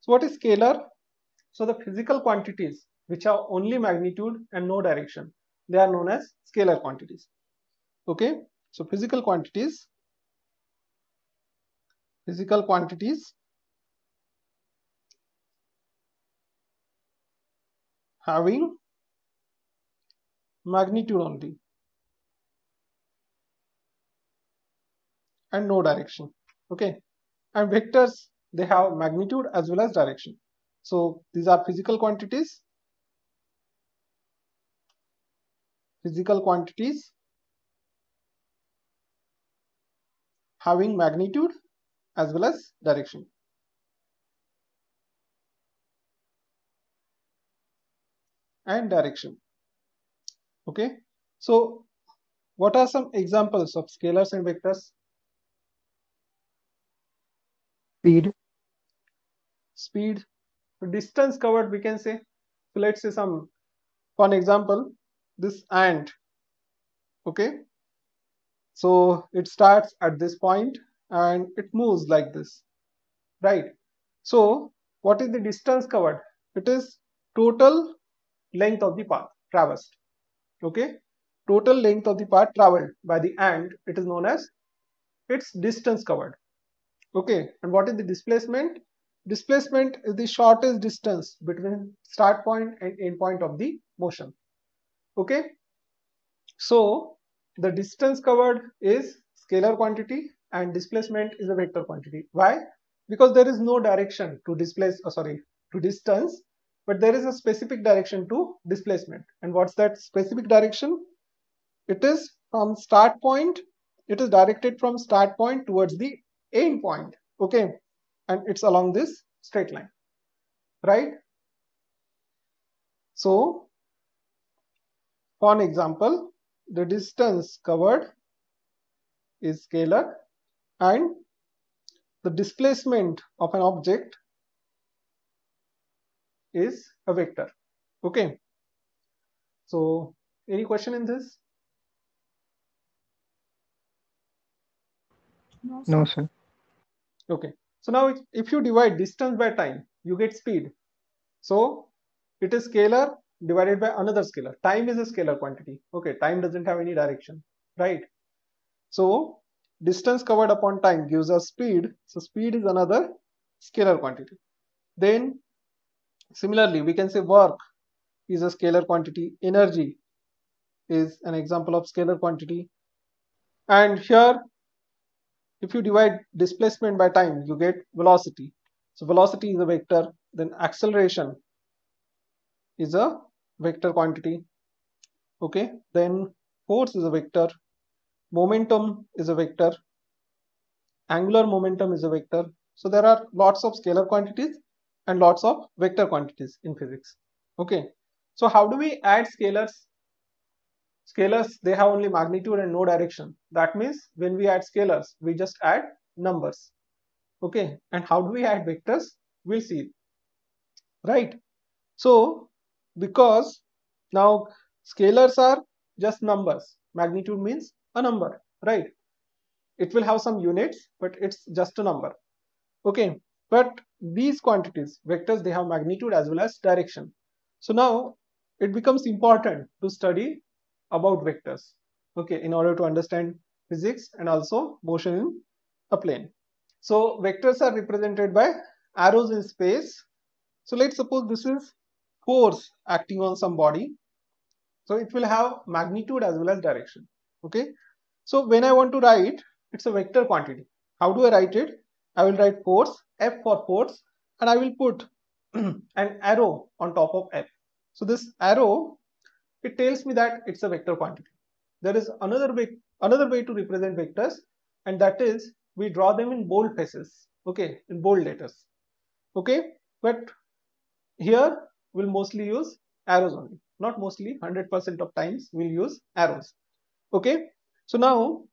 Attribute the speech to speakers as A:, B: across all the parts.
A: So what is scalar? So the physical quantities which have only magnitude and no direction, they are known as scalar quantities. Okay, so physical quantities having magnitude only and no direction. Okay, and vectors, they have magnitude as well as direction. So these are physical quantities having magnitude as well as direction. Okay, so what are some examples of scalars and vectors? Speed, distance covered, we can say. So let's say some fun example, this ant. Okay, so it starts at this point and it moves like this, right? So what is the distance covered? It is total length of the path traversed. Okay, total length of the path traveled by the ant, it is known as its distance covered. Okay, and what is the displacement? Displacement is the shortest distance between start point and end point of the motion. Okay, so the distance covered is scalar quantity and displacement is a vector quantity. Why? Because there is no direction to to distance, but there is a specific direction to displacement. And what's that specific direction? It is from start point, it is directed from start point towards the end point. Okay, and it's along this straight line, right? So for an example, the distance covered is scalar and the displacement of an object is a vector. Okay, so any question in this?
B: No, sir.
A: Okay, so now if you divide distance by time, you get speed. So it is scalar divided by another scalar. Time is a scalar quantity. Okay, time doesn't have any direction, right? So distance covered upon time gives us speed. So speed is another scalar quantity. Then similarly, we can say work is a scalar quantity. Energy is an example of scalar quantity. And here, if you divide displacement by time, you get velocity. So velocity is a vector. Then acceleration is a vector quantity. Okay, then force is a vector. Momentum is a vector. Angular momentum is a vector. So there are lots of scalar quantities and lots of vector quantities in physics. Okay, so how do we add scalars? Scalars, they have only magnitude and no direction. That means when we add scalars, we just add numbers. Okay, and how do we add vectors? We'll see, right? So because now scalars are just numbers, magnitude means a number, right? It will have some units, but it's just a number. Okay, but these quantities, vectors, they have magnitude as well as direction. So now it becomes important to study about vectors, okay, in order to understand physics and also motion in a plane. So vectors are represented by arrows in space. So let's suppose this is force acting on some body. So it will have magnitude as well as direction. Okay, so when I want to write, it's a vector quantity. How do I write it? I will write force, F for force, and I will put an arrow on top of F. So this arrow, it tells me that it's a vector quantity. There is another way to represent vectors, and that is we draw them in bold faces. Okay, in bold letters. Okay, but here we'll mostly use arrows only. Not mostly, 100% of times we'll use arrows. Okay, so now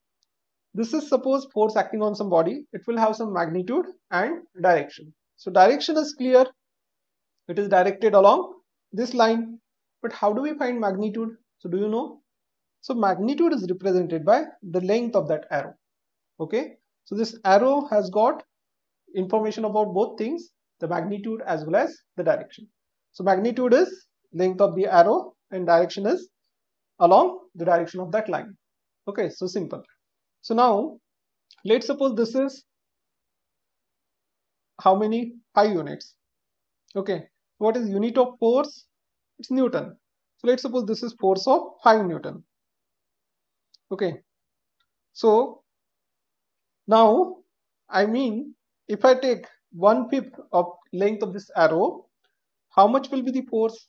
A: this is suppose force acting on some body. It will have some magnitude and direction. So direction is clear. It is directed along this line. But how do we find magnitude? So do you know? So magnitude is represented by the length of that arrow. Okay, so this arrow has got information about both things, the magnitude as well as the direction. So magnitude is length of the arrow and direction is along the direction of that line. Okay, so simple. So now let's suppose this is how many? 5 units. Okay, what is unit of force? It's Newton. So let's suppose this is force of 5 Newton. Okay, so now I mean if I take 1/5 of length of this arrow, how much will be the force?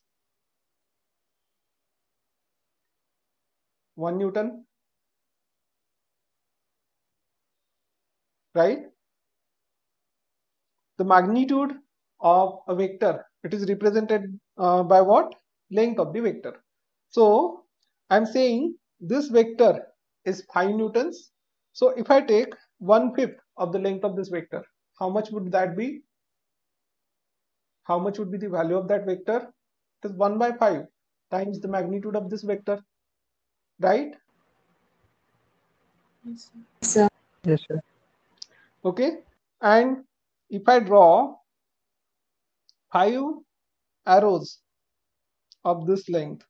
A: 1 Newton, right? The magnitude of a vector, it is represented by what? Length of the vector. So I'm saying this vector is 5 newtons. So if I take 1/5 of the length of this vector, how much would that be? How much would be the value of that vector? It is 1 by 5 times the magnitude of this vector, right?
B: Yes, sir.
C: Yes, sir.
A: Okay, and if I draw 5 arrows of this length,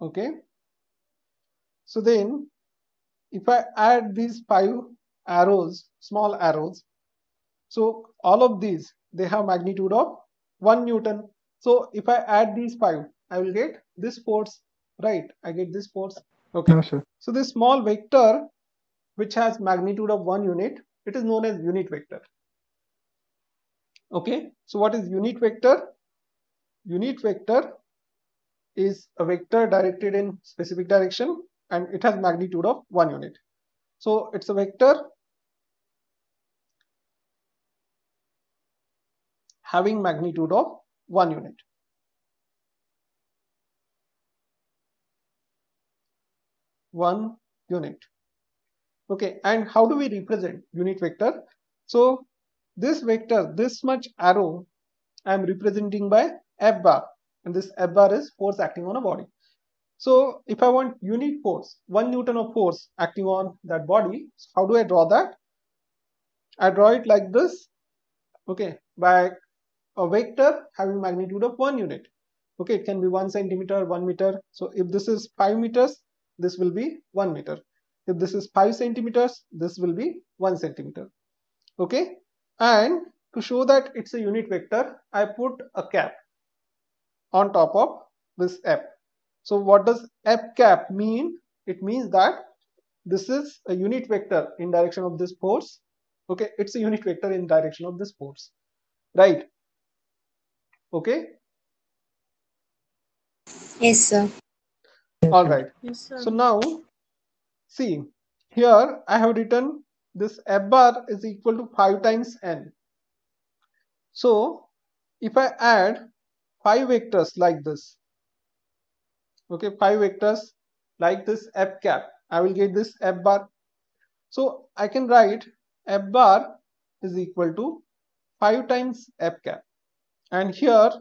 A: okay, so then if I add these 5 arrows, small arrows, so all of these, they have magnitude of 1 Newton. So if I add these 5, I will get this force, right? I get this force. Okay,
C: No, sir.
A: so this small vector which has magnitude of 1 unit, it is known as unit vector. Okay, so what is unit vector? Unit vector is a vector directed in specific direction and it has magnitude of 1 unit. So it's a vector having magnitude of 1 unit. One unit. Okay, and how do we represent unit vector? So this vector, this much arrow, I am representing by F bar, and this F bar is force acting on a body. So if I want unit force, 1 Newton of force acting on that body, how do I draw that? I draw it like this, okay, by a vector having magnitude of 1 unit. Okay, it can be 1 centimeter, 1 meter. So if this is 5 meters, this will be 1 meter. If this is 5 centimeters, this will be 1 centimeter. Okay, and to show that it's a unit vector, I put a cap on top of this F. So what does F cap mean? It means that this is a unit vector in direction of this force. Okay, it's a unit vector in direction of this force, right? Okay.
B: Yes, sir.
C: Yes,
A: All
C: sir.
A: right.
B: Yes, sir.
A: So now see here I have written this F bar is equal to 5 times n. So if I add 5 vectors like this, okay, 5 vectors like this F cap, I will get this F bar. So I can write F bar is equal to 5 times F cap, and here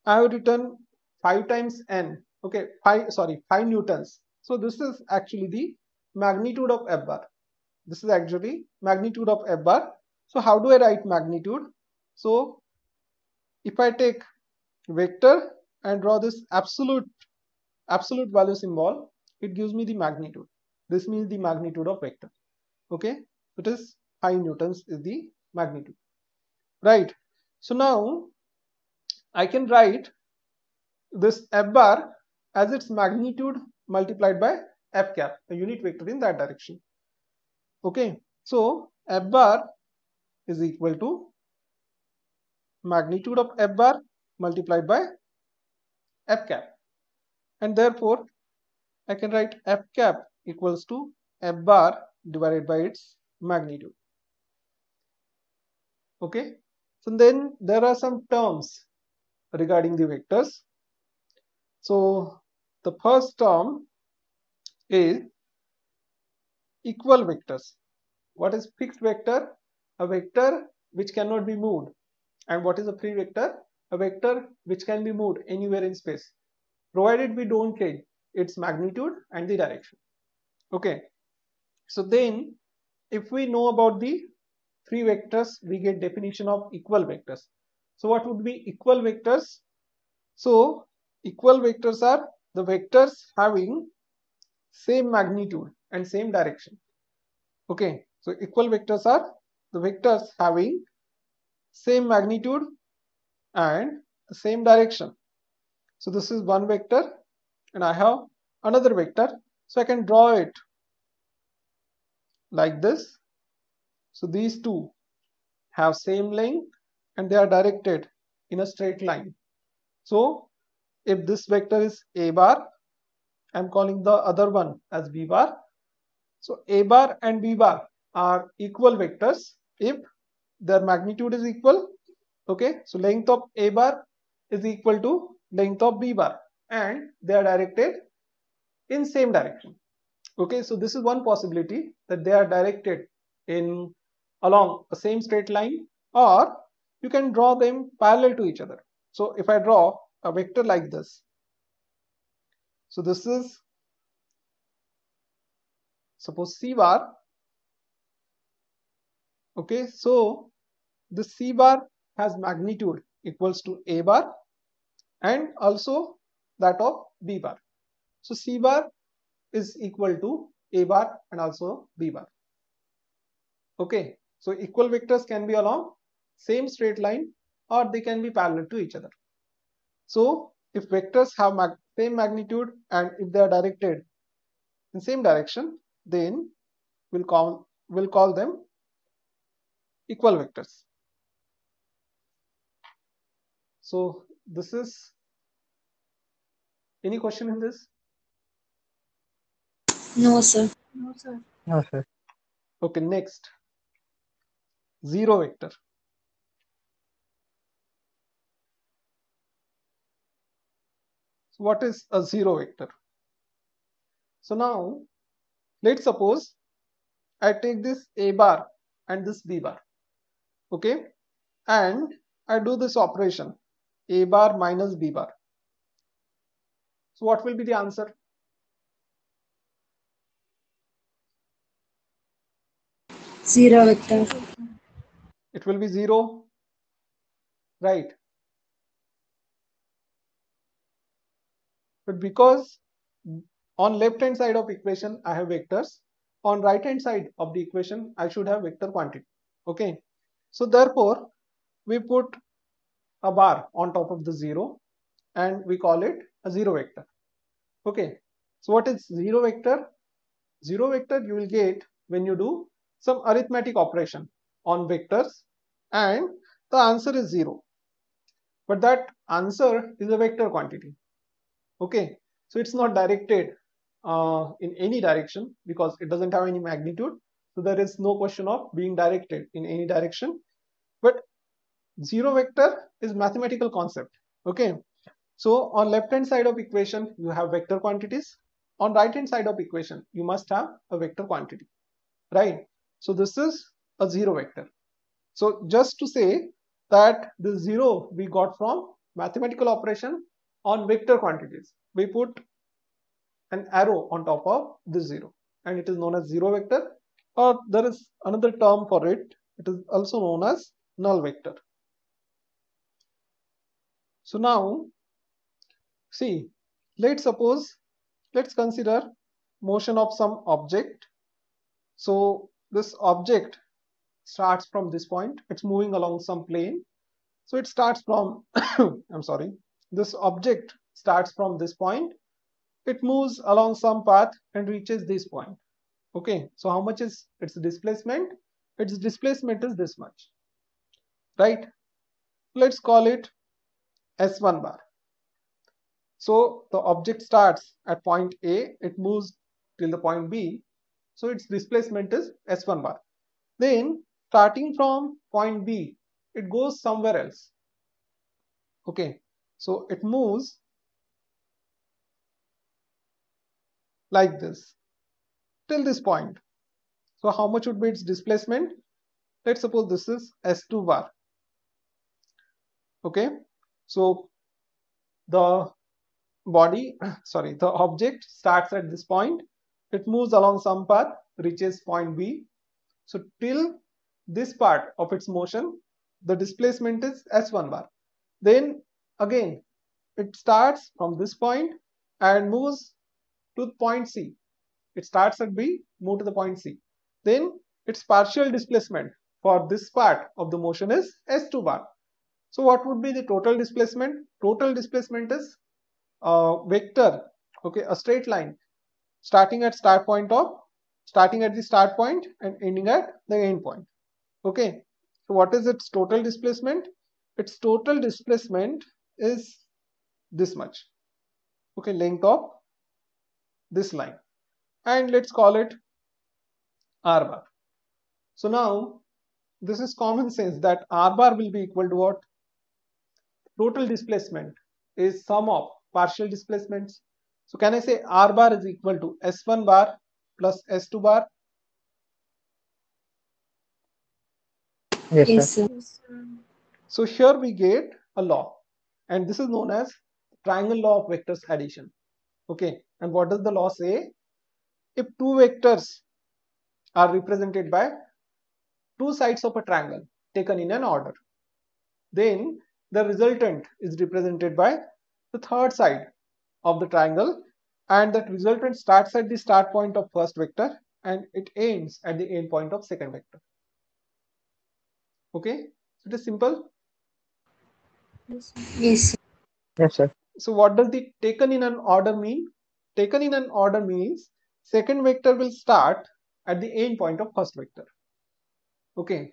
A: I have written 5 times n. Okay, 5 newtons. So this is actually the magnitude of F bar. This is actually magnitude of F bar. So how do I write magnitude? So if I take vector and draw this absolute value symbol, it gives me the magnitude. This means the magnitude of vector. Okay, it is 5 newtons is the magnitude, right? So now I can write this F bar as its magnitude multiplied by F cap, a unit vector in that direction. Okay, so F bar is equal to magnitude of F bar multiplied by F cap, and therefore I can write F cap equals to F bar divided by its magnitude. Okay, so then there are some terms regarding the vectors. So the first term is equal vectors. What is fixed vector? A vector which cannot be moved. And what is a free vector? A vector which can be moved anywhere in space, provided we don't change its magnitude and the direction. Okay, so then if we know about the free vectors, we get definition of equal vectors. So what would be equal vectors? So equal vectors are the vectors having same magnitude and same direction. Okay, so equal vectors are the vectors having same magnitude and the same direction. So this is one vector and I have another vector, so I can draw it like this. So these two have same length and they are directed in a straight line. So if this vector is a bar, I am calling the other one as b bar. So a bar and b bar are equal vectors if their magnitude is equal. Okay, so length of a bar is equal to length of b bar and they are directed in same direction. Okay, so this is one possibility, that they are directed in along the same straight line, or you can draw them parallel to each other. So if I draw a vector like this, so this is suppose c bar. Okay, so the c bar has magnitude equals to a bar and also that of b bar. So c bar is equal to a bar and also b bar. Okay, so equal vectors can be along same straight line or they can be parallel to each other. So if vectors have same magnitude and if they are directed in same direction, then we'll call them equal vectors. So this is, any question in this?
B: No, sir.
C: No, sir.
D: No, sir.
A: Okay, next, zero vector. So what is a zero vector? So now let's suppose I take this a bar and this b bar. Okay, and I do this operation a bar minus b bar. So what will be the answer?
B: Zero vector.
A: It will be 0, right? But because on left hand side of equation I have vectors, on right hand side of the equation I should have vector quantity. Okay, so therefore we put a bar on top of the 0 and we call it a zero vector. Okay, so what is zero vector? Zero vector you will get when you do some arithmetic operation on vectors and the answer is 0, but that answer is a vector quantity. Okay, so it's not directed in any direction because it doesn't have any magnitude, so there is no question of being directed in any direction. But zero vector is mathematical concept. Okay, so on left hand side of equation you have vector quantities, on right hand side of equation you must have a vector quantity, right? So this is a zero vector. So just to say that the zero we got from mathematical operation on vector quantities, we put an arrow on top of this zero and it is known as zero vector, or there is another term for it, it is also known as null vector. So now see, let's consider motion of some object. So this object starts from this point, it's moving along some plane. So it starts from I'm sorry, this object starts from this point, it moves along some path and reaches this point. Okay, so how much is its displacement? Its displacement is this much, right? Let's call it S1 bar. So the object starts at point A, it moves till the point B, so its displacement is S1 bar. Then starting from point B, it goes somewhere else. Okay, so it moves like this till this point. So how much would be its displacement? Let's suppose this is S2 bar. Okay, so the the object starts at this point, it moves along some path, reaches point B. So till this part of its motion, the displacement is s1 bar. Then again, it starts from this point and moves to point C. It starts at B, move to the point C. Then its partial displacement for this part of the motion is s2 bar. So what would be the total displacement? Total displacement is a vector, okay, a straight line starting at the start point and ending at the end point. Okay, so what is its total displacement? Its total displacement is this much, okay, length of this line, and let's call it r bar. So now this is common sense that r bar will be equal to what? Total displacement is sum of partial displacements. So can I say r bar is equal to s1 bar plus s2 bar?
B: Yes,
C: Yes,
B: sir.
C: sir.
A: So here we get a law, and this is known as triangle law of vectors addition. Okay, and what does the law say? If two vectors are represented by two sides of a triangle taken in an order, then the resultant is represented by the third side of the triangle, and that resultant starts at the start point of first vector and it ends at the end point of second vector. Okay, so it is simple.
B: Yes, sir.
C: Yes, sir.
A: So what does the taken in an order mean? Taken in an order means second vector will start at the end point of first vector. Okay,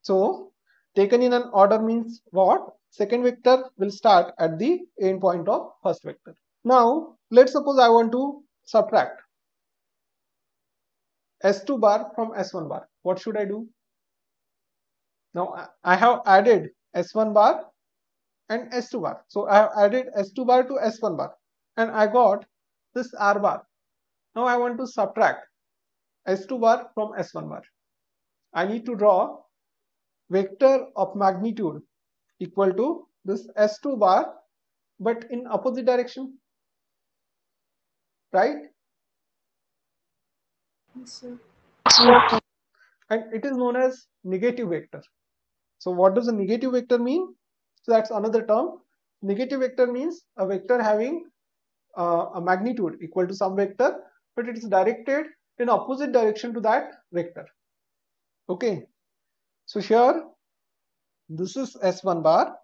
A: so taken in an order means what? Second vector will start at the end point of first vector. Now let's suppose I want to subtract s2 bar from s1 bar. What should I do? Now I have added s1 bar and s2 bar. So I have added s2 bar to s1 bar and I got this r bar. Now I want to subtract s2 bar from s1 bar. I need to draw vector of magnitude equal to this s2 bar but in opposite direction, right?
B: Yes, sir.
A: And it is known as negative vector. So what does a negative vector mean? So that's another term. Negative vector means a vector having a magnitude equal to some vector, but it is directed in opposite direction to that vector. Okay, so here this is s1 bar,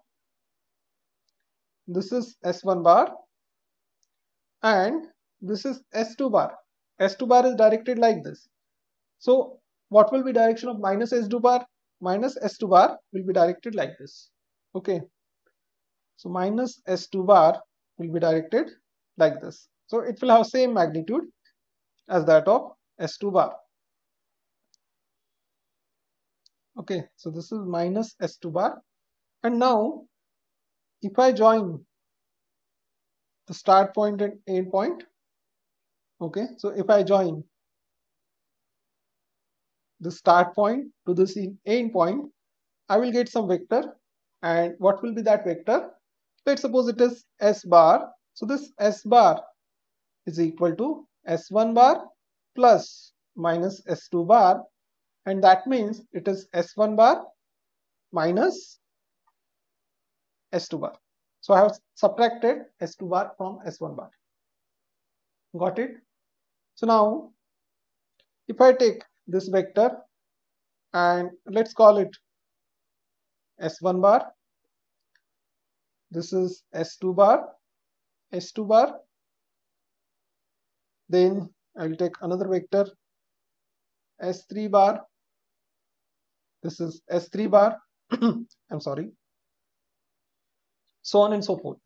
A: this is s1 bar, and this is s2 bar. S2 bar is directed like this. So what will be direction of minus s2 bar? Minus s2 bar will be directed like this. Okay, so minus s2 bar will be directed like this. So it will have same magnitude as that of s2 bar. Okay, so this is minus s2 bar, and now if I join the start point and end point, okay, so if I join the start point to this end point, I will get some vector, and what will be that vector? Let's suppose it is s bar. So this s bar is equal to s1 bar plus minus s2 bar, and that means it is s1 bar minus s2 bar. So I have subtracted s2 bar from s1 bar. Got it? So now if I take this vector and let's call it s1 bar, this is s2 bar, s2 bar, then I will take another vector s3 bar, this is s3 bar, I'm sorry, so on and so forth.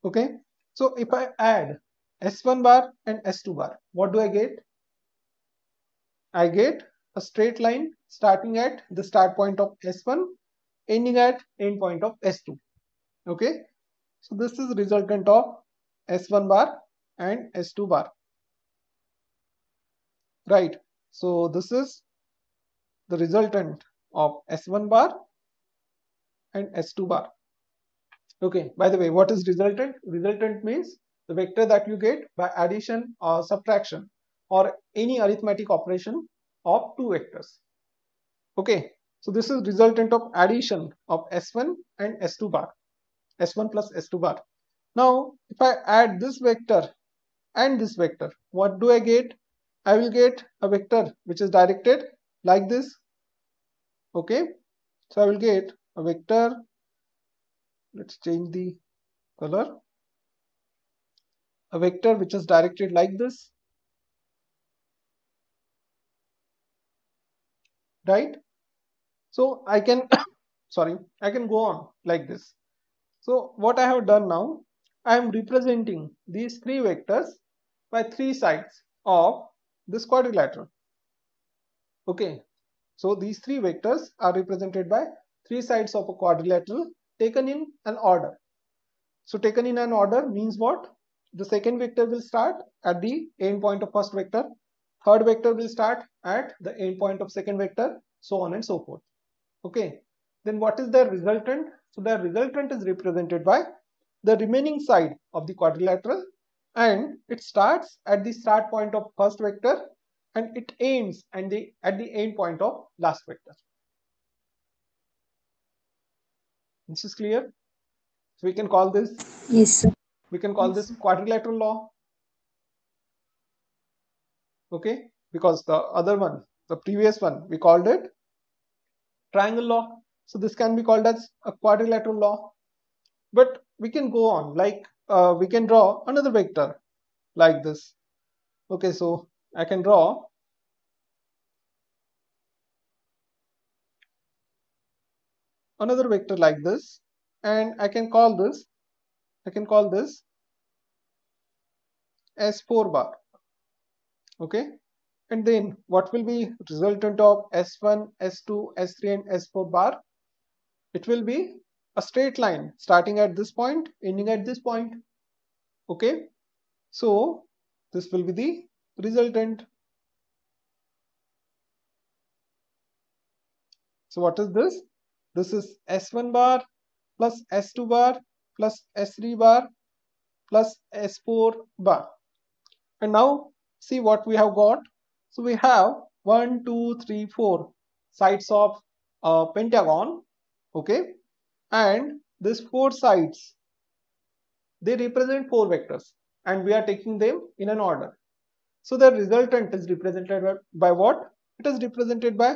A: Okay, so if I add s1 bar and s2 bar, what do I get? I get a straight line starting at the start point of s1 ending at end point of s2. Okay, so this is resultant of s1 bar and s2 bar, right? So this is the resultant of s1 bar and s2 bar. Okay, by the way, what is resultant? Resultant means the vector that you get by addition or subtraction or any arithmetic operation of two vectors. Okay, so this is resultant of addition of S1 and S2 bar, S1 plus S2 bar. Now, if I add this vector and this vector, what do I get? I will get a vector which is directed like this. Okay, so I will get a vector. Let's change the color. A vector which is directed like this, right? So I can, sorry, I can go on like this. So what I have done now, I am representing these three vectors by three sides of this quadrilateral. Okay, so these three vectors are represented by three sides of a quadrilateral taken in an order. So taken in an order means what? The second vector will start at the end point of first vector. Third vector will start at the end point of second vector, so on and so forth. Okay, then what is the resultant? So the resultant is represented by the remaining side of the quadrilateral, and it starts at the start point of first vector and it ends at the end point of last vector. This is clear. So we can call this,
B: Yes, sir.
A: we can call this quadrilateral law. Okay, because the other one, the previous one, we called it triangle law. So this can be called as a quadrilateral law. But we can go on, like we can draw another vector like this. Okay, so I can draw another vector like this, and I can call this S4 bar. Okay, and then what will be resultant of S1, S2, S3 and S4 bar? It will be a straight line starting at this point, ending at this point. Okay, so this will be the resultant. So what is this? This is S1 bar plus S2 bar plus S3 bar plus S4 bar. And now see what we have got. So we have 1, 2, 3, 4 sides of a pentagon. Okay, and these four sides, they represent four vectors, and we are taking them in an order. So the resultant is represented by what? It is represented by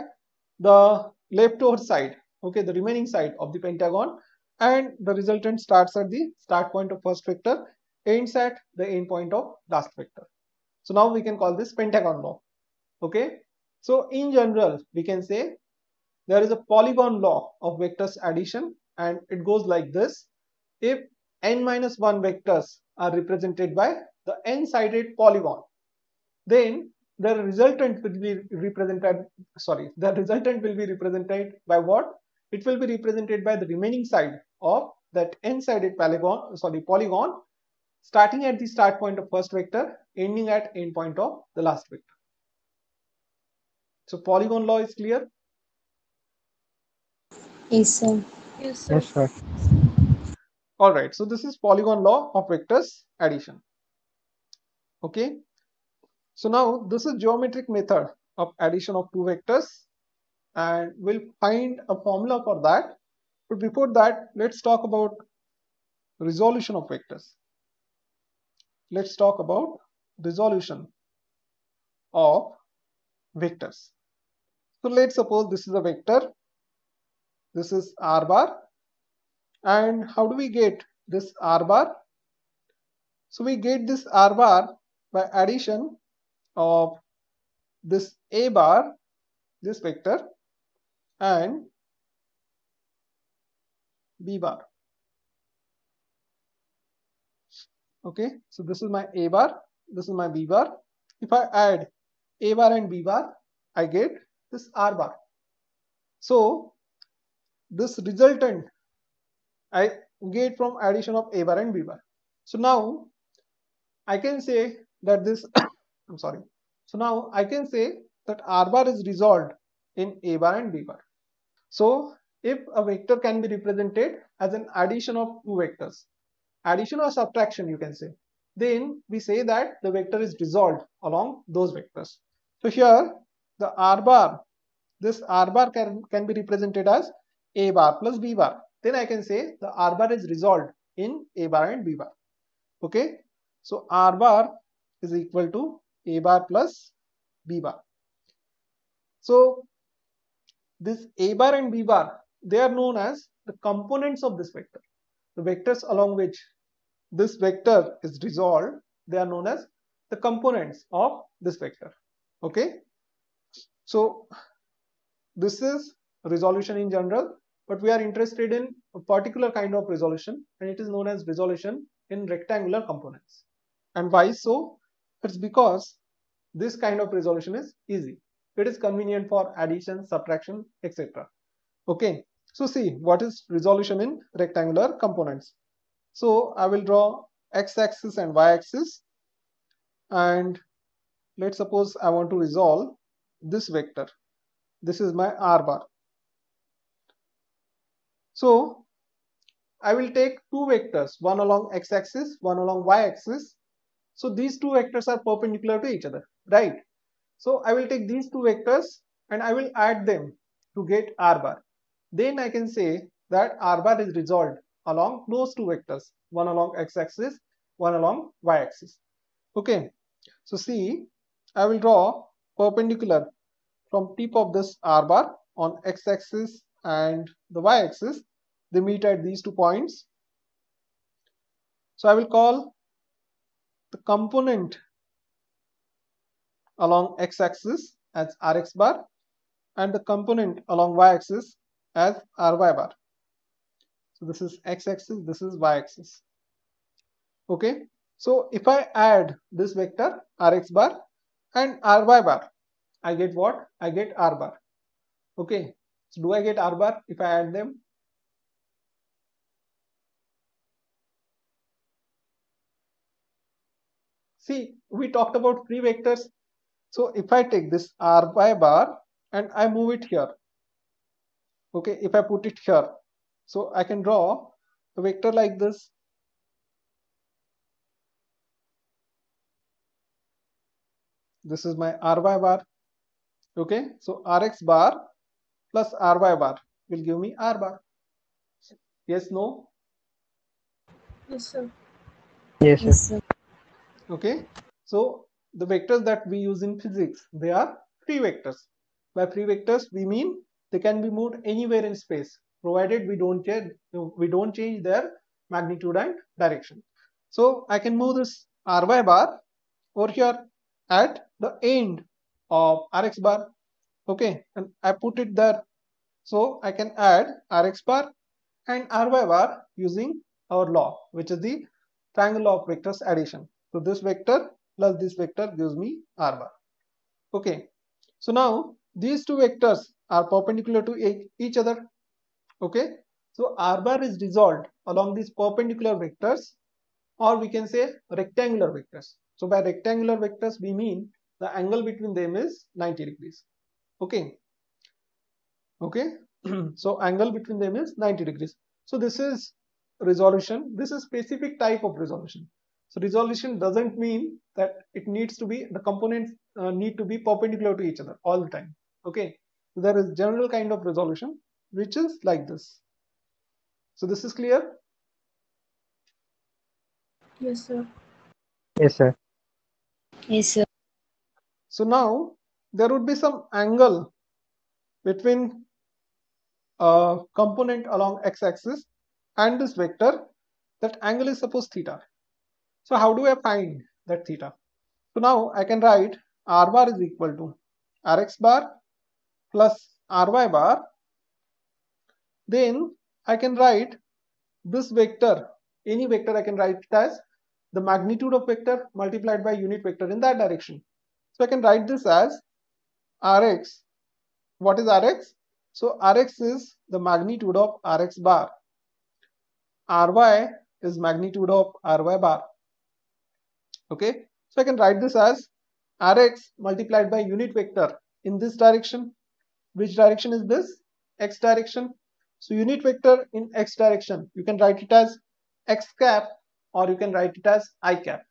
A: the leftover side, okay, the remaining side of the pentagon, and the resultant starts at the start point of first vector, ends at the end point of last vector. So now we can call this pentagon law. Okay, so in general we can say there is a polygon law of vectors addition, and it goes like this. If n minus 1 vectors are represented by the n-sided polygon, then the resultant will be represented, by what? It will be represented by the remaining side of that n-sided polygon, starting at the start point of first vector, ending at end point of the last vector. So polygon law is clear.
B: Yes, sir.
C: Yes,
D: Yes,
C: sir.
D: sir.
A: All right, so this is polygon law of vectors addition. Okay, so now this is geometric method of addition of two vectors, and we'll find a formula for that. But before that, let's talk about resolution of vectors. Let's talk about resolution of vectors. So let's suppose this is a vector, this is r bar, and how do we get this r bar? So we get this r bar by addition of this a bar, this vector, and b bar. Okay, so this is my a bar, this is my b bar. If I add a bar and b bar, I get this r bar. So this resultant I get from addition of a bar and b bar. So now I can say that this I'm sorry. So now I can say that r bar is resolved in a bar and b bar. So if a vector can be represented as an addition of two vectors, addition or subtraction you can say, then we say that the vector is resolved along those vectors. So here the r bar this r bar can be represented as a bar plus b bar. Then I can say the r bar is resolved in a bar and b bar. Okay, so r bar is equal to a bar plus b bar. So this a bar and b bar, they are known as the components of this vector. The vectors along which this vector is resolved, they are known as the components of this vector. Okay, so this is resolution in general, but we are interested in a particular kind of resolution, and it is known as resolution in rectangular components. And why so? It's because this kind of resolution is easy. It is convenient for addition, subtraction, etc. Okay, so see what is resolution in rectangular components. So I will draw x-axis and y-axis, and let's suppose I want to resolve this vector. This is my r bar. So I will take two vectors, one along x-axis, one along y-axis. So these two vectors are perpendicular to each other, right? So I will take these two vectors and I will add them to get r bar. Then I can say that r bar is resolved along those two vectors, one along x-axis, one along y-axis. Okay, so see, I will draw perpendicular from tip of this r bar on x-axis and the y-axis. They meet at these 2 points. So I will call the component along x-axis as rx bar and the component along y-axis as ry bar. So this is x-axis, this is y-axis. Okay, so if I add this vector rx bar and ry bar, I get what? I get r bar. Okay, so do I get r bar if I add them? See, we talked about free vectors. So if I take this ry bar and I move it here, okay, if I put it here, so I can draw a vector like this. This is my ry bar. Okay, so rx bar plus ry bar will give me r bar. Yes, no?
B: Yes, sir.
C: Yes,
B: Yes,
C: sir.
B: sir.
A: Okay, so the vectors that we use in physics, they are free vectors. By free vectors, we mean they can be moved anywhere in space, provided we don't change their magnitude and direction. So I can move this ry bar over here at the end of rx bar. Okay, and I put it there. So I can add rx bar and ry bar using our law, which is the triangle law of vectors addition. So this vector plus this vector gives me r bar. Okay, so now these two vectors are perpendicular to each other. Okay, so r bar is resolved along these perpendicular vectors, or we can say rectangular vectors. So by rectangular vectors, we mean the angle between them is 90 degrees. Okay, okay, so angle between them is 90 degrees. So this is resolution. This is specific type of resolution. So resolution doesn't mean that it needs to be, the components need to be perpendicular to each other all the time. Okay, so there is general kind of resolution which is like this. So this is clear?
B: Yes, sir.
C: Yes, sir.
B: Yes, sir.
A: So now there would be some angle between a component along x-axis and this vector. That angle is suppose theta. So how do I find that theta? So now I can write r bar is equal to rx bar plus ry bar. Then I can write this vector, any vector I can write it as the magnitude of vector multiplied by unit vector in that direction. So I can write this as rx. What is rx? So rx is the magnitude of rx bar. Ry is magnitude of ry bar. Okay, so I can write this as rx multiplied by unit vector in this direction. Which direction is this? X direction. So unit vector in x direction, you can write it as x cap or you can write it as I cap.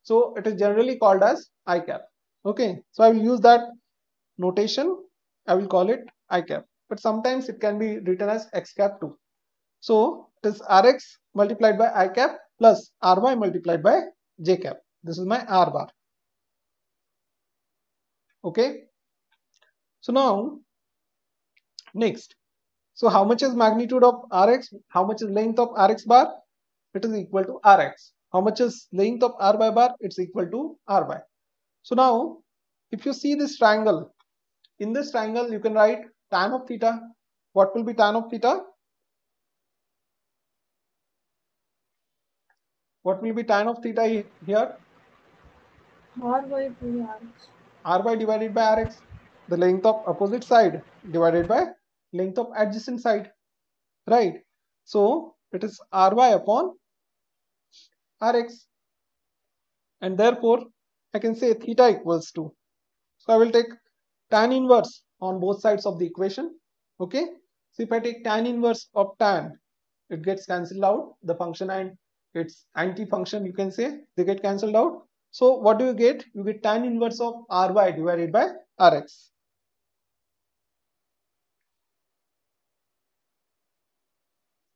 A: So it is generally called as I cap. Okay, so I will use that notation I will call it I cap, but sometimes it can be written as x cap too. So it is Rx multiplied by I cap plus Ry multiplied by J cap. This is my R bar. Okay. So now next, so how much is magnitude of Rx? How much is length of Rx bar? It is equal to Rx. How much is length of Ry bar? It's equal to Ry. So now if you see this triangle, in this triangle you can write tan of theta. What will be tan of theta? What will be tan of theta here?
B: R by 2Rx.
A: Ry divided by Rx. The length of opposite side divided by length of adjacent side. Right? So it is Ry upon Rx. And therefore I can say theta equals to. So I will take tan inverse on both sides of the equation. Okay. So if I take tan inverse of tan, it gets cancelled out. The function and its anti-function, you can say, they get cancelled out. So what do you get? You get tan inverse of Ry divided by Rx.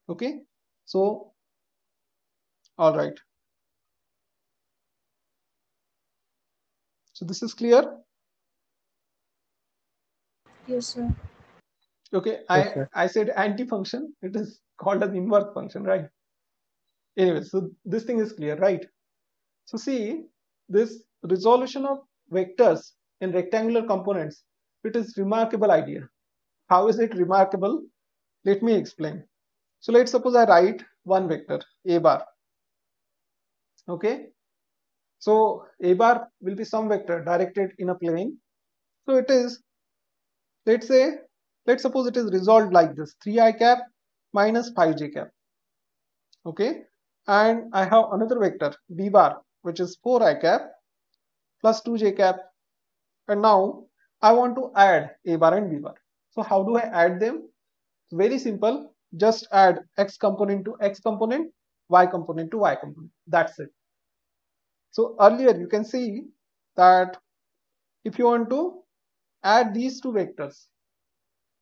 A: Okay. So, all right. So this is clear.
B: Yes, sir.
A: Okay.
C: Yes, sir.
A: I said anti-function. It is called as inverse function, right? Anyway, so this thing is clear, right? So see, this resolution of vectors in rectangular components, it is remarkable idea. How is it remarkable? Let me explain. So let's suppose I write one vector, a bar. Okay. So a bar will be some vector directed in a plane. So it is, let's suppose it is resolved like this, 3i cap minus 5j cap. Okay. And I have another vector, b bar, which is 4i cap plus 2j cap. And now I want to add a bar and b bar. So how do I add them? Very simple. Just add x component to x component, y component to y component. That's it. So earlier you can see that if you want to add these two vectors,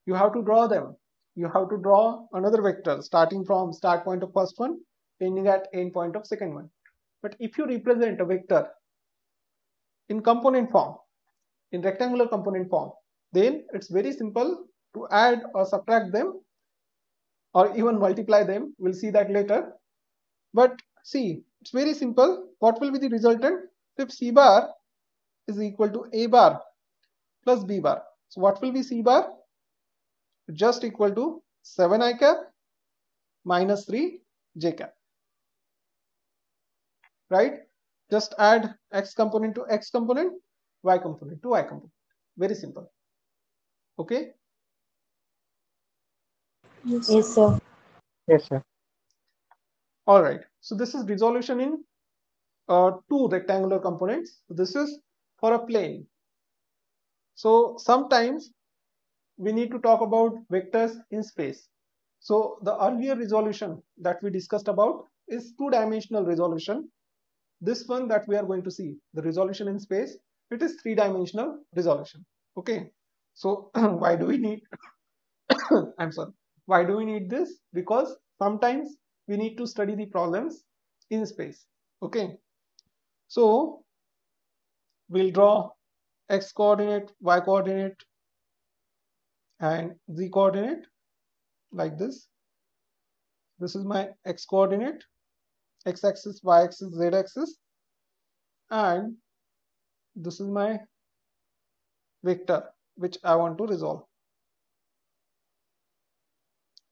A: you have to draw them. You have to draw another vector starting from start point of first one, ending at end point of second one. But if you represent a vector in component form, in rectangular component form, then it's very simple to add or subtract them or even multiply them. We'll see that later. But see, it's very simple. What will be the resultant? If C bar is equal to A bar plus B bar. So what will be C bar? Just equal to 7i cap minus 3j cap. Right? Just add x component to x component, y component to y component. Very simple. Okay?
B: Yes,
D: Yes, sir.
C: Yes, sir.
A: All right. So this is resolution in two rectangular components. This is for a plane. So sometimes we need to talk about vectors in space. So the earlier resolution that we discussed about is two-dimensional resolution. This one that we are going to see, the resolution in space, it is three-dimensional resolution. Okay. So why do we need I'm sorry. Why do we need this? Because sometimes we need to study the problems in space. Okay. So we'll draw x coordinate, y coordinate, and z coordinate like this. This is my x coordinate, x axis, y axis, z axis, and this is my vector which I want to resolve.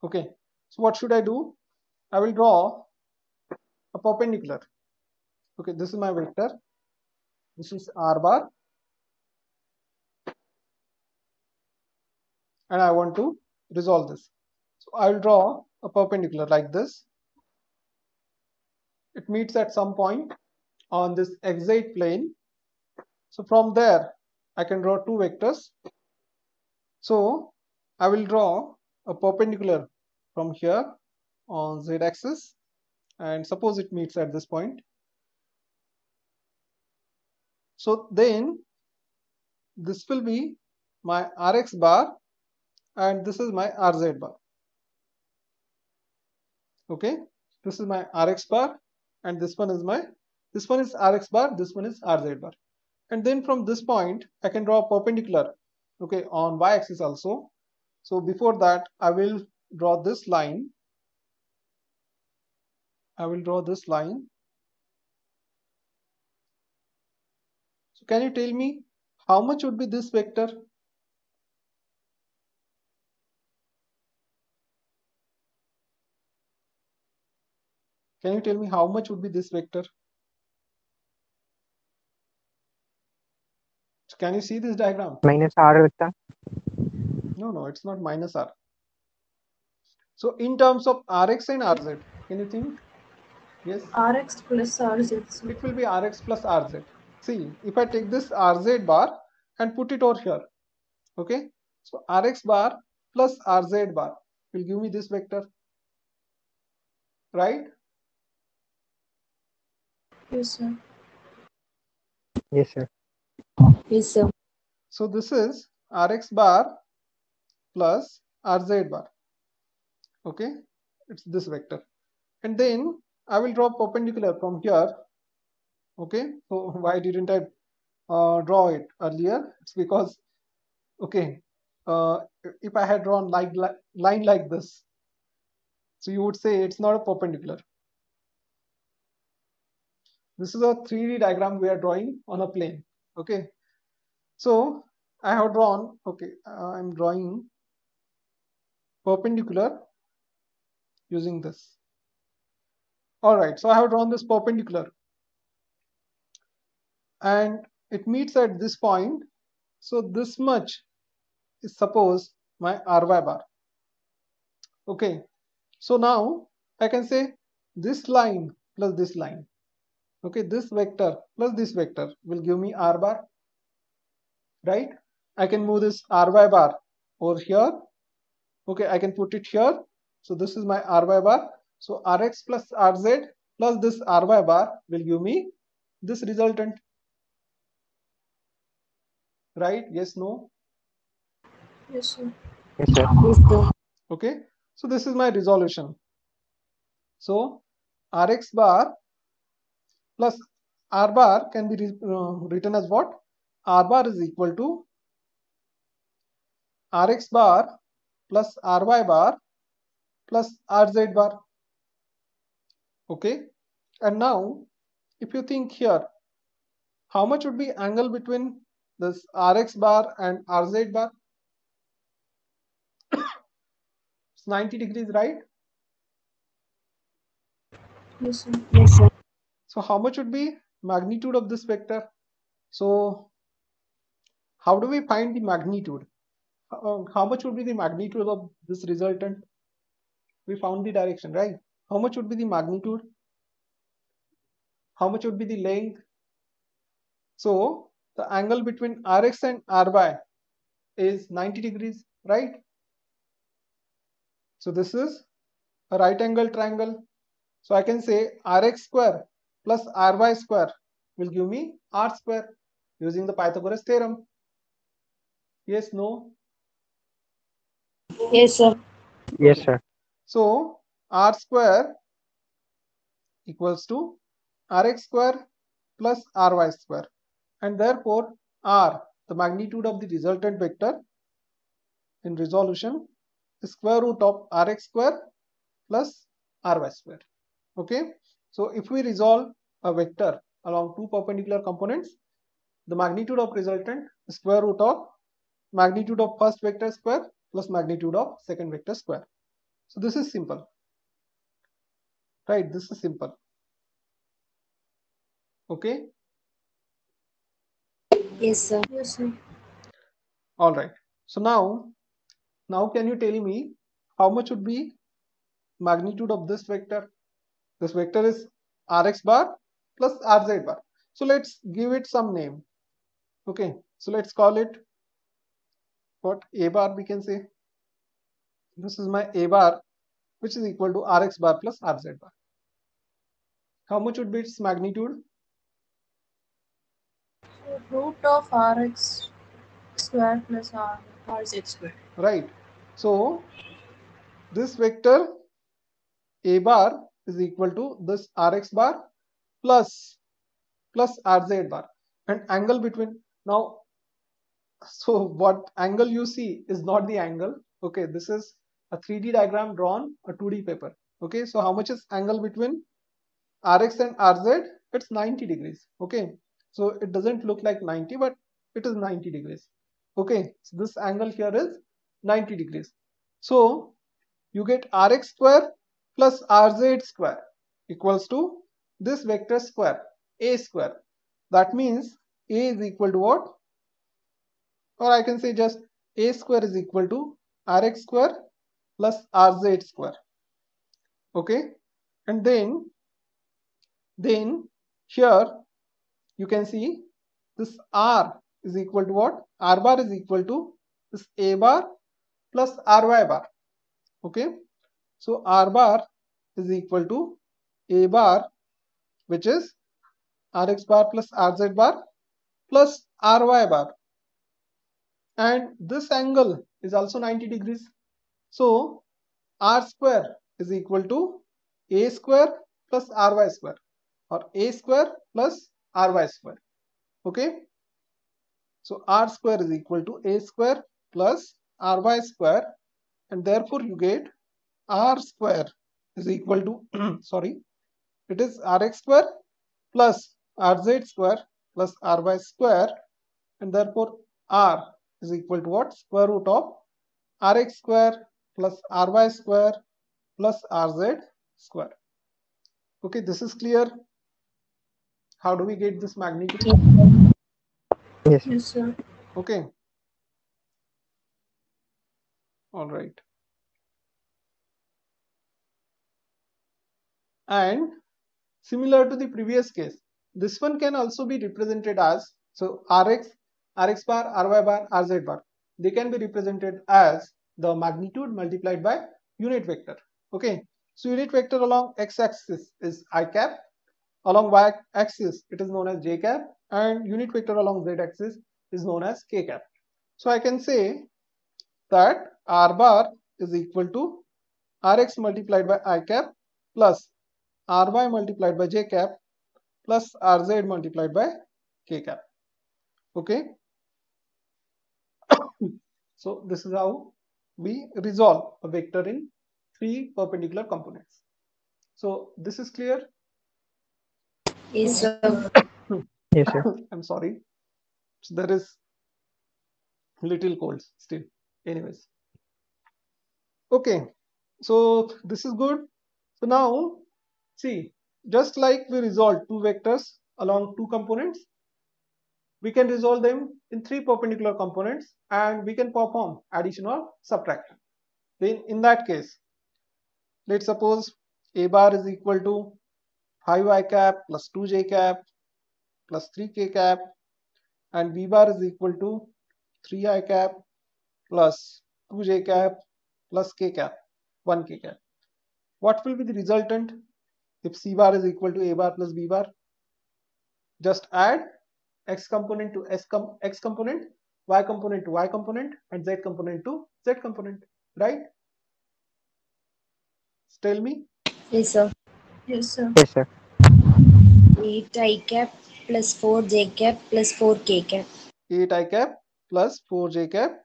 A: Okay, so what should I do? I will draw a perpendicular. Okay, this is my vector. This is r bar, and I want to resolve this. So I will draw a perpendicular like this. It meets at some point on this xz plane. So from there, I can draw two vectors. So I will draw a perpendicular from here on z axis, and suppose it meets at this point. So then this will be my Rx bar and this is my Rz bar. Okay, this is my Rx bar and this one is Rx bar, this one is Rz bar. And then from this point I can draw a perpendicular, okay, on y-axis also. So before that I will draw this line. So can you tell me how much would be this vector? Can you tell me how much would be this vector? So can you see this diagram?
C: minus R लगता.
A: No, it's not minus R. So in terms of Rx and Rz, can you think? Yes.
B: Rx plus Rz. So
A: It will be Rx plus Rz. See, if I take this Rz bar and put it over here, okay? So Rx bar plus Rz bar will give me this vector, right?
B: yes, sir.
C: Yes, sir.
B: Yes, sir.
A: So this is Rx bar plus Rz bar, okay? It's this vector. And then I will draw perpendicular from here, okay? So why didn't I draw it earlier? It's because, okay, if I had drawn line like this, so you would say it's not a perpendicular. This is a 3D diagram we are drawing on a plane, okay? So I have drawn, okay, I'm drawing perpendicular using this. All right, so I have drawn this perpendicular and it meets at this point. So this much is suppose my Ry bar. Okay, so now I can say this line plus this line. Okay, this vector plus this vector will give me R bar, right? I can move this Ry bar over here. Okay, I can put it here. So this is my Ry bar. So Rx plus Rz plus this Ry bar will give me this resultant, right? Yes, no?
B: Yes, sir.
C: Yes, sir.
B: Yes, sir.
A: Okay, so this is my resolution. So Rx bar plus R bar can be written as what? R bar is equal to Rx bar plus Ry bar plus Rz bar. Okay, and now if you think here, how much would be angle between this Rx bar and Rz bar? It's 90 degrees, right?
B: Yes, sir. Yes, sir.
A: So how much would be magnitude of this vector? So how do we find the magnitude? How much would be the magnitude of this resultant? We found the direction, right? How much would be the magnitude? How much would be the length? So the angle between Rx and Ry is 90 degrees, right? So this is a right angle triangle. So I can say Rx square plus Ry square will give me R square using the Pythagoras theorem. Yes, no?
B: Yes, sir.
C: Yes,
A: Okay.
C: sir.
A: So R square equals to Rx square plus Ry square. And therefore R, the magnitude of the resultant vector in resolution, is square root of Rx square plus Ry square. Okay. So if we resolve a vector along two perpendicular components, the magnitude of resultant is square root of magnitude of first vector square plus magnitude of second vector square. So this is simple, right? This is simple. Okay.
B: Yes, sir. Yes, sir.
A: All right. So now can you tell me how much would be magnitude of this vector? This vector is Rx bar plus Rz bar. So let's give it some name. Okay. So let's call it what? A bar we can say. This is my A bar, which is equal to Rx bar plus Rz bar. How much would be its magnitude?
B: So root of Rx square plus r z square.
A: right? So this vector a bar is equal to this rx bar plus rz bar, and angle between. Now, so what angle you see is not the angle. Okay, this is a 3D diagram drawn a 2D paper. Okay, so how much is angle between rx and rz? It's 90 degrees. Okay, so it doesn't look like 90, but it is 90 degrees. Okay, so this angle here is 90 degrees. So you get rx square plus rz square equals to this vector square, a square. That means a is equal to what? Or I can say just a square is equal to rx square plus rz square. Okay, and then here you can see this r is equal to what? R bar is equal to this a bar plus ry bar. Okay, so r bar is equal to a bar, which is rx bar plus rz bar plus ry bar, and this angle is also 90 degrees. So r square is equal to a square plus ry square, or a square plus ry square. Okay, so r square is equal to a square plus ry square, and therefore you get r square is equal to sorry, it is rx square plus rz square plus ry square, and therefore r is equal to what? Square root of rx square plus ry square plus rz square. Okay, this is clear. How do we get this magnitude?
C: Yes.
B: Yes, sir.
A: Okay, all right. And similar to the previous case, this one can also be represented as, so rx bar, ry bar, rz bar, they can be represented as the magnitude multiplied by unit vector. Okay, so unit vector along x-axis is I cap, along y-axis it is known as j cap, and unit vector along z-axis is known as k cap. So I can say that r bar is equal to rx multiplied by I cap plus ry multiplied by j cap plus rz multiplied by k cap. Okay, so this is how we resolve a vector in 3 perpendicular components. So this is clear.
B: Yes, sir.
C: Yes, sir.
A: I'm sorry, so there is little cold still. Anyways, okay, so this is good. So now see, just like we resolved 2 vectors along 2 components, we can resolve them in 3 perpendicular components, and we can perform addition or subtraction. Then in that case, let's suppose a bar is equal to 5i cap plus 2j cap plus 3k cap, and b bar is equal to 3i cap plus 2j cap plus k cap, 1k cap. What will be the resultant if c bar is equal to a bar plus b bar? Just add x component to x component, y component to y component, and z component to z component, right? Tell me.
B: Yes, sir. Yes, sir.
C: Yes, sir.
B: 8 I cap plus 4 J cap plus 4 K cap.
A: 8 I cap plus 4j cap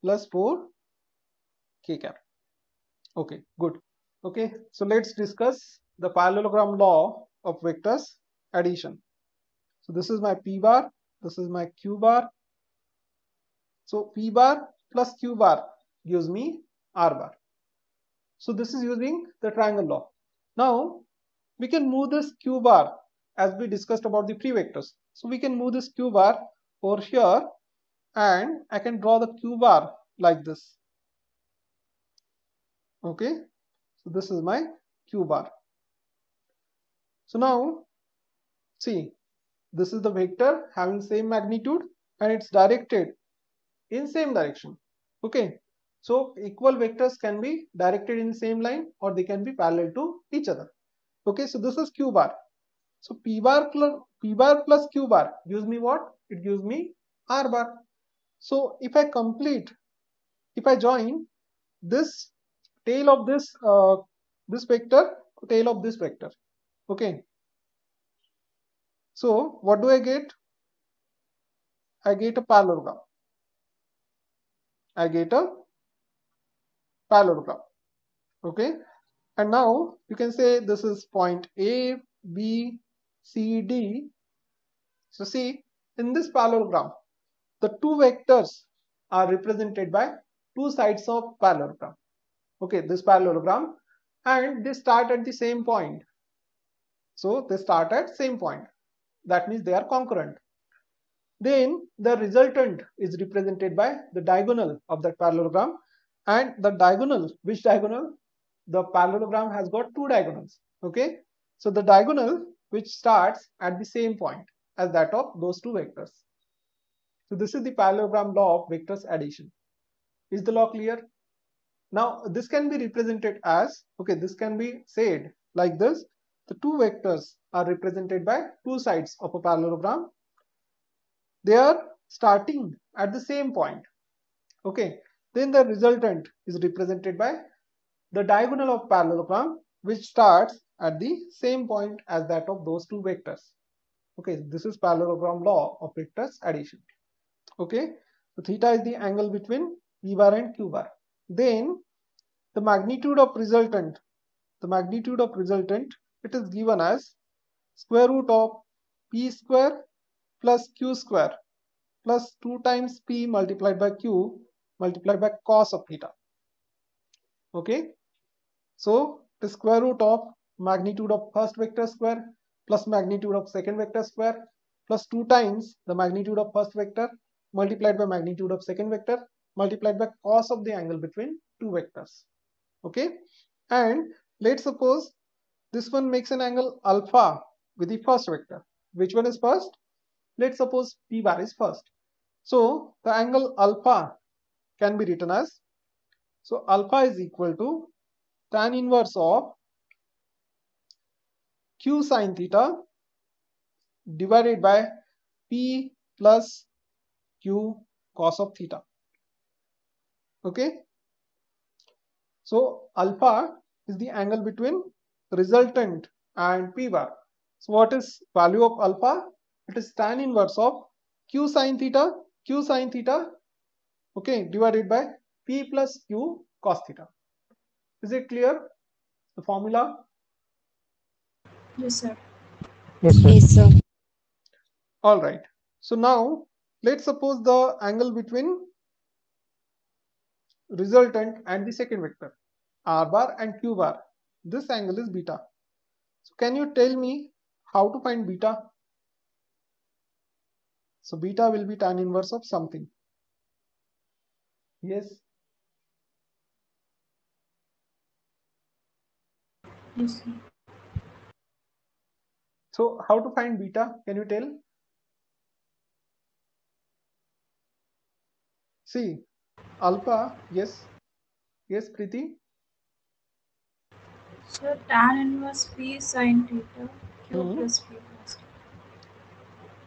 A: plus 4k cap. Okay, good. Okay, so let's discuss the parallelogram law of vectors addition. So this is my p bar, this is my q bar. So p bar plus q bar gives me r bar. So this is using the triangle law. Now we can move this q bar as we discussed about the pre-vectors. So we can move this q bar over here, and I can draw the q bar like this. Okay, so this is my q bar. So now see, this is the vector having same magnitude, and it's directed in same direction. Okay, so equal vectors can be directed in the same line, or they can be parallel to each other. Okay, so this is q bar. So p bar plus q bar gives me what? It gives me r bar. So if I join this tail of this vector, tail of this vector, okay. So what do I get? I get a parallelogram. Okay. And now you can say this is point A, B, C, D. So see, in this parallelogram, the two vectors are represented by two sides of parallelogram. Okay, this parallelogram, and they start at the same point. So they start at same point. That means they are concurrent. Then the resultant is represented by the diagonal of that parallelogram, and the diagonal, which diagonal? The parallelogram has got two diagonals. Okay, so the diagonal which starts at the same point as that of those two vectors. So this is the parallelogram law of vectors addition. Is the law clear? Now this can be represented as, okay, this can be said like this: the two vectors are represented by two sides of a parallelogram. They are starting at the same point. Okay, then the resultant is represented by the diagonal of parallelogram which starts at the same point as that of those two vectors. Okay, this is parallelogram law of vectors addition. Okay, so theta is the angle between p bar and q bar. Then the magnitude of resultant, it is given as square root of p square plus q square plus 2 times p multiplied by q multiplied by cos of theta. Okay, so the square root of magnitude of first vector square plus magnitude of second vector square plus 2 times the magnitude of first vector multiplied by magnitude of second vector multiplied by cos of the angle between two vectors. Okay, and let's suppose this one makes an angle alpha with the first vector. Which one is first? Let's suppose p bar is first. So the angle alpha can be written as, so alpha is equal to tan inverse of q sine theta divided by p plus q cos of theta. Okay, so alpha is the angle between resultant and p bar. So what is value of alpha? It is tan inverse of q sine theta, okay, divided by p plus q cos theta. Is it clear, the formula?
B: Yes, sir.
C: Yes, sir.
B: Yes, sir.
A: All right. So now let's suppose the angle between resultant and the second vector, r bar and q bar, this angle is beta. So can you tell me how to find beta? So beta will be tan inverse of something. Yes.
B: Yes, sir.
A: So how to find beta? Can you tell? See, alpha, yes, Preeti.
D: So tan inverse P sin theta Q plus P cos theta.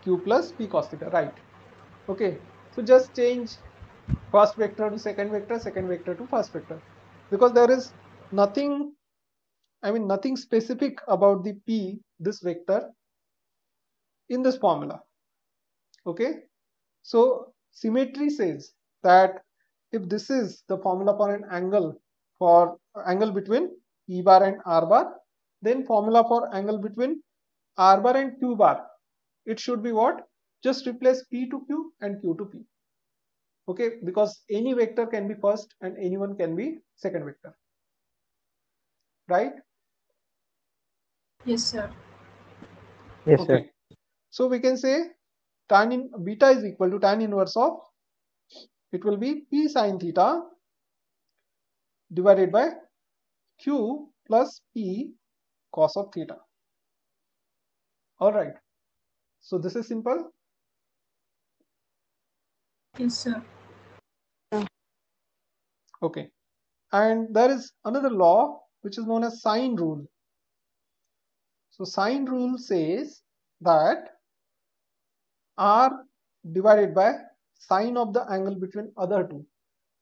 A: Q plus P cos theta, right. Okay, so just change first vector to second vector to first vector, because there is nothing, nothing specific about the P, this vector, in this formula. Okay, so symmetry says that if this is the formula for an angle, for angle between P bar and R bar, then formula for angle between R bar and Q bar, it should be what? Just replace P to Q and Q to P. Okay, because any vector can be first and anyone can be second vector, right?
D: Yes, sir.
C: Yes, sir.
A: Okay, so we can say beta is equal to tan inverse of, it will be P sin theta divided by Q plus P cos of theta. All right, so this is simple.
D: Yes, sir.
A: Okay, and there is another law which is known as sine rule. So sine rule says that R divided by sine of the angle between other two.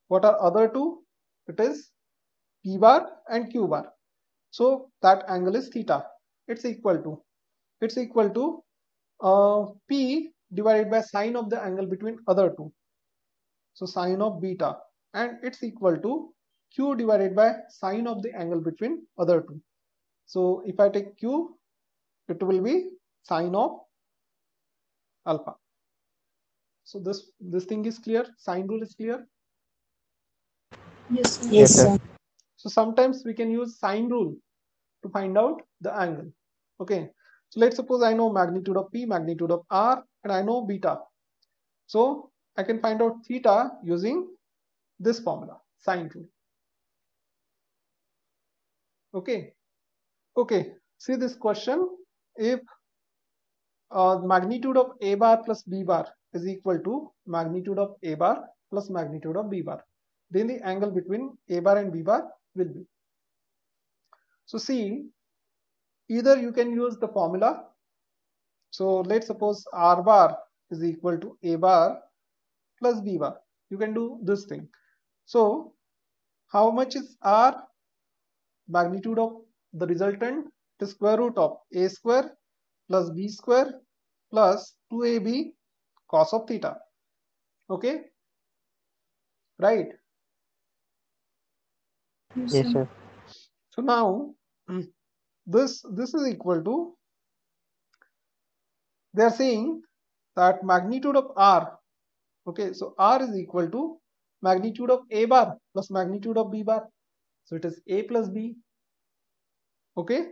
A: What are other two? It is P bar and Q bar. So that angle is theta. It's equal to P divided by sine of the angle between other two. So sine of beta, and it's equal to Q divided by sine of the angle between other two. So if I take Q, it will be sine of alpha. So this thing is clear. Sine rule is clear.
D: Yes, sir.
B: Yes, sir.
A: So sometimes we can use sine rule to find out the angle. Okay. So let's suppose I know magnitude of P, magnitude of R, and I know beta. So I can find out theta using this formula, sine rule. Okay. Okay. See this question. If magnitude of A bar plus B bar is equal to magnitude of A bar plus magnitude of B bar, then the angle between A bar and B bar will be. So see, either you can use the formula. So let's suppose R bar is equal to A bar plus B bar. You can do this thing. So how much is R? Magnitude of the resultant is square root of A square plus B square plus 2AB cos of theta. Okay, right?
C: Yes, sir.
A: So now this is equal to, they are saying that magnitude of R. Okay, so R is equal to magnitude of A bar plus magnitude of B bar. So it is A plus B. Okay,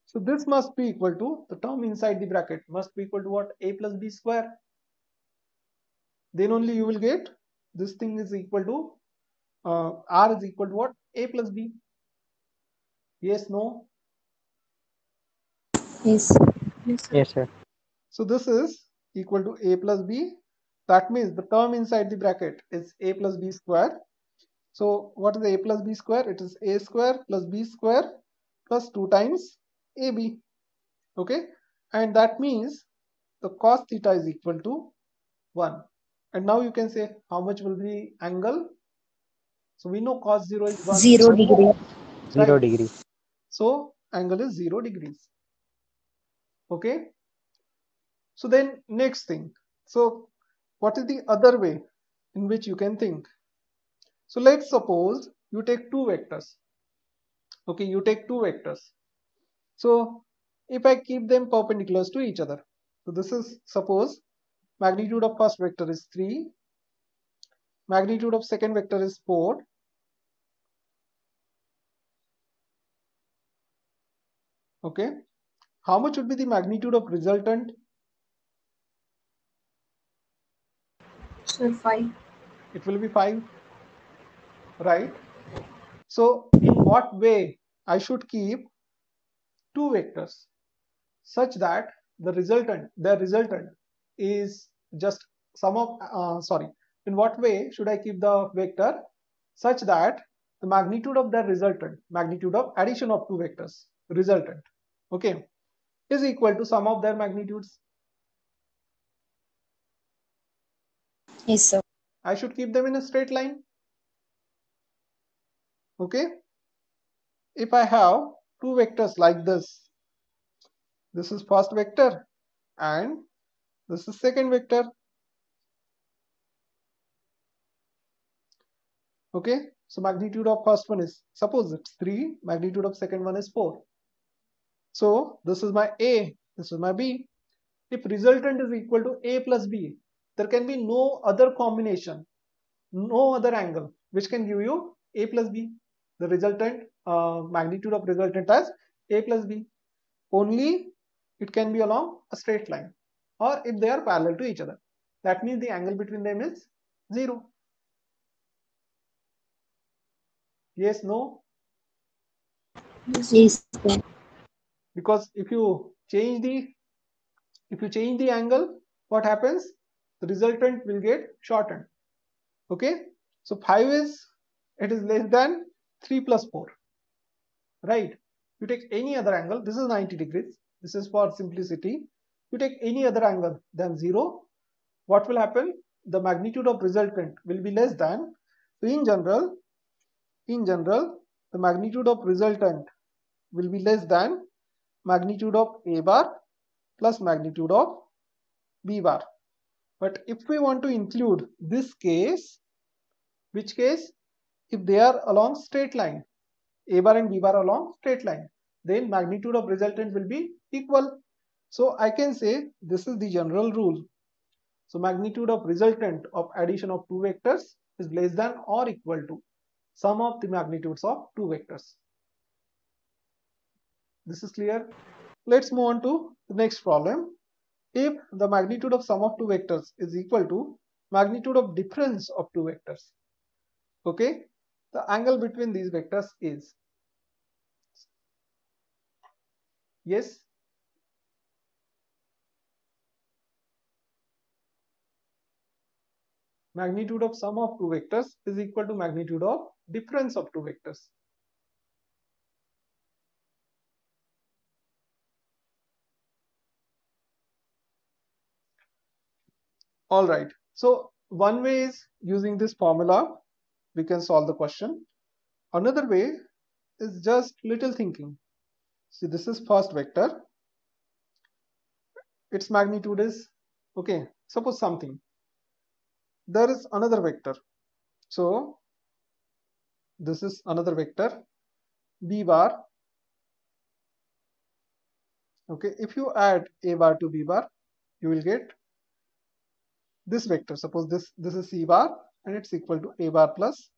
A: so this must be equal to, the term inside the bracket must be equal to what? A plus B square. Then only you will get this thing is equal to R is equal to what? A plus B. Yes, no?
B: Yes.
D: Yes, sir.
C: Yes, sir.
A: So this is equal to A plus B. That means the term inside the bracket is A plus B square. So what is A plus B square? It is A square plus B square plus 2 times AB. Okay, and that means the cos theta is equal to 1. And now you can say how much will be the angle. So we know cos 0 is 1.
B: 0 degree.
C: 0
A: Right.
C: degree.
A: So angle is 0 degrees. Okay. So then next thing. So what is the other way in which you can think? So let's suppose you take two vectors. Okay, you take two vectors. So if I keep them perpendiculars to each other. So this is, suppose magnitude of first vector is 3. Magnitude of second vector is 4. Okay. How much would be the magnitude of resultant?
D: Sir, 5.
A: It will be 5. Right. So in what way I should keep two vectors such that the resultant, their resultant is just sum of, in what way should I keep the vector such that the magnitude of the resultant, magnitude of addition of two vectors, resultant, okay, is equal to sum of their magnitudes?
B: Yes, sir.
A: I should keep them in a straight line. Okay, if I have two vectors like this is first vector and this is second vector. Okay, so magnitude of first one is, suppose it's 3, magnitude of second one is 4. So this is my A, this is my B. If resultant is equal to A plus B, there can be no other combination, no other angle which can give you A plus B. The resultant, magnitude of resultant as A plus B. Only it can be along a straight line, or if they are parallel to each other. That means the angle between them is 0. Yes, no?
B: Yes, sir.
A: Because if you change the angle, what happens? The resultant will get shortened. Okay, so 5 is, it is less than 3 plus 4, right? You take any other angle, this is 90 degrees, this is for simplicity. You take any other angle than 0, what will happen? the magnitude of resultant will be less than, so in general, the magnitude of resultant will be less than magnitude of A bar plus magnitude of B bar. But if we want to include this case, which case? If they are along straight line, A bar and B bar along straight line, then magnitude of resultant will be equal. So I can say this is the general rule. So magnitude of resultant of addition of two vectors is less than or equal to sum of the magnitudes of two vectors. This is clear. Let's move on to the next problem. If the magnitude of sum of two vectors is equal to magnitude of difference of two vectors, okay, the angle between these vectors is, yes, magnitude of sum of two vectors is equal to magnitude of difference of two vectors. All right, so one way is using this formula, we can solve the question. Another way is just little thinking. See, this is first vector, its magnitude is, okay, suppose something. There is another vector, so this is another vector B bar. Okay, if you add A bar to B bar, you will get this vector. Suppose this is C bar and it's equal to A bar plus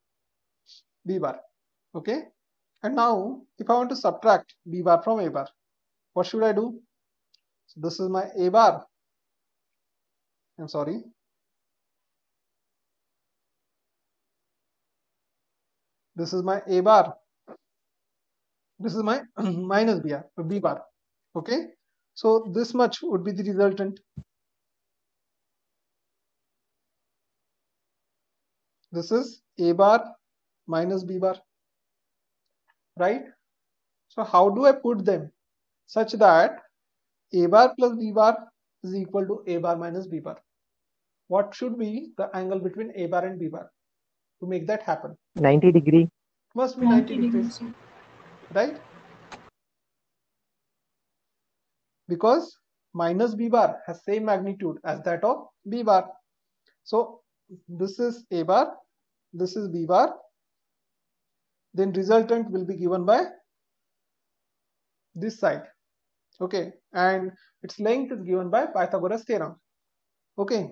A: B bar. Okay, and now if I want to subtract B bar from A bar, what should I do? So this is my A bar. I'm sorry. This is my A bar. This is my minus B bar. Okay, so this much would be the resultant. This is A bar minus B bar, right? So how do I put them such that A bar plus B bar is equal to A bar minus B bar? What should be the angle between A bar and B bar to make that happen?
C: 90 degree.
A: Must be 90 degrees, right? Because minus B bar has same magnitude as that of B bar. So this is A bar, this is B bar, then resultant will be given by this side, okay, and its length is given by Pythagoras theorem, okay,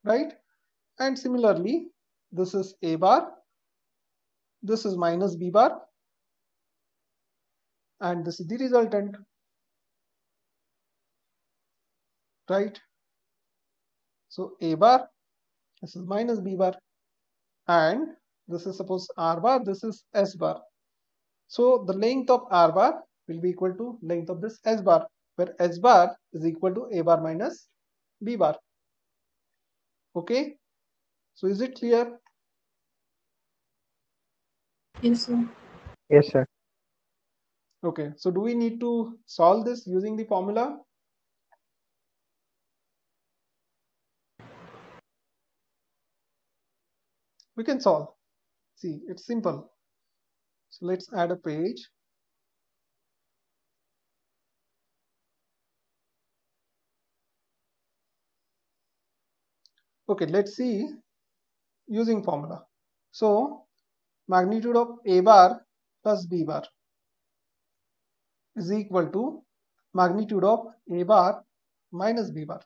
A: right? And similarly, this is A bar, this is minus B bar, and this is the resultant, right? So A bar, this is minus B bar, and this is suppose R bar, this is S bar. So the length of R bar will be equal to length of this S bar, where S bar is equal to A bar minus B bar. Okay, so is it clear?
D: Yes, sir.
C: Yes, sir.
A: Okay, so do we need to solve this using the formula? We can solve. See, it's simple. So let's add a page. Okay, let's see using formula. So magnitude of A bar plus B bar is equal to magnitude of A bar minus B bar.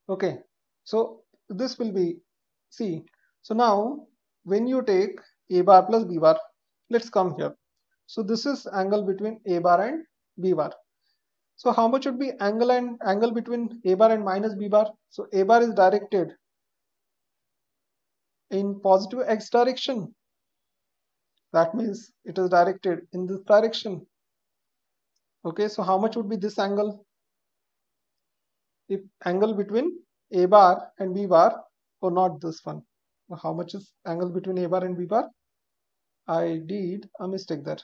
A: Okay, so this will be, see, so now when you take A bar plus B bar, let's come here. So this is angle between A bar and B bar. So how much would be angle between A bar and minus B bar? So A bar is directed in positive x direction. That means it is directed in this direction. Okay, so how much would be this angle? If angle between A bar and B bar, or not this one. How much is angle between A bar and B bar? I did a mistake there.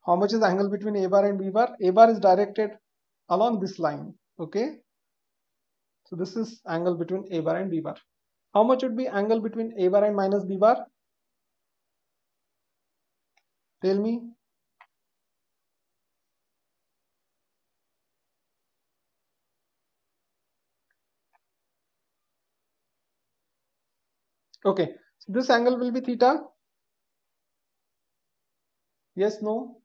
A: How much is angle between A bar and B bar? A bar is directed along this line. Okay, so this is angle between A bar and B bar. How much would be angle between A bar and minus B bar? Tell me. Okay, so this angle will be theta. Yes, no?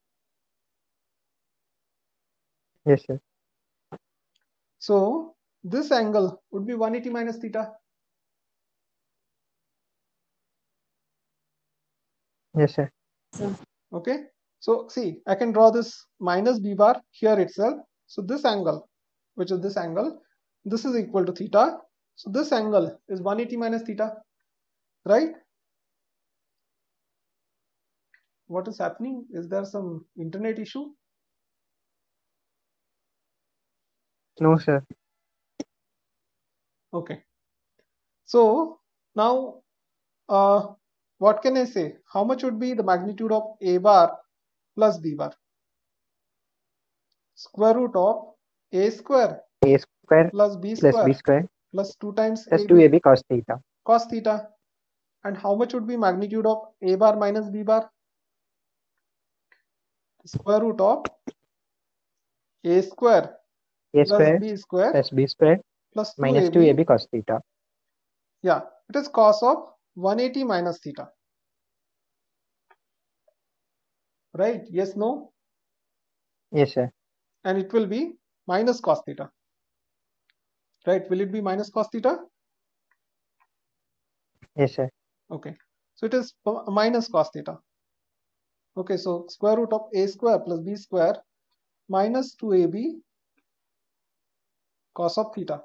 C: Yes, sir.
A: So this angle would be 180 minus theta.
C: Yes, sir.
B: So,
A: Okay, so see, I can draw this minus B bar here itself. So this angle, which is this angle, this is equal to theta. So this angle is 180 minus theta, right? What is happening? Is there some internet issue?
C: No, sir.
A: Okay, so now what can I say? How much would be the magnitude of A bar plus B bar? Square root of A square
C: A square
A: plus B
C: plus B
A: square
C: square
A: plus 2 times
C: plus
A: AB
C: 2AB cos theta.
A: cos theta. And how much would be magnitude of A bar minus B bar? Square root of A square
C: A
A: plus
C: square
A: B square
C: plus B square
A: plus
C: minus
A: 2AB.
C: 2AB cos theta.
A: Yeah, it is cos of 180 minus theta. Right? Yes, no?
C: Yes, sir.
A: And it will be minus cos theta. Right? Will it be minus cos theta?
C: Yes, sir.
A: Okay. So it is minus cos theta. Okay, so square root of A square plus B square minus 2AB cos of theta.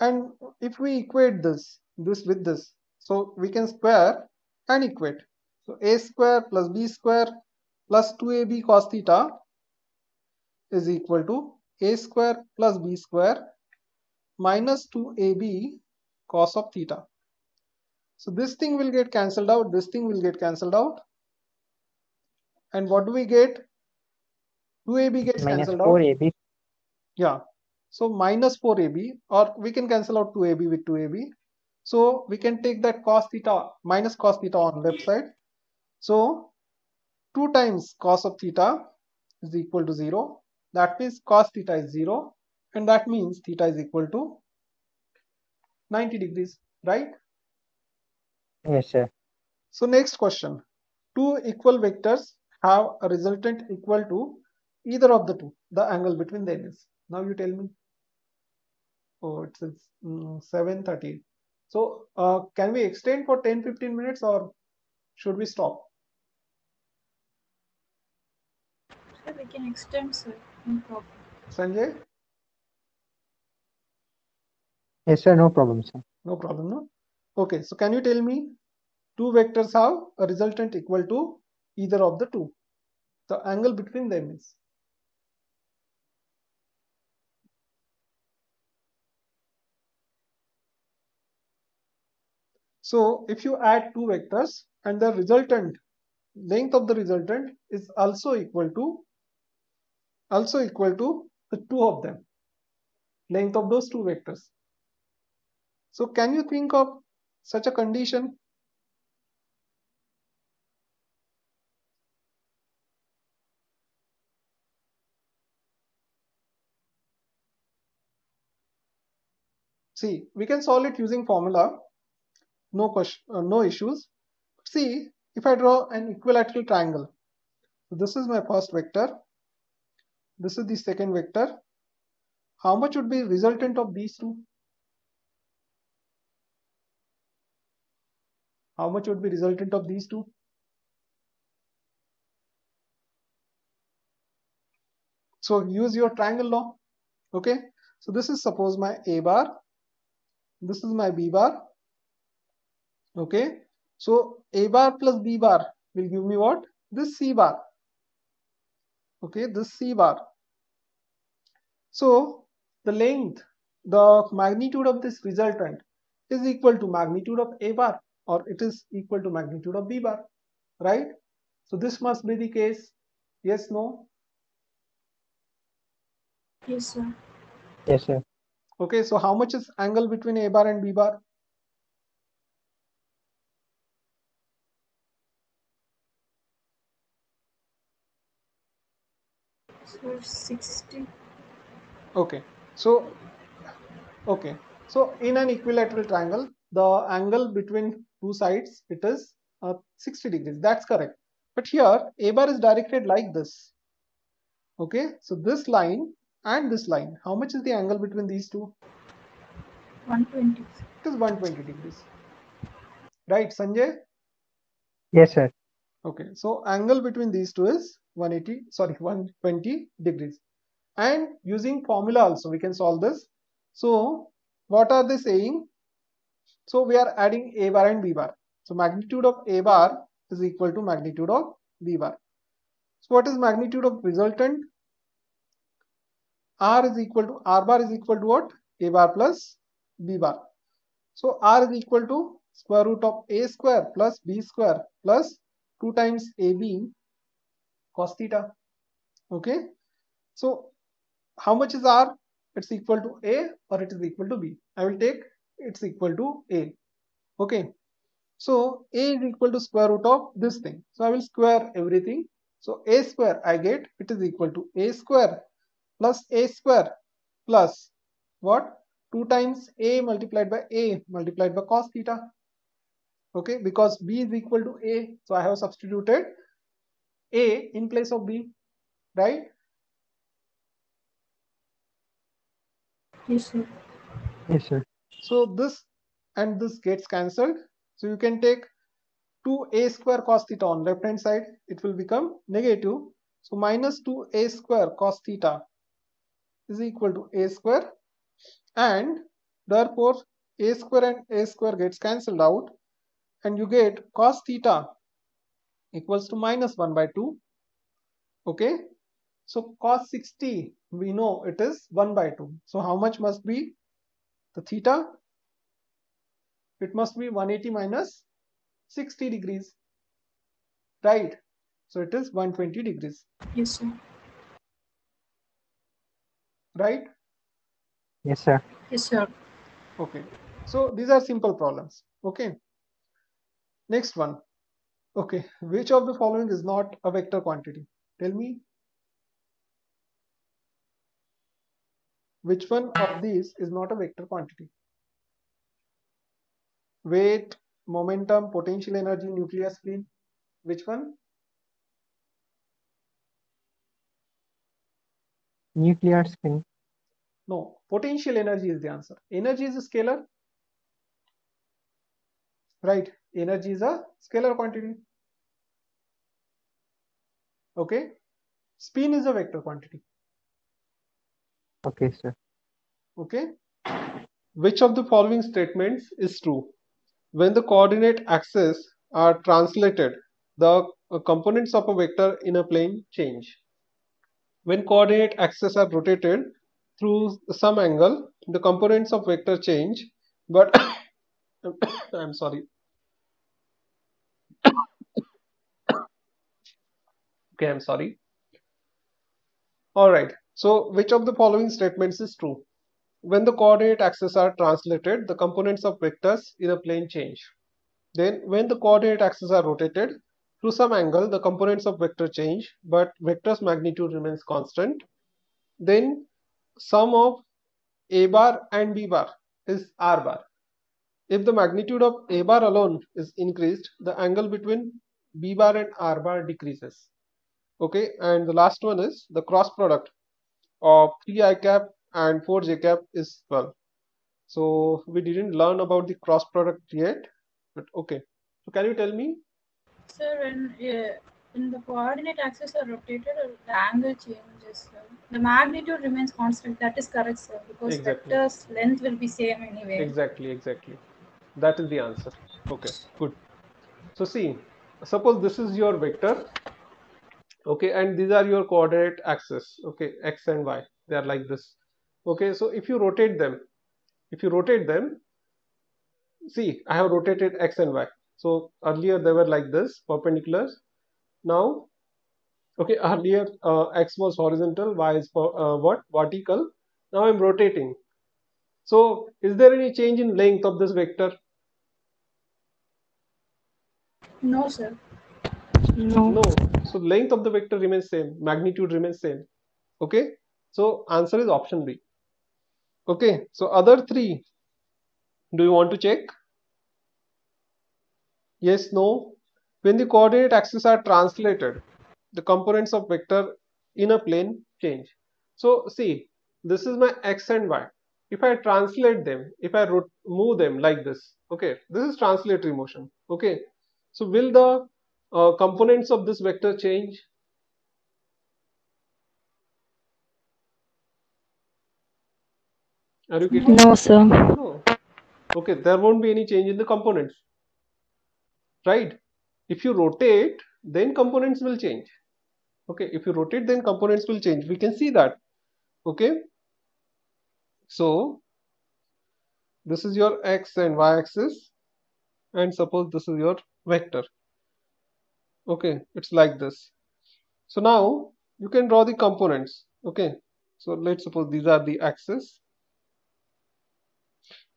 A: And if we equate this with this, so we can square and equate. So A square plus B square plus 2AB cos theta is equal to A square plus B square minus 2AB cos of theta. So this thing will get cancelled out, this thing will get cancelled out. And what do we get? 2AB gets
C: Minus
A: cancelled out.
C: 4AB.
A: Yeah. So minus 4AB, or we can cancel out 2AB with 2AB. So we can take that cos theta, minus cos theta on left side. So 2 times cos of theta is equal to 0. That means cos theta is 0. And that means theta is equal to 90 degrees, right?
C: Yes, sir.
A: So next question. Two equal vectors have a resultant equal to either of the two. The angle between them is. Now you tell me. Oh, it says 7:30. So can we extend for 10-15 minutes or should we stop?
D: Sir, we can extend, sir. No problem.
A: Sanjay?
C: Yes, sir. No problem, sir.
A: No problem, no? Okay, so can you tell me two vectors have a resultant equal to either of the two? The angle between them is. So if you add two vectors and the resultant, length of the resultant is also equal to the two of them, length of those two vectors. So can you think of such a condition? See, we can solve it using formula, no question, no issues. See, if I draw an equilateral triangle, so this is my first vector, this is the second vector. How much would be resultant of these two? How much would be resultant of these two? So use your triangle law. Okay, so this is suppose my A bar, this is my B bar. Okay, so A bar plus B bar will give me what? This C bar. Okay, this C bar. So the length, the magnitude of this resultant is equal to magnitude of A bar, or it is equal to magnitude of B bar, right? So this must be the case. Yes, no?
D: Yes, sir.
C: Yes, sir.
A: Okay, so how much is angle between A bar and B bar?
D: So 60.
A: Okay, so in an equilateral triangle, the angle between two sides, it is 60 degrees. That's correct. But here A bar is directed like this. Okay, so this line and this line, how much is the angle between these two?
D: 120.
A: It is 120 degrees. Right, Sanjay?
C: Yes, sir.
A: Okay, so angle between these two is 120 degrees. And using formula also we can solve this. So what are they saying? So we are adding A bar and B bar. So magnitude of A bar is equal to magnitude of B bar. So what is magnitude of resultant? R bar is equal to what? A bar plus B bar. So R is equal to square root of A square plus B square plus 2 times AB cos theta. Okay. So how much is R? It's equal to A or it is equal to B. I will take it's equal to A. Okay. So A is equal to square root of this thing. So I will square everything. So A square I get, it is equal to A square plus what? 2 times A multiplied by cos theta. Okay, because B is equal to A. So I have substituted A in place of B, right?
D: Yes, sir.
C: Yes, sir.
A: So this and this gets cancelled. So you can take 2A square cos theta on left hand side. It will become negative. So minus 2A square cos theta is equal to A square, and therefore A square and A square gets cancelled out, and you get cos theta equals to minus 1 by 2. Okay, so cos 60 we know it is 1 by 2. So how much must be the theta? It must be 180 minus 60 degrees, right? So it is 120 degrees,
D: Yes, sir.
A: right?
C: Yes, sir.
D: Yes, sir.
A: Okay, so these are simple problems. Okay, next one. Okay, which of the following is not a vector quantity? Tell me, which one of these is not a vector quantity? Weight, momentum, potential energy, nuclear spin. Which one?
C: Nuclear spin.
A: No, potential energy is the answer. Energy is a scalar, right? Energy is a scalar quantity. Okay, spin is a vector quantity.
C: Okay, sir.
A: Okay, which of the following statements is true? When the coordinate axes are translated, the components of a vector in a plane change. When coordinate axes are rotated through some angle, the components of vector change, but I'm sorry. Okay, I'm sorry. All right. So, which of the following statements is true? When the coordinate axes are translated, the components of vectors in a plane change. Then, when the coordinate axes are rotated through some angle, the components of vector change, but vector's magnitude remains constant. Then, sum of A bar and B bar is R bar. If the magnitude of A bar alone is increased, the angle between B bar and R bar decreases. Okay, and the last one is the cross product of 3 I cap and 4 j cap is 12. So we didn't learn about the cross product yet, but okay. So can you tell me?
D: Sir, when the coordinate axes are rotated, the angle changes, sir. The magnitude remains constant. That is correct, sir, because
A: Exactly,
D: vector's length will be same anyway.
A: exactly. That is the answer. Okay, good. So see, suppose this is your vector, okay, and these are your coordinate axes, okay, x and y. They are like this. Okay, so if you rotate them, see, I have rotated x and y. So earlier they were like this, perpendicular. Now, okay, earlier x was horizontal, y is what? Vertical. Now I'm rotating. So is there any change in length of this vector?
D: No, sir.
B: No.
A: No. So length of the vector remains same, magnitude remains same. Okay. So answer is option B. Okay. So other three, do you want to check? Yes, no. When the coordinate axes are translated, the components of vector in a plane change. So see, this is my x and y. If I translate them, if I move them like this, okay, this is translatory motion. Okay. So will the components of this vector change? Are you getting?
B: No, sir.
A: No. Okay, there won't be any change in the components, right? If you rotate, then components will change. Okay, if you rotate, then components will change. We can see that. Okay, so this is your x and y axis, and suppose this is your vector. Okay, it's like this. So now you can draw the components. Okay, so let's suppose these are the axes.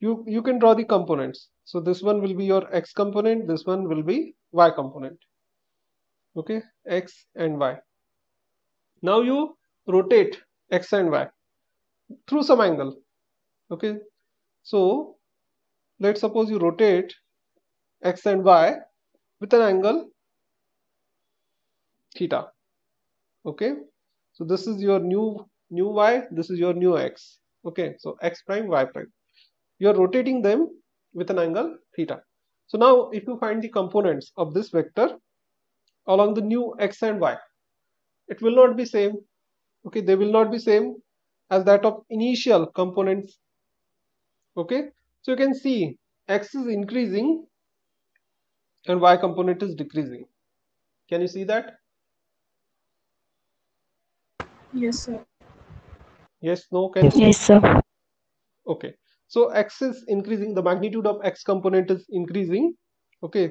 A: You can draw the components. So this one will be your x component, this one will be y component. Okay, x and y. Now you rotate x and y through some angle. Okay, so let's suppose you rotate x and y with an angle theta. Okay, so this is your new y, this is your new x. Okay, so x prime, y prime, you are rotating them with an angle theta. So now if you find the components of this vector along the new x and y, it will not be same. Okay, they will not be same as that of initial components. Okay, so you can see x is increasing and y component is decreasing. Can you see that?
D: Yes, sir.
A: Yes, no, can you?
B: Yes, sir.
A: Okay, so x is increasing, the magnitude of x component is increasing. Okay,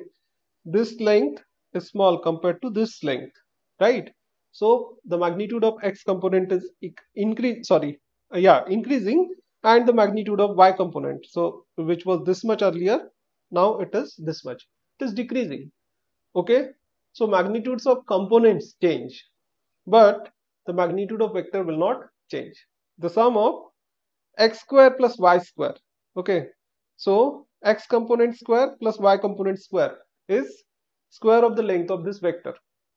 A: this length is small compared to this length, right? So the magnitude of x component is increasing, and the magnitude of y component, so which was this much earlier, now it is this much, it is decreasing. Okay, so magnitudes of components change, but the magnitude of vector will not change. The sum of x square plus y square. Okay, so x component square plus y component square is square of the length of this vector.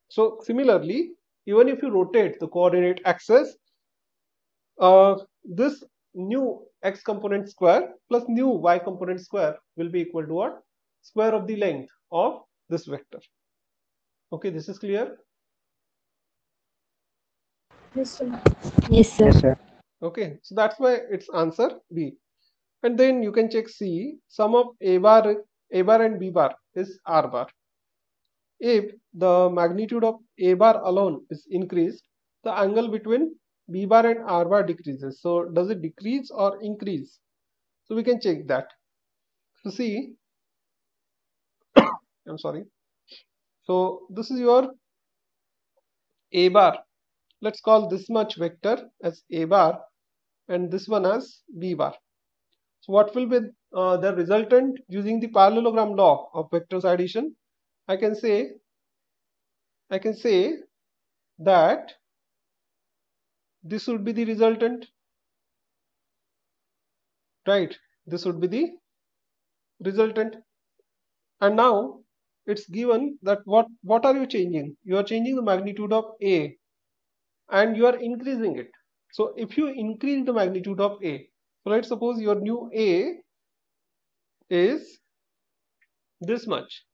A: So similarly, even if you rotate the coordinate axis, this new x component square plus new y component square will be equal to what? Square of the length of this vector. Okay, this is clear.
D: Yes, sir.
B: Yes, sir.
C: Yes, sir.
A: Okay, so that's why it's answer B. And then you can check C. Sum of a bar and b bar is r bar. If the magnitude of a bar alone is increased, the angle between b bar and r bar decreases. So does it decrease or increase? So we can check that. So see, I'm sorry. So this is your a bar. Let's call this much vector as a bar and this one as b bar. So what will be the resultant using the parallelogram law of vectors addition? I can say that this would be the resultant, right? This would be the resultant. And now it's given that what are you changing? You are changing the magnitude of A and you are increasing it. So if you increase the magnitude of A, so let's suppose your new A is this much.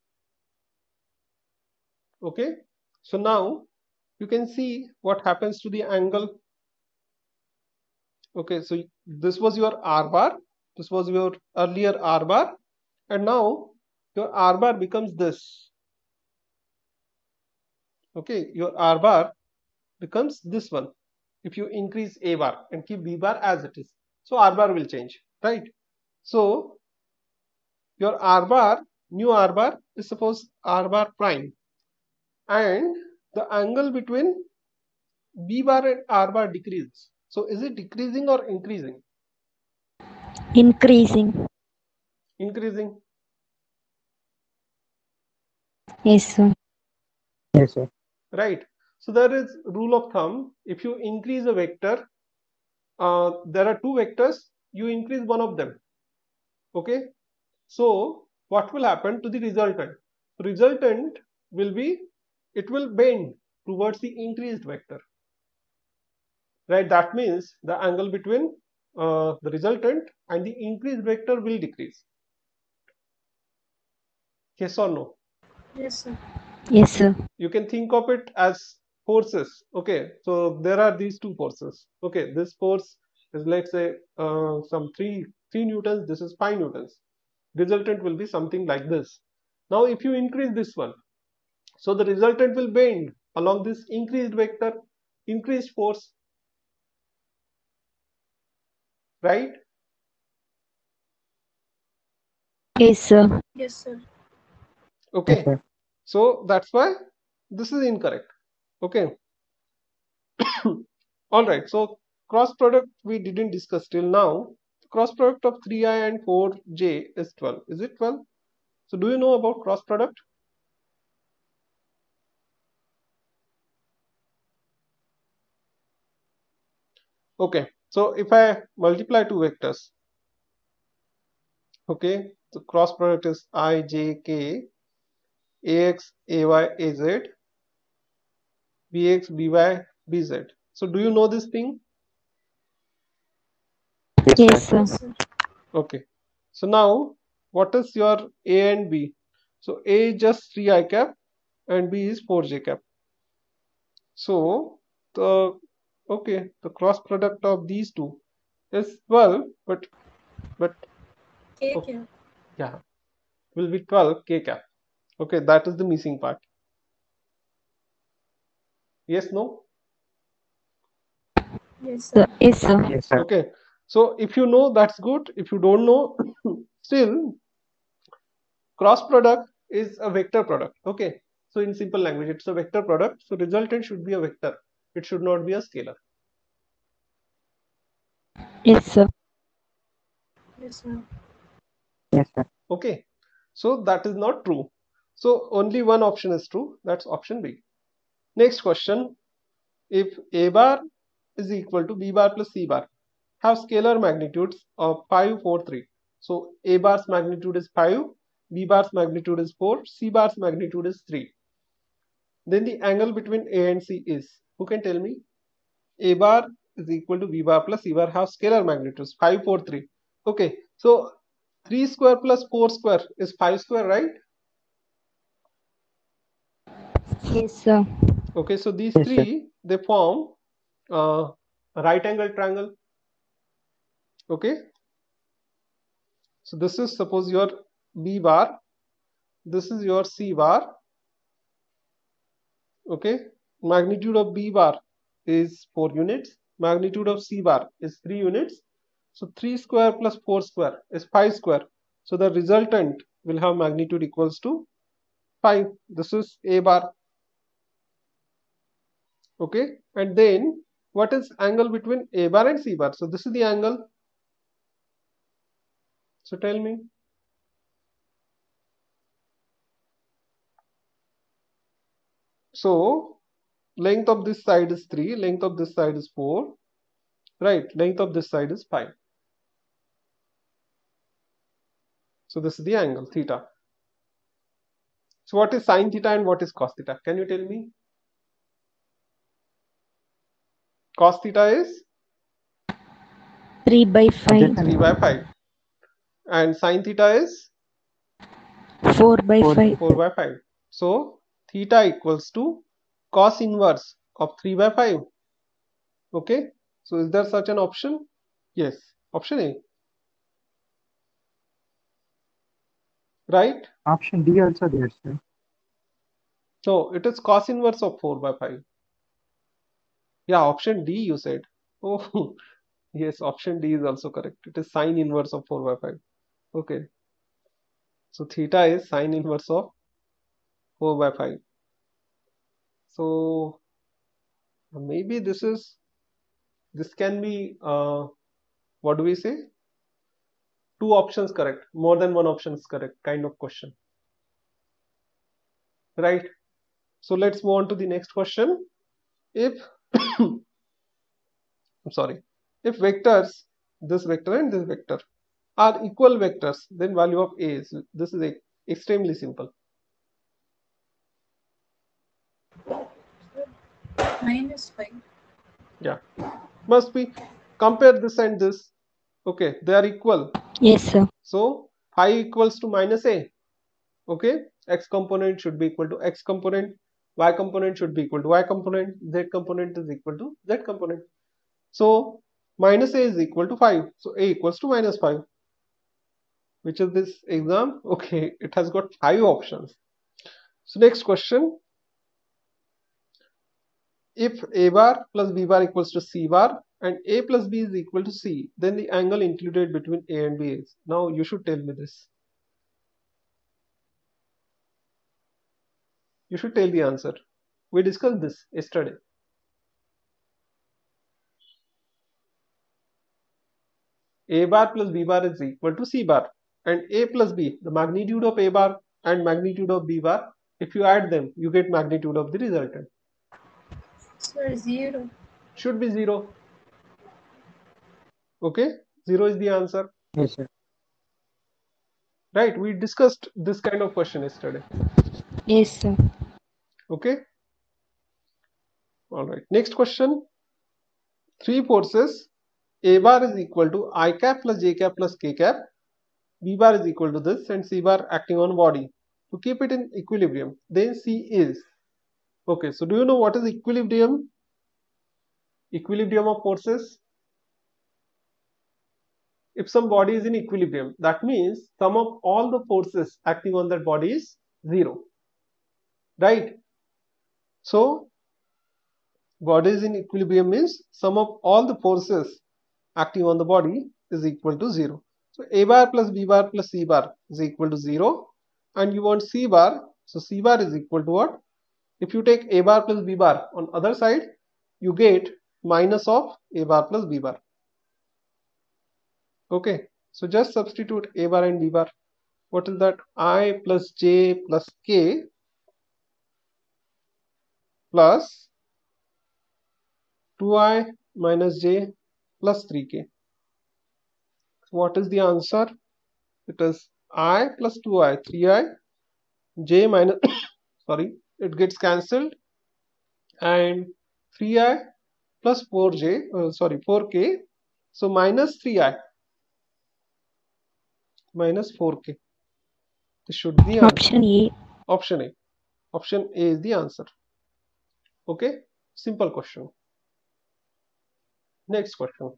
A: Okay, so now you can see what happens to the angle. Okay, so this was your r bar, this was your earlier r bar, and now your r bar becomes this. Okay, your r bar becomes this one if you increase a bar and keep b bar as it is. So r bar will change, right? So your r bar, new r bar is suppose r bar prime, and the angle between b bar and r bar decreases. So is it decreasing or increasing?
B: Increasing.
A: Increasing.
B: Yes, sir.
C: Yes, sir.
A: Right. So there is rule of thumb. If you increase a vector, there are two vectors, you increase one of them. Okay. So what will happen to the resultant? Resultant will be, it will bend towards the increased vector. Right. That means the angle between the resultant and the increased vector will decrease. Yes or no?
D: Yes, sir.
B: Yes, sir.
A: You can think of it as forces. Okay, so there are these two forces. Okay, this force is, let's say, some 3 newtons, this is 5 newtons. Resultant will be something like this. Now if you increase this one, so the resultant will bend along this increased vector, increased force, right?
B: Yes, sir.
D: Yes, sir.
C: Yes,
A: Okay,
C: sir.
A: so that's why this is incorrect. Okay. All right, so cross product we didn't discuss till now. Cross product of 3i and 4j is 12. Is it 12? So do you know about cross product? Okay, so if I multiply two vectors, okay, the cross product is I, j, k, ax, ay, az, bx, by, bz. So do you know this thing?
B: Yes, sir.
D: Yes, sir.
A: Okay, so now what is your a and b? So a is just 3i cap and b is 4j cap. So the the cross product of these two is 12, but oh,
D: KK.
A: yeah, will be 12 k cap. Okay, that is the missing part. Yes, no?
D: Yes,
B: Sir.
D: sir.
B: Yes, sir.
C: Yes, sir.
A: Okay. So if you know, that's good. If you don't know, still cross product is a vector product. Okay. So in simple language, it's a vector product. So resultant should be a vector. It should not be a scalar.
B: Yes, sir.
D: Yes, sir.
C: Yes, sir.
A: Okay. So that is not true. So only one option is true. That's option B. Next question. If A bar is equal to B bar plus C bar, have scalar magnitudes of 5, 4, 3. So A bar's magnitude is 5, B bar's magnitude is 4, C bar's magnitude is 3. Then the angle between A and C is, who can tell me? A bar is equal to B bar plus C bar have scalar magnitudes 5, 4, 3. Okay, so 3 square plus 4 square is 5 square, right?
B: Yes, sir.
A: Okay, so these
C: Yes, sir.
A: three, they form a right angle triangle. Okay, so this is, suppose, your B bar, this is your C bar. Okay, magnitude of B bar is 4 units, magnitude of C bar is 3 units. So 3 square plus 4 square is 5 square. So the resultant will have magnitude equals to 5. This is A bar. Okay, and then what is angle between A bar and C bar? So this is the angle. So tell me. So length of this side is 3, length of this side is 4, right? Length of this side is 5. So this is the angle theta. So what is sine theta and what is cos theta? Can you tell me? Cos theta is
B: 3 by 5.
A: 3 by 5 and sine theta is
B: 4 by
C: 4
B: 5.
A: 4 by 5. So theta equals to cos inverse of 3 by 5. Okay, so is there such an option? Yes, option A, right?
C: Option D also there, sir.
A: So it is cos inverse of 4 by 5. Yeah, option D you said. Oh, yes, option D is also correct. It is sine inverse of 4 by 5. Okay, so theta is sine inverse of 4 by 5. So maybe this is this can be what do we say, two options correct, more than one option is correct kind of question, right? So let's move on to the next question. If I'm sorry, if vectors, this vector and this vector, are equal vectors, then value of a is, this is extremely simple.
D: -5.
A: Yeah, must be. Compare this and this. Okay, they are equal.
C: Yes, sir.
A: So phi equals to minus a. Okay, x component should be equal to x component, y component should be equal to y component, z component is equal to z component. So minus a is equal to 5. So a equals to minus 5. Which is this exam? Okay, it has got 5 options. So next question. If a bar plus b bar equals to c bar and a plus b is equal to c, then the angle included between a and b is. Now you should tell me this. You should tell the answer. We discussed this yesterday. A bar plus b bar is equal to c bar, and a plus b, the magnitude of a bar and magnitude of b bar, if you add them, you get magnitude of the resultant.
D: So 0.
A: Should be 0. Okay, 0 is the answer.
C: Yes, sir.
A: Right, we discussed this kind of question yesterday.
C: Yes, sir.
A: Okay. All right. Next question. 3 forces. A bar is equal to I cap plus J cap plus K cap. B bar is equal to this, and C bar acting on body to keep it in equilibrium. Then C is. Okay. So do you know what is equilibrium? Equilibrium of forces. If some body is in equilibrium, that means sum of all the forces acting on that body is 0. Right? So body is in equilibrium means sum of all the forces acting on the body is equal to 0. So a bar plus b bar plus c bar is equal to 0, and you want c bar. So c bar is equal to what? If you take a bar plus b bar on other side, you get minus of a bar plus b bar. Okay, so just substitute a bar and b bar. What is that? I plus j plus k plus 2i minus j plus 3k. What is the answer? It is I plus 2i, 3i, j minus, sorry, it gets cancelled, and 3i plus 4j, sorry, 4k, so minus 3i, minus 4k. This should be the answer.
C: Option A.
A: Option A. Option A is the answer. Okay, simple question. Next question.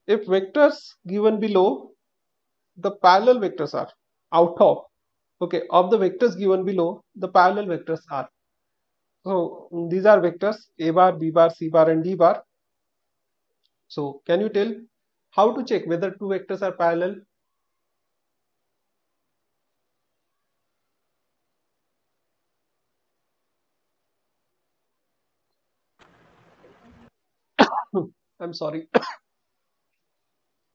A: If vectors given below, the parallel vectors are out of, okay, of the vectors given below, the parallel vectors are. So these are vectors a bar, b bar, c bar and d bar. So can you tell how to check whether two vectors are parallel? I'm sorry.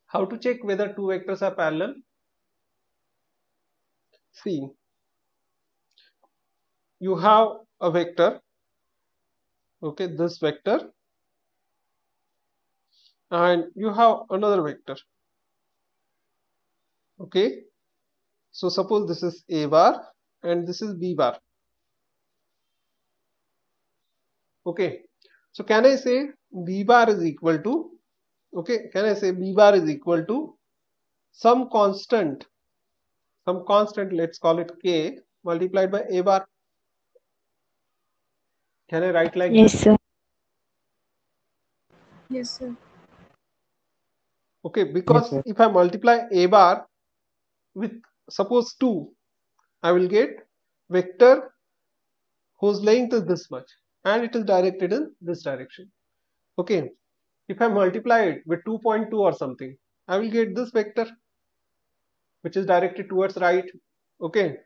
A: How to check whether two vectors are parallel? See, you have a vector, okay, this vector, and you have another vector, okay. So suppose this is a bar and this is b bar, okay. So can I say b bar is equal to, okay, can I say b bar is equal to some constant, let's call it k, multiplied by a bar? Can I write like
C: Yes,
A: this?
C: sir.
D: Yes, sir.
A: Okay, because
C: Yes, sir.
A: if I multiply a bar with suppose 2, I will get vector whose length is this much and it is directed in this direction. Okay, if I multiply it with 2.2 or something, I will get this vector which is directed towards right. Okay,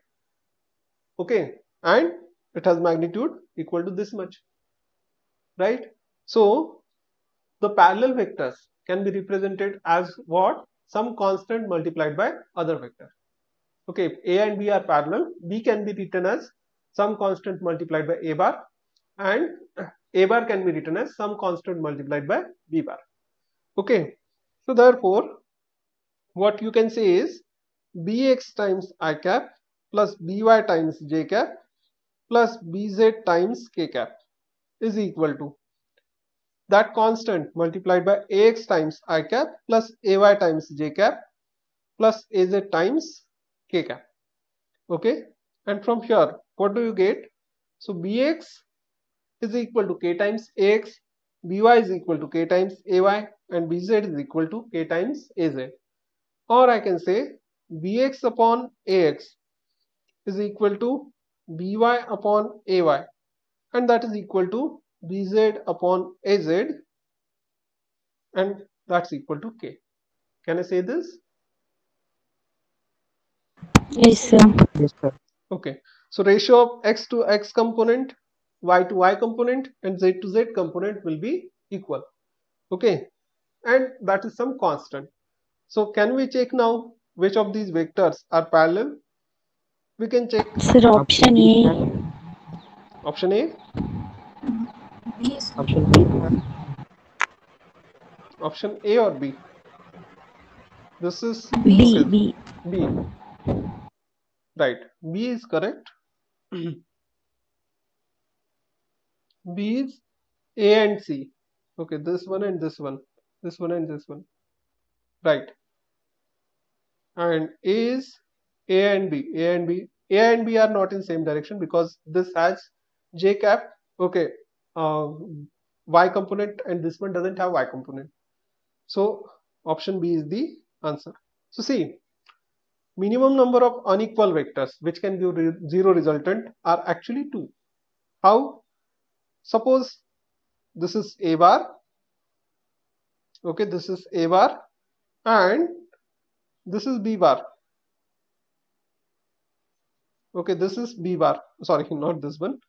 A: okay, and it has magnitude equal to this much, right? So the parallel vectors can be represented as what? Some constant multiplied by other vector. Okay, if A and B are parallel, B can be written as some constant multiplied by A bar, and A bar can be written as some constant multiplied by B bar. Okay, so therefore what you can say is Bx times I cap plus By times J cap plus Bz times K cap is equal to that constant multiplied by Ax times I cap plus Ay times J cap plus Az times K cap. Okay, and from here what do you get? So Bx is equal to K times Ax, By is equal to K times Ay, and Bz is equal to K times Az. Or I can say Bx upon Ax is equal to By upon Ay, and that is equal to Bz upon Az, and that's equal to K. Can I say this?
C: Yes, sir.
E: Yes, sir.
A: Okay, so ratio of x to x component, y to y component, and z to z component will be equal. Okay, and that is some constant. So can we check now which of these vectors are parallel? We can check
C: Sir, option A.
A: option A,
D: B is
E: Option B.
A: option A or B. This is
C: B.
A: okay,
C: B.
A: B. Right, B is correct. B is A and C. Okay, this one and this one, this one and this one. Right. And A is A and B. A and B. A and B are not in same direction because this has J cap. Okay. Y component, and this one doesn't have Y component. So option B is the answer. So see, minimum number of unequal vectors which can give zero resultant are actually 2. How? Suppose this is A bar. Okay, this is A bar and this is B bar. Okay, this is B bar. Sorry, not this one.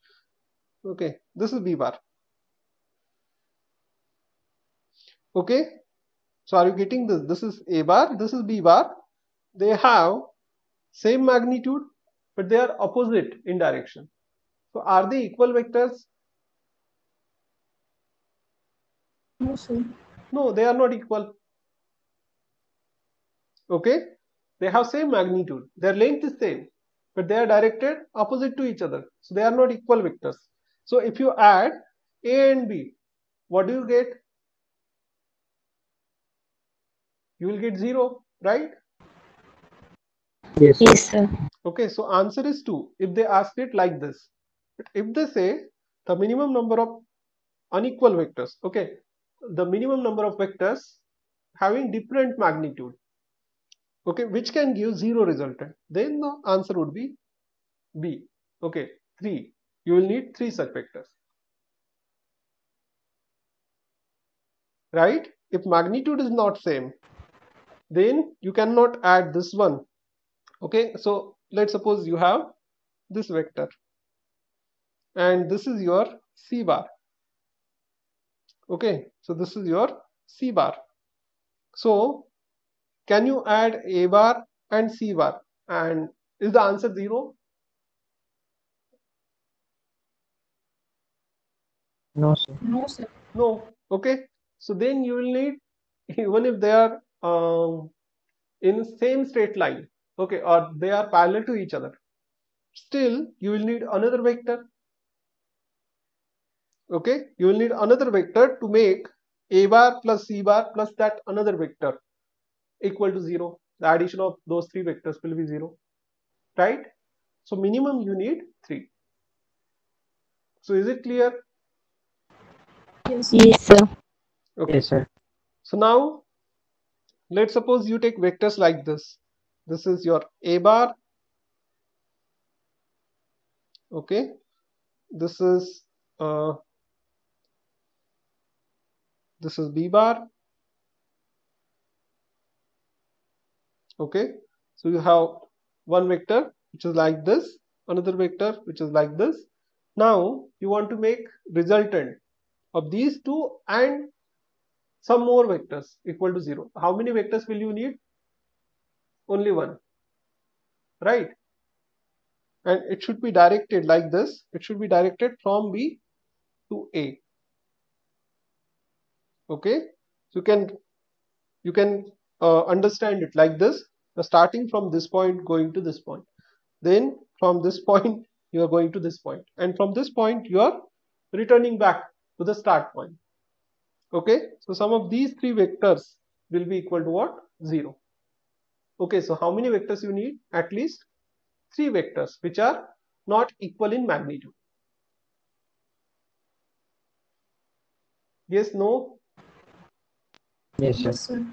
A: Okay, this is B bar. Okay, so are you getting this? This is A bar, this is B bar. They have same magnitude, but they are opposite in direction. So are they equal vectors?
D: no, sir.
A: No, they are not equal. Okay, they have same magnitude. Their length is same, but they are directed opposite to each other. So they are not equal vectors. So if you add A and B, what do you get? You will get 0, right?
E: Yes.
C: Yes, sir.
A: Okay, so answer is 2 if they ask it like this. But if they say the minimum number of unequal vectors, okay, the minimum number of vectors having different magnitude, okay, which can give 0 resultant, then the answer would be B. Okay, 3. You will need 3 such vectors. Right? If magnitude is not same, then you cannot add this one. Okay, so let's suppose you have this vector and this is your C bar. Okay, so this is your C bar. So can you add A bar and C bar, and is the answer 0?
E: No, sir.
D: No, sir.
A: No. Okay, so then you will need, even if they are in same straight line, okay, or they are parallel to each other, still you will need another vector. Okay, you will need another vector to make A bar plus C bar plus that another vector equal to 0. The addition of those 3 vectors will be 0, right? So minimum you need 3. So is it clear?
D: Yes.
C: Yes, sir.
A: Okay,
E: Yes, sir.
A: so now let's suppose you take vectors like this. This is your A bar. Okay, this is B bar. Okay, so you have one vector which is like this, another vector which is like this. Now you want to make resultant of these two and some more vectors equal to 0. How many vectors will you need? Only one, right? And it should be directed like this. It should be directed from B to A. Okay, so you can understand it like this. You're starting from this point going to this point, then from this point you are going to this point, and from this point you are returning back to the start point. Okay, so some of these three vectors will be equal to what? 0. Okay, so how many vectors you need? At least 3 vectors which are not equal in magnitude. Yes, no?
E: Yes, sir.
D: Yes, sir.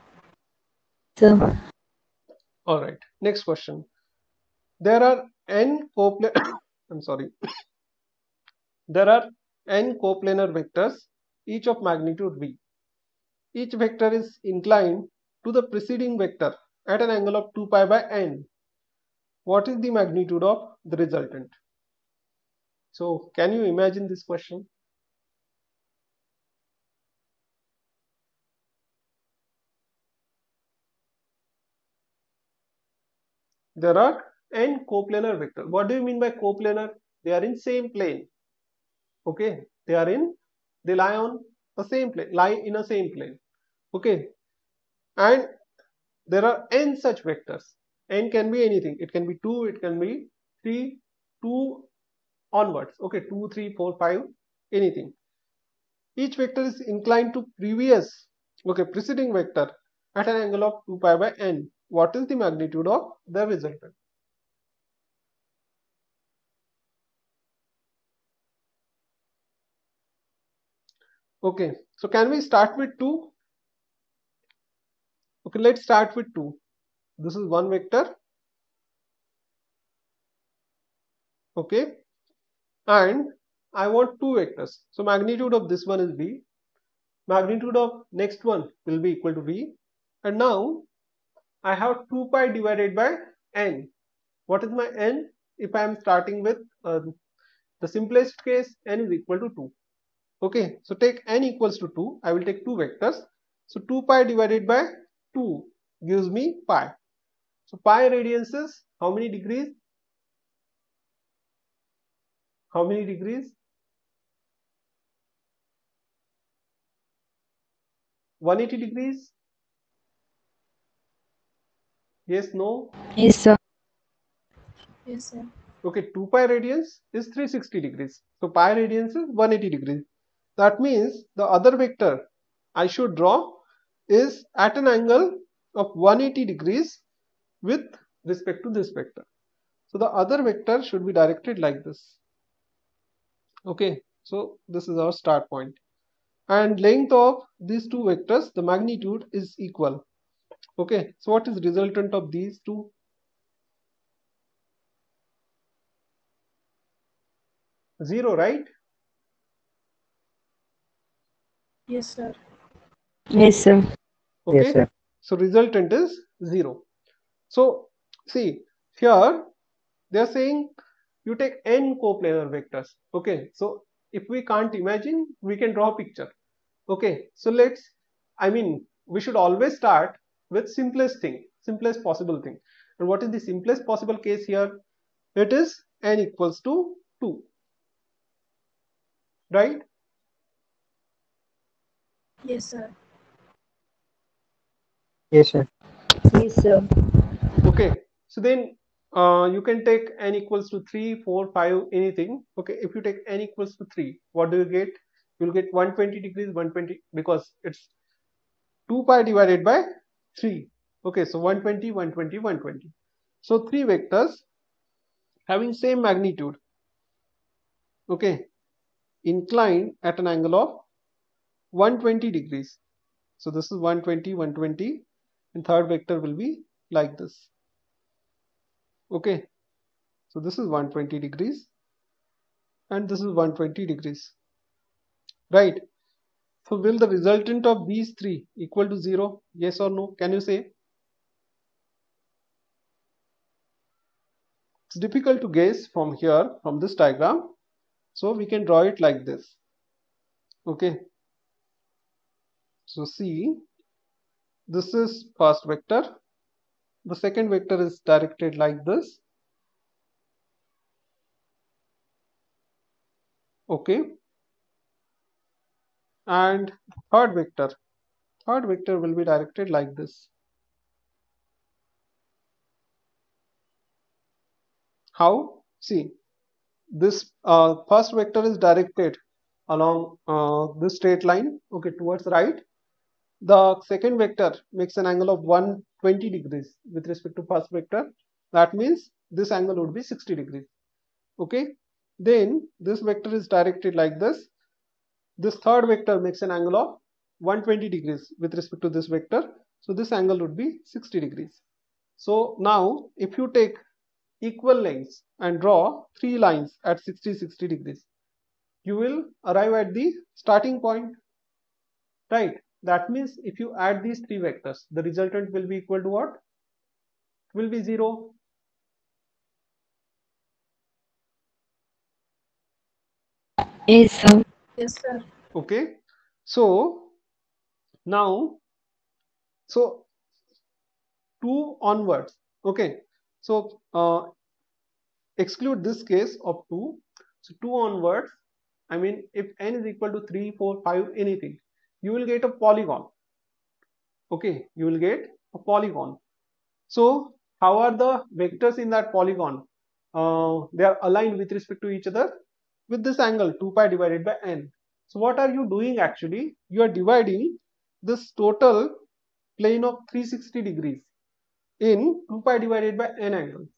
C: So,
A: All right, next question. There are n coplanar I'm sorry. There are n coplanar vectors, each of magnitude v. Each vector is inclined to the preceding vector at an angle of 2 pi by n. What is the magnitude of the resultant? So, can you imagine this question? There are n coplanar vectors. What do you mean by coplanar? They are in same plane. Okay, they lie on the same plane, lie in a same plane. Okay, and there are n such vectors. N can be anything. It can be 2, it can be 3, 2 onwards. Okay, 2, 3, 4, 5, anything. Each vector is inclined to preceding vector at an angle of 2 pi by n. What is the magnitude of the resultant? Okay, so can we start with 2? Okay, let's start with 2. This is one vector. Okay, and I want 2 vectors. So magnitude of this one is v. Magnitude of next one will be equal to v. And now I have 2 pi divided by n. What is my n? If I am starting with the simplest case, n is equal to 2. Okay, so take n equals to 2. I will take 2 vectors. So 2 pi divided by 2 gives me pi. So pi radiances, how many degrees? How many degrees? 180 degrees? Yes, no?
C: yes, sir.
D: Yes, sir.
A: Okay, 2 pi radians is 360 degrees. So pi radians is 180 degrees. That means the other vector I should draw is at an angle of 180 degrees with respect to this vector. So the other vector should be directed like this. Okay, so this is our start point. And length of these two vectors, the magnitude is equal. Okay, so what is resultant of these two? Zero, right?
D: Yes, sir.
C: Yes, sir.
A: Okay,
E: Yes, sir.
A: so resultant is 0. So see here they are saying you take n coplanar vectors. Okay, so if we can't imagine, we can draw a picture. Okay, so we should always start with simplest possible thing. And what is the simplest possible case here? It is n equals to 2, right?
D: Yes, sir.
E: Yes, sir.
C: Yes, sir.
A: Okay, so then you can take n equals to 3, 4, 5, anything. Okay, if you take n equals to 3, what do you get? You'll get 120 degrees, 120, because it's 2 pi divided by 3. Okay, so 120, 120, 120. So 3 vectors having same magnitude. Okay, inclined at an angle of 120 degrees. So this is 120, 120, and third vector will be like this. Okay, so this is 120 degrees and this is 120 degrees, right? So will the resultant of these three equal to 0? Yes or no? Can you say? It's difficult to guess from here, from this diagram. So we can draw it like this. Okay. So see, this is first vector. The second vector is directed like this. Okay. And third vector will be directed like this. How? See, this first vector is directed along this straight line, okay, towards right. The second vector makes an angle of 120 degrees with respect to first vector. That means this angle would be 60 degrees. Okay. Then this vector is directed like this. This third vector makes an angle of 120 degrees with respect to this vector. So this angle would be 60 degrees. So now if you take equal lengths and draw three lines at 60 degrees, you will arrive at the starting point, right? That means if you add these three vectors, the resultant will be equal to what? It will be 0.
C: Yes, sir.
D: Yes, sir.
A: Okay. So now, so 2 onwards. Okay. So exclude this case of 2. So 2 onwards, I mean, if n is equal to 3, 4, 5, anything, you will get a polygon. Okay, you will get a polygon. So how are the vectors in that polygon? They are aligned with respect to each other with this angle 2 pi divided by n. So what are you doing actually? You are dividing this total plane of 360 degrees in 2 pi divided by n angles.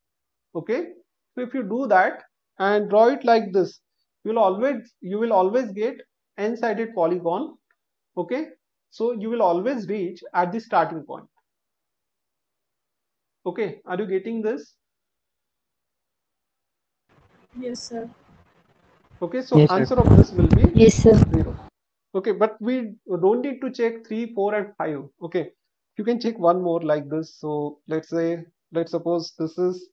A: Okay, so if you do that and draw it like this, you will always get n-sided polygon. Okay, so you will always reach at the starting point. Okay, are you getting this?
D: Yes, sir.
A: Okay, so
E: Yes, sir.
A: answer of this will be
C: Yes, sir.
A: 0. Okay, but we don't need to check 3, 4 and 5. Okay, you can check one more like this. So let's suppose this is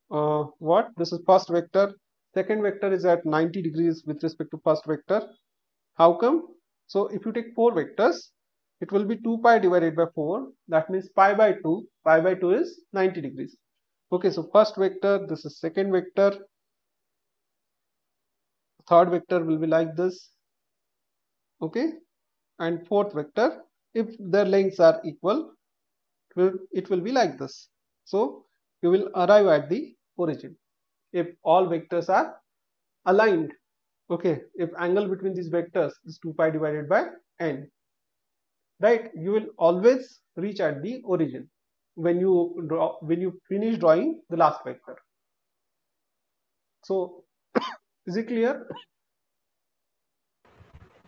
A: what? This is first vector. Second vector is at 90 degrees with respect to first vector. How come? So if you take 4 vectors, it will be 2 pi divided by 4. That means pi by 2. Pi by 2 is 90 degrees. Okay, so first vector, this is second vector. Third vector will be like this. Okay, and fourth vector, if their lengths are equal, it will be like this. So you will arrive at the origin if all vectors are aligned. Okay, if angle between these vectors is 2 pi divided by n, right, you will always reach at the origin when you finish drawing the last vector. So is it clear?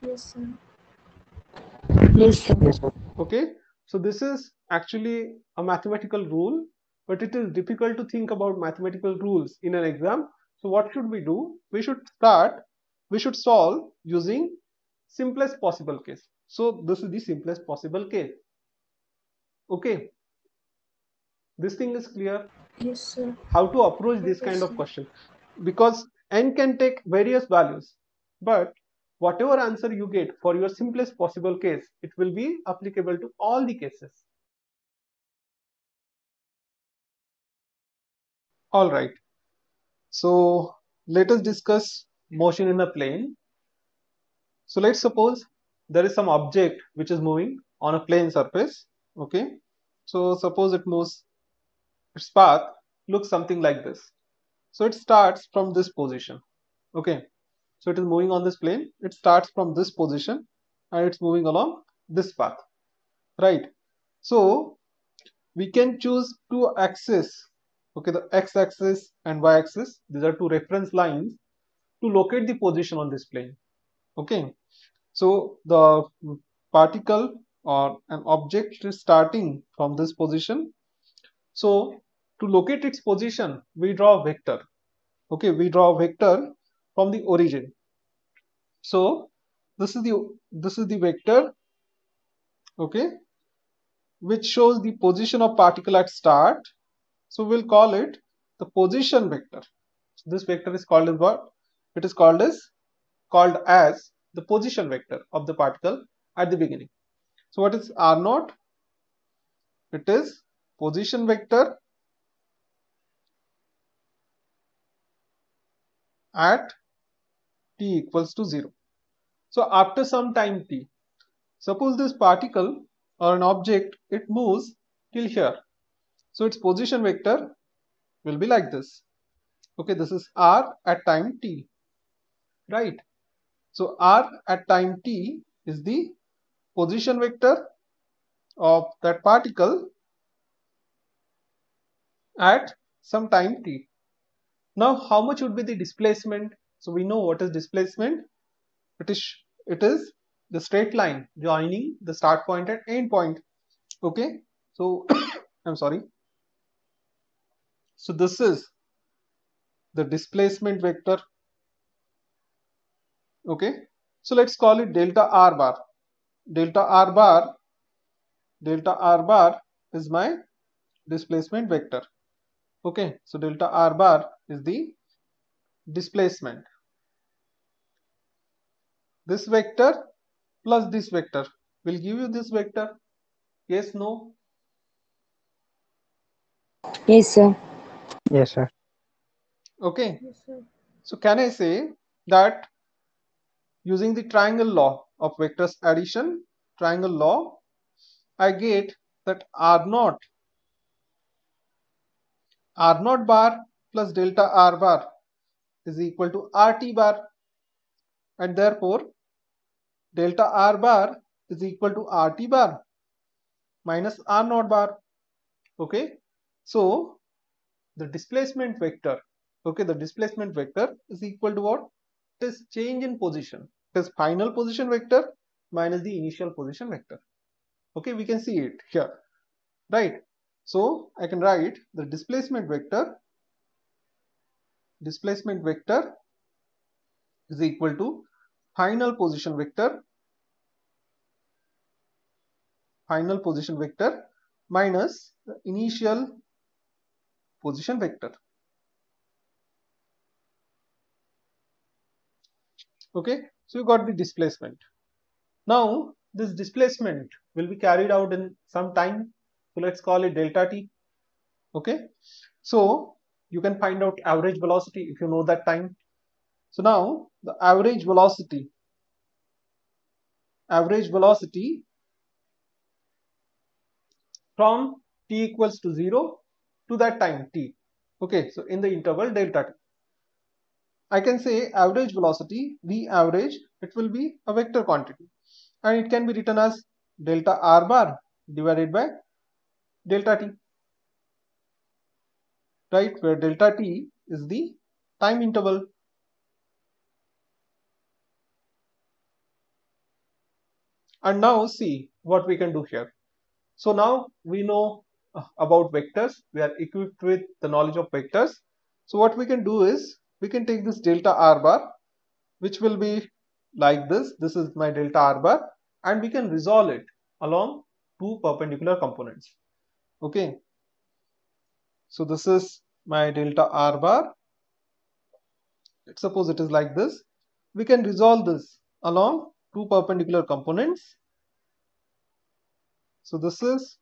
D: Yes, sir.
C: Yes, sir.
E: Yes, sir.
A: Okay, so this is actually a mathematical rule, but it is difficult to think about mathematical rules in an exam. So what should we do? We should solve using simplest possible case. So this is the simplest possible case. Okay, this thing is clear.
D: Yes, sir.
A: How to approach this kind of question, because n can take various values, but whatever answer you get for your simplest possible case, it will be applicable to all the cases. All right, so let us discuss motion in a plane. So let's suppose there is some object which is moving on a plane surface. Okay, so suppose it moves, its path looks something like this. So it starts from this position. Okay, so it is moving on this plane. It starts from this position and it's moving along this path, right? So we can choose two axes. Okay, the x-axis and y-axis. These are two reference lines to locate the position on this plane. Okay, so the particle or an object is starting from this position. So to locate its position, we draw a vector. Okay, we draw a vector from the origin. So this is the vector, okay, which shows the position of particle at start. So we'll call it the position vector. So this vector is called as what? It is called as the position vector of the particle at the beginning. So what is R0? It is position vector at t equals to 0. So after some time t, suppose this particle or an object, it moves till here. So its position vector will be like this. Okay, this is r at time t, right? So r at time t is the position vector of that particle at some time t. Now how much would be the displacement? So we know what is displacement. It is the straight line joining the start point and end point. Okay, so I'm sorry. So this is the displacement vector. Okay, so let's call it delta r bar. Delta r bar is my displacement vector. Okay, so delta r bar is the displacement. This vector plus this vector will give you this vector. Yes, no?
B: Yes, sir.
E: Yes, sir.
A: Okay,
D: Yes, sir.
A: so can I say that using the triangle law of vectors addition, triangle law, I get that R0 bar plus delta R bar is equal to RT bar, and therefore delta R bar is equal to RT bar minus R0 bar. Okay, so the displacement vector, okay, the displacement vector is equal to what? It is change in position. It is final position vector minus the initial position vector. Okay, we can see it here, right? So I can write the displacement vector is equal to final position vector minus the initial position vector. Okay, so you got the displacement. Now this displacement will be carried out in some time, so let's call it delta t. Okay, so you can find out average velocity if you know that time. So now the average velocity from t equals to 0 to that time t. Okay, so in the interval delta t, I can say average velocity V average, it will be a vector quantity, and it can be written as delta r bar divided by delta t, right, where delta t is the time interval. And now see what we can do here. So now we know about vectors. We are equipped with the knowledge of vectors. So what we can do is we can take this delta r bar, which will be like this. This is my delta r bar, and we can resolve it along two perpendicular components. Okay, so this is my delta r bar. Let's suppose it is like this. We can resolve this along two perpendicular components. So this is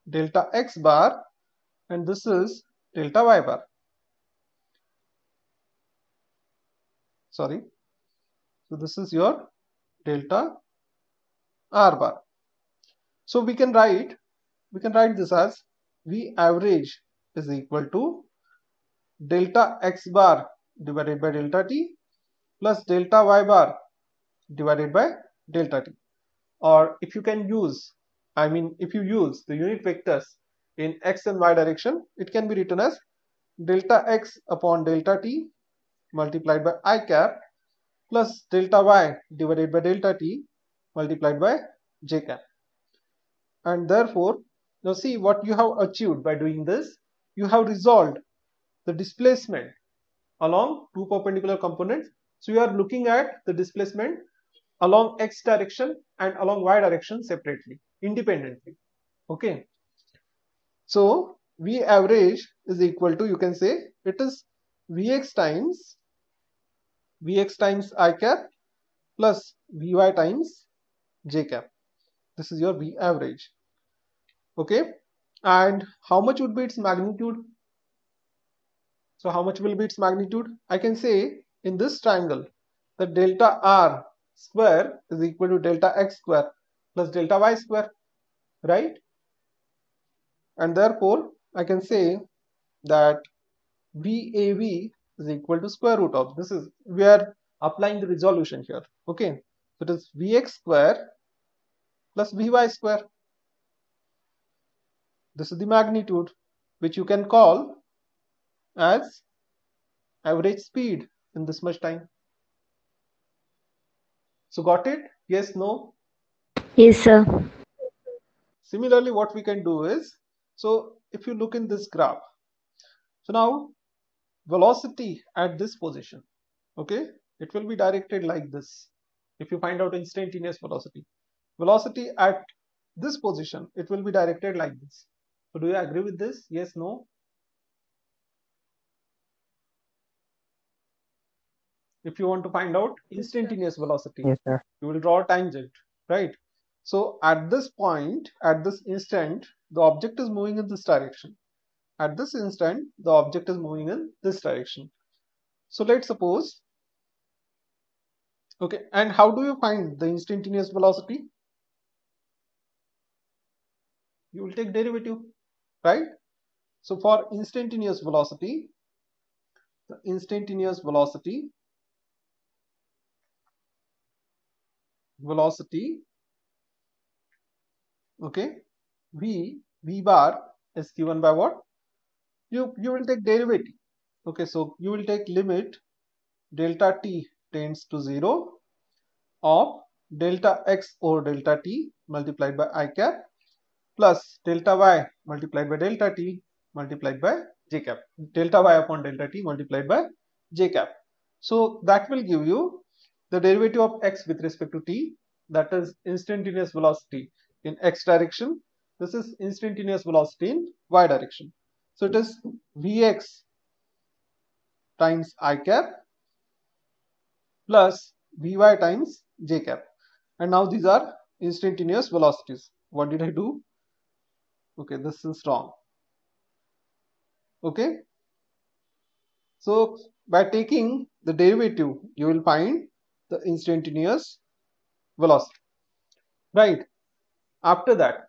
A: delta x bar and this is delta y bar. Sorry. So this is your delta r bar. So we can write this as V average is equal to delta x bar divided by delta t plus delta y bar divided by delta t. Or if you can use, if you use the unit vectors in x and y direction, it can be written as delta x upon delta t multiplied by I cap plus delta y divided by delta t multiplied by j cap. And therefore, now see what you have achieved by doing this. You have resolved the displacement along two perpendicular components. So you are looking at the displacement along x direction and along y direction separately, independently. Okay, so V average is equal to, you can say it is Vx times I cap plus Vy times j cap. This is your V average. Okay, and how much would be its magnitude? So how much will be its magnitude? I can say in this triangle that delta r square is equal to delta x square plus delta y square, right? And therefore I can say that VAV is equal to square root of, this is, we are applying the resolution here. Okay, so it is Vx square plus Vy square. This is the magnitude, which you can call as average speed in this much time. So got it? Yes, no?
C: Yes, sir.
A: Similarly, what we can do is, so if you look in this graph, so now velocity at this position, okay, it will be directed like this. If you find out instantaneous velocity at this position, it will be directed like this. So do you agree with this? Yes, no? If you want to find out instantaneous velocity,
E: Yes, sir.
A: you will draw a tangent, right? So at this point, at this instant, the object is moving in this direction. At this instant, the object is moving in this direction. So let's suppose, okay, and how do you find the instantaneous velocity? You will take derivative, right? So for instantaneous velocity, the instantaneous velocity okay, v bar is given by what? You will take derivative. Okay, so you will take limit delta t tends to 0 of delta x over delta t multiplied by I cap plus delta y multiplied by delta t multiplied by j cap, delta y upon delta t multiplied by j cap. So that will give you the derivative of x with respect to t, that is instantaneous velocity in x direction. This is instantaneous velocity in y direction. So it is Vx times I cap plus Vy times j cap. And now these are instantaneous velocities. What did I do? Okay, this is wrong. Okay, so by taking the derivative, you will find the instantaneous velocity, right? After that,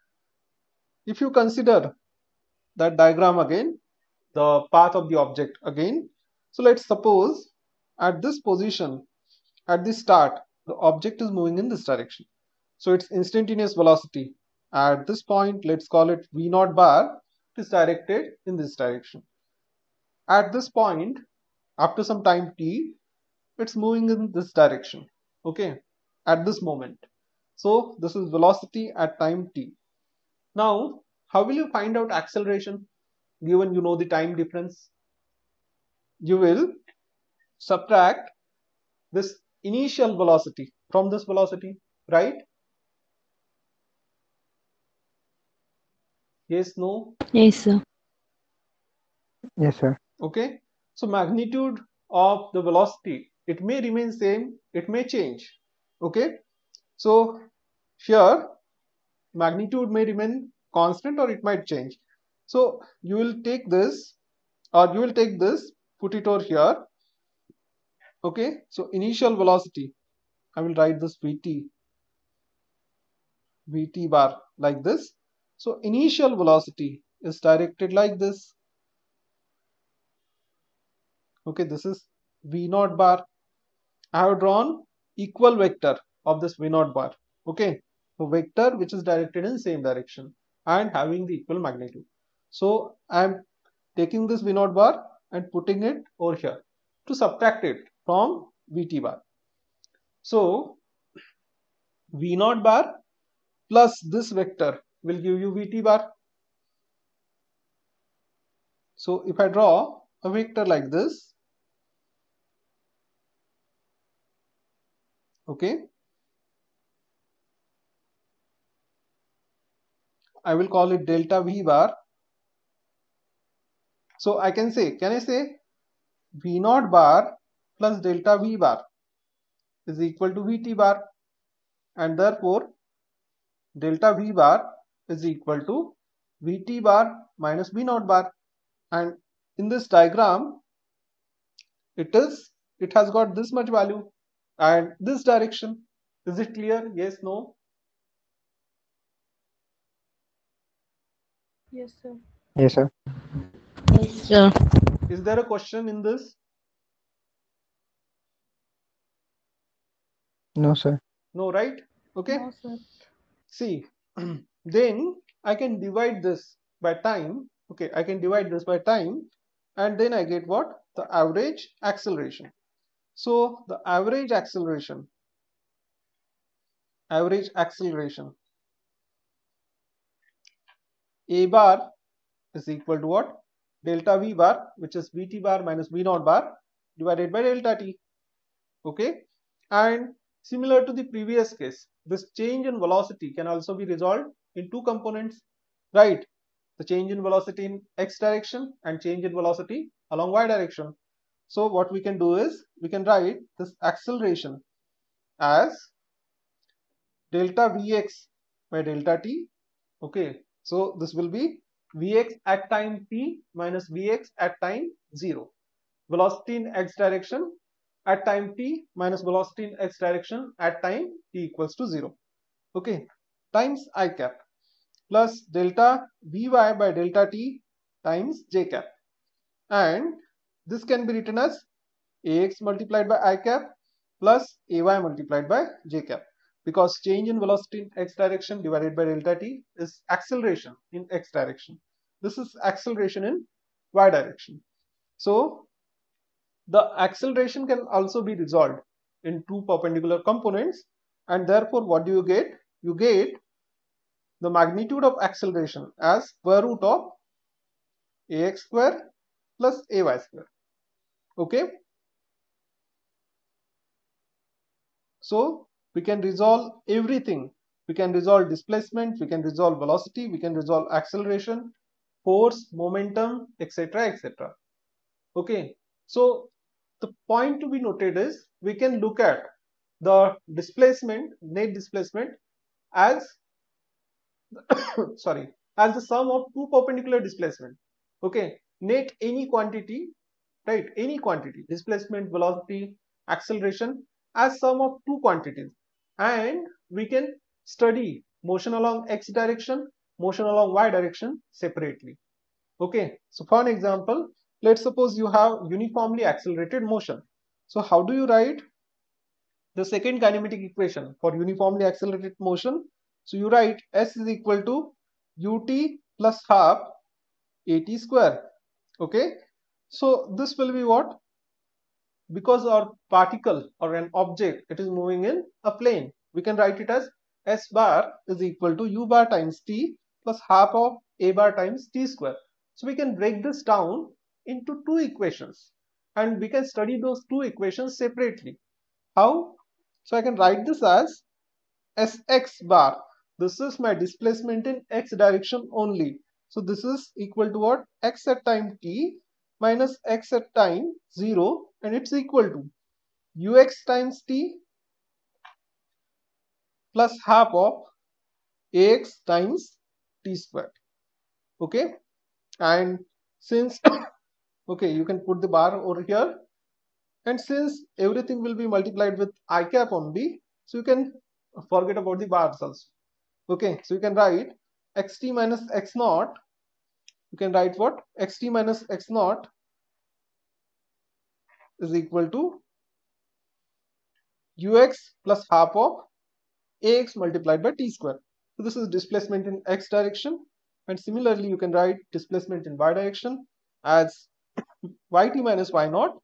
A: if you consider that diagram again, the path of the object again, so let's suppose at this position, at the start, the object is moving in this direction. So its instantaneous velocity at this point, let's call it v naught bar, it is directed in this direction. At this point, after some time t, it's moving in this direction, okay, at this moment. So this is velocity at time t. Now how will you find out acceleration given you know the time difference? You will subtract this initial velocity from this velocity, right? Yes, no?
C: Yes, sir.
E: Yes, sir.
A: Okay, so magnitude of the velocity, it may remain same, it may change. Okay, so here magnitude may remain constant or it might change. So you will take this, or you will take this, put it over here. Okay, so initial velocity, I will write this vt bar like this. So initial velocity is directed like this. Okay, this is v naught bar. I have drawn equal vector of this v naught bar. Okay, so vector which is directed in same direction and having the equal magnitude. So I am taking this v naught bar and putting it over here to subtract it from vt bar. So v naught bar plus this vector will give you vt bar. So if I draw a vector like this, okay, I will call it delta v bar. So I can say, can I say v naught bar plus delta v bar is equal to vt bar, and therefore delta V bar is equal to Vt bar minus V naught bar. And in this diagram, it has got this much value and this direction. Is it clear? Yes, no?
D: Yes, sir.
E: Yes, sir.
C: Yes, sir.
A: Is there a question in this?
E: No, sir.
A: No, right? Okay.
D: No, sir.
A: See, then I can divide this by time. Okay, I can divide this by time, and then I get what? The average acceleration. So the average acceleration A bar is equal to what? Delta V bar, which is Vt bar minus V naught bar divided by delta T. Okay, and similar to the previous case, this change in velocity can also be resolved in two components, right? The change in velocity in x direction and change in velocity along y direction. So what we can do is we can write this acceleration as delta Vx by delta t. Okay, so this will be Vx at time t minus Vx at time 0. Velocity in x direction at time t minus velocity in x direction at time t equals to 0. Okay, times I cap plus delta Vy by delta t times j cap. And this can be written as Ax multiplied by I cap plus Ay multiplied by j cap, because change in velocity in x direction divided by delta t is acceleration in x direction. This is acceleration in y direction. So the acceleration can also be resolved in two perpendicular components, and therefore what do you get? You get the magnitude of acceleration as square root of ax square plus ay square. Okay, so we can resolve everything. We can resolve displacement, we can resolve velocity, we can resolve acceleration, force, momentum, etc., etc. Okay, so the point to be noted is we can look at the displacement, net displacement, as sorry, as the sum of two perpendicular displacement. Okay, net any quantity, right? Any quantity, displacement, velocity, acceleration, as sum of two quantities, and we can study motion along x direction, motion along y direction separately. Okay, so for an example, let's suppose you have uniformly accelerated motion. So how do you write the second kinematic equation for uniformly accelerated motion? So you write S is equal to ut plus half at square. Okay, so this will be what? Because our particle or an object, it is moving in a plane, we can write it as S bar is equal to u bar times t plus half of a bar times t square. So we can break this down into two equations and we can study those two equations separately. How? So I can write this as Sx bar. This is my displacement in x direction only. So this is equal to what? X at time t minus x at time 0, and it's equal to ux times t plus half of ax times t squared. Okay, and since okay, you can put the bar over here, and since everything will be multiplied with I cap only, so you can forget about the bars also. Okay, so you can write xt minus x naught. You can write what? Xt minus x naught is equal to ux plus half of ax multiplied by t square. So this is displacement in x direction, and similarly you can write displacement in y direction as yt minus y naught.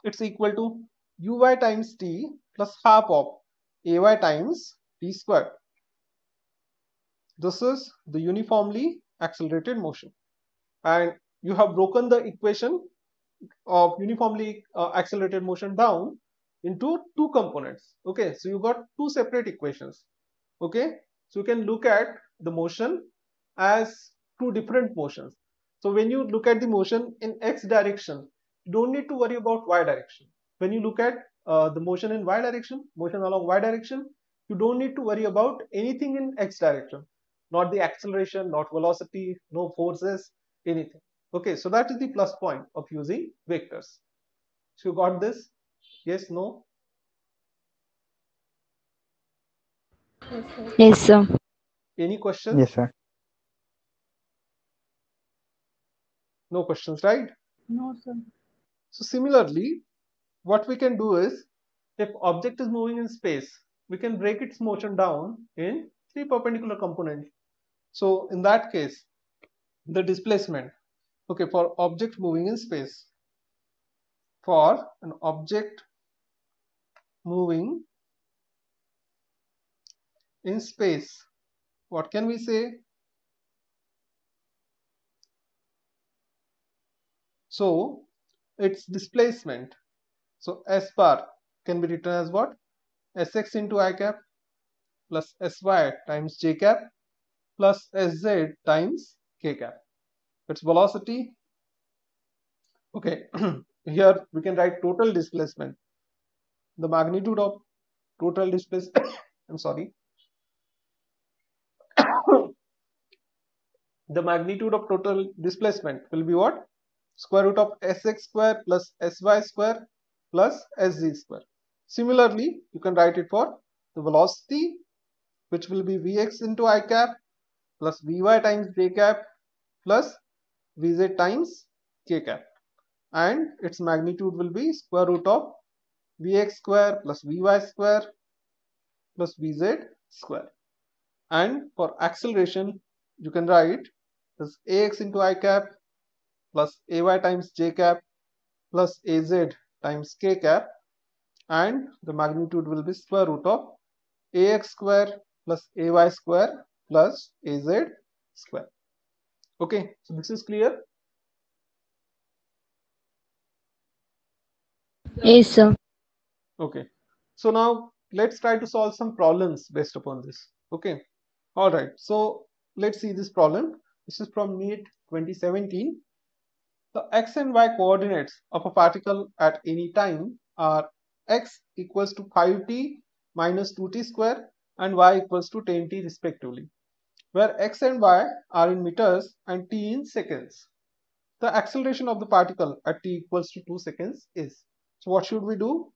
A: It's equal to uy times t plus half of ay times t square. This is the uniformly accelerated motion, and you have broken the equation of uniformly accelerated motion down into two components. Okay, so you got two separate equations. Okay, so you can look at the motion as two different motions. So when you look at the motion in x direction, you don't need to worry about y direction. When you look at the motion in y direction, motion along y direction, You don't need to worry about anything in x direction, not the acceleration, not velocity, no forces, anything. Okay, so that is the plus point of using vectors. So you got this? Yes, no?
C: Yes, sir.
A: Any questions?
E: Yes, sir.
A: No questions, right?
D: No, sir.
A: So similarly, what we can do is, if object is moving in space, we can break its motion down in 3 perpendicular components. So in that case, the displacement, okay, for object moving in space, for an object moving in space, what can we say? So its displacement, so s bar can be written as what? Sx into I cap plus sy times j cap plus sz times k cap. Its velocity, okay, here we can write total displacement. The magnitude of total displacement, I'm sorry, the magnitude of total displacement will be what? Square root of sx square plus sy square plus sz square. Similarly, you can write it for the velocity, which will be vx into I cap plus vy times j cap plus vz times k cap, and its magnitude will be square root of vx square plus vy square plus vz square. And for acceleration, you can write this ax into I cap plus ay times j cap plus az times k cap, and the magnitude will be square root of ax square plus ay square plus az square. Okay, so this is clear.
C: Yes, sir.
A: Okay, so now let's try to solve some problems based upon this. Okay, all right, so let's see this problem. This is from NEET 2017. The x and y coordinates of a particle at any time are x equals to 5t minus 2t square and y equals to 10t respectively, where x and y are in meters and t in seconds. The acceleration of the particle at t equals to 2 seconds is. So what should we do?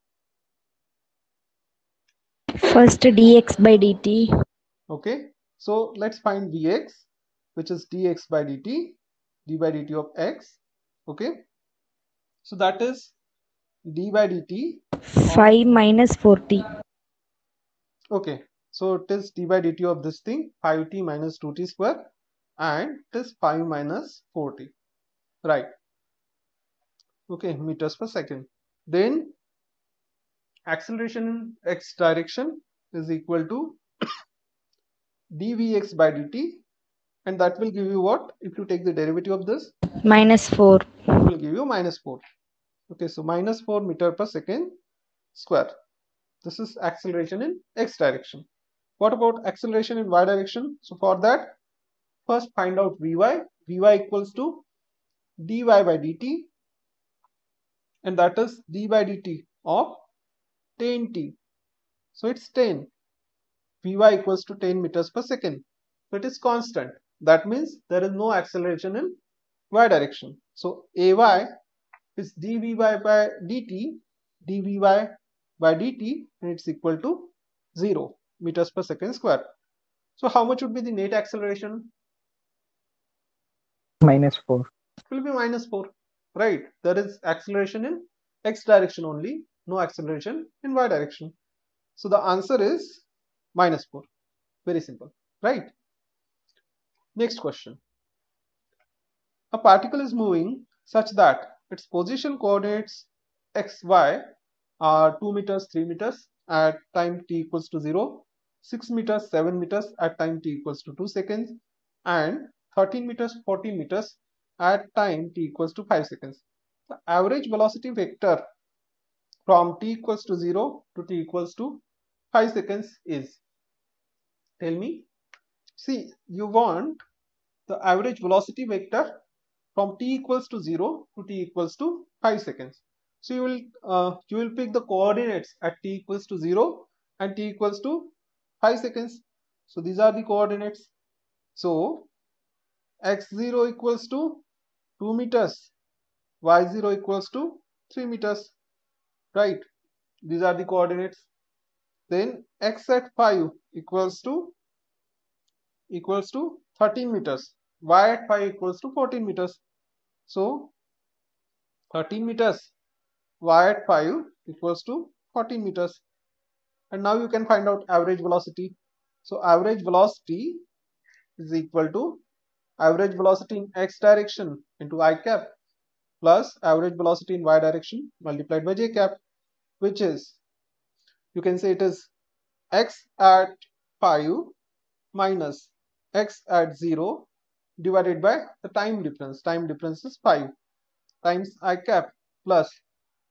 C: First dx by dt.
A: Okay, so let's find dx, which is dx by dt, d by dt of x. Okay, so that is d by dt.
C: 5 minus 4t.
A: Okay, so it is d by dt of this thing, 5t minus 2t square, and it is 5 minus 4t, right? Okay, meters per second. Then acceleration in x direction is equal to dvx by dt, and that will give you what? If you take the derivative of this,
C: Minus 4.
A: it will give you minus 4. Okay, so minus 4 meter per second square. This is acceleration in x direction. What about acceleration in y direction? So for that, first find out vy. Vy equals to dy by dt, and that is d by dt of 10t. So it's 10. Vy equals to 10 meters per second. So it is constant. That means there is no acceleration in y direction. So ay is dvy by dt, dvy by dt, and it's equal to 0 meters per second square. So how much would be the net acceleration?
E: Minus 4.
A: It will be minus 4, right? There is acceleration in x direction only, no acceleration in y direction. So the answer is minus 4. Very simple, right? Next question. A particle is moving such that its position coordinates x, y are 2 meters, 3 meters at time t equals to 0, 6 meters, 7 meters at time t equals to 2 seconds, and 13 meters, 14 meters at time t equals to 5 seconds. The average velocity vector from t equals to 0 to t equals to 5 seconds is. Tell me. See, you want the average velocity vector from t equals to 0 to t equals to 5 seconds. So you will pick the coordinates at t equals to 0 and t equals to 5 seconds. So these are the coordinates. So x0 equals to 2 meters, y0 equals to 3 meters, right? These are the coordinates. Then x at 5 equals to 13 meters, y at 5 equals to 14 meters. So 13 meters, y at 5 equals to 14 meters. And now you can find out average velocity. So average velocity is equal to average velocity in x direction into I cap plus average velocity in y direction multiplied by j cap, which is, you can say it is x at 5 minus x at 0 divided by the time difference. Time difference is 5 times I cap plus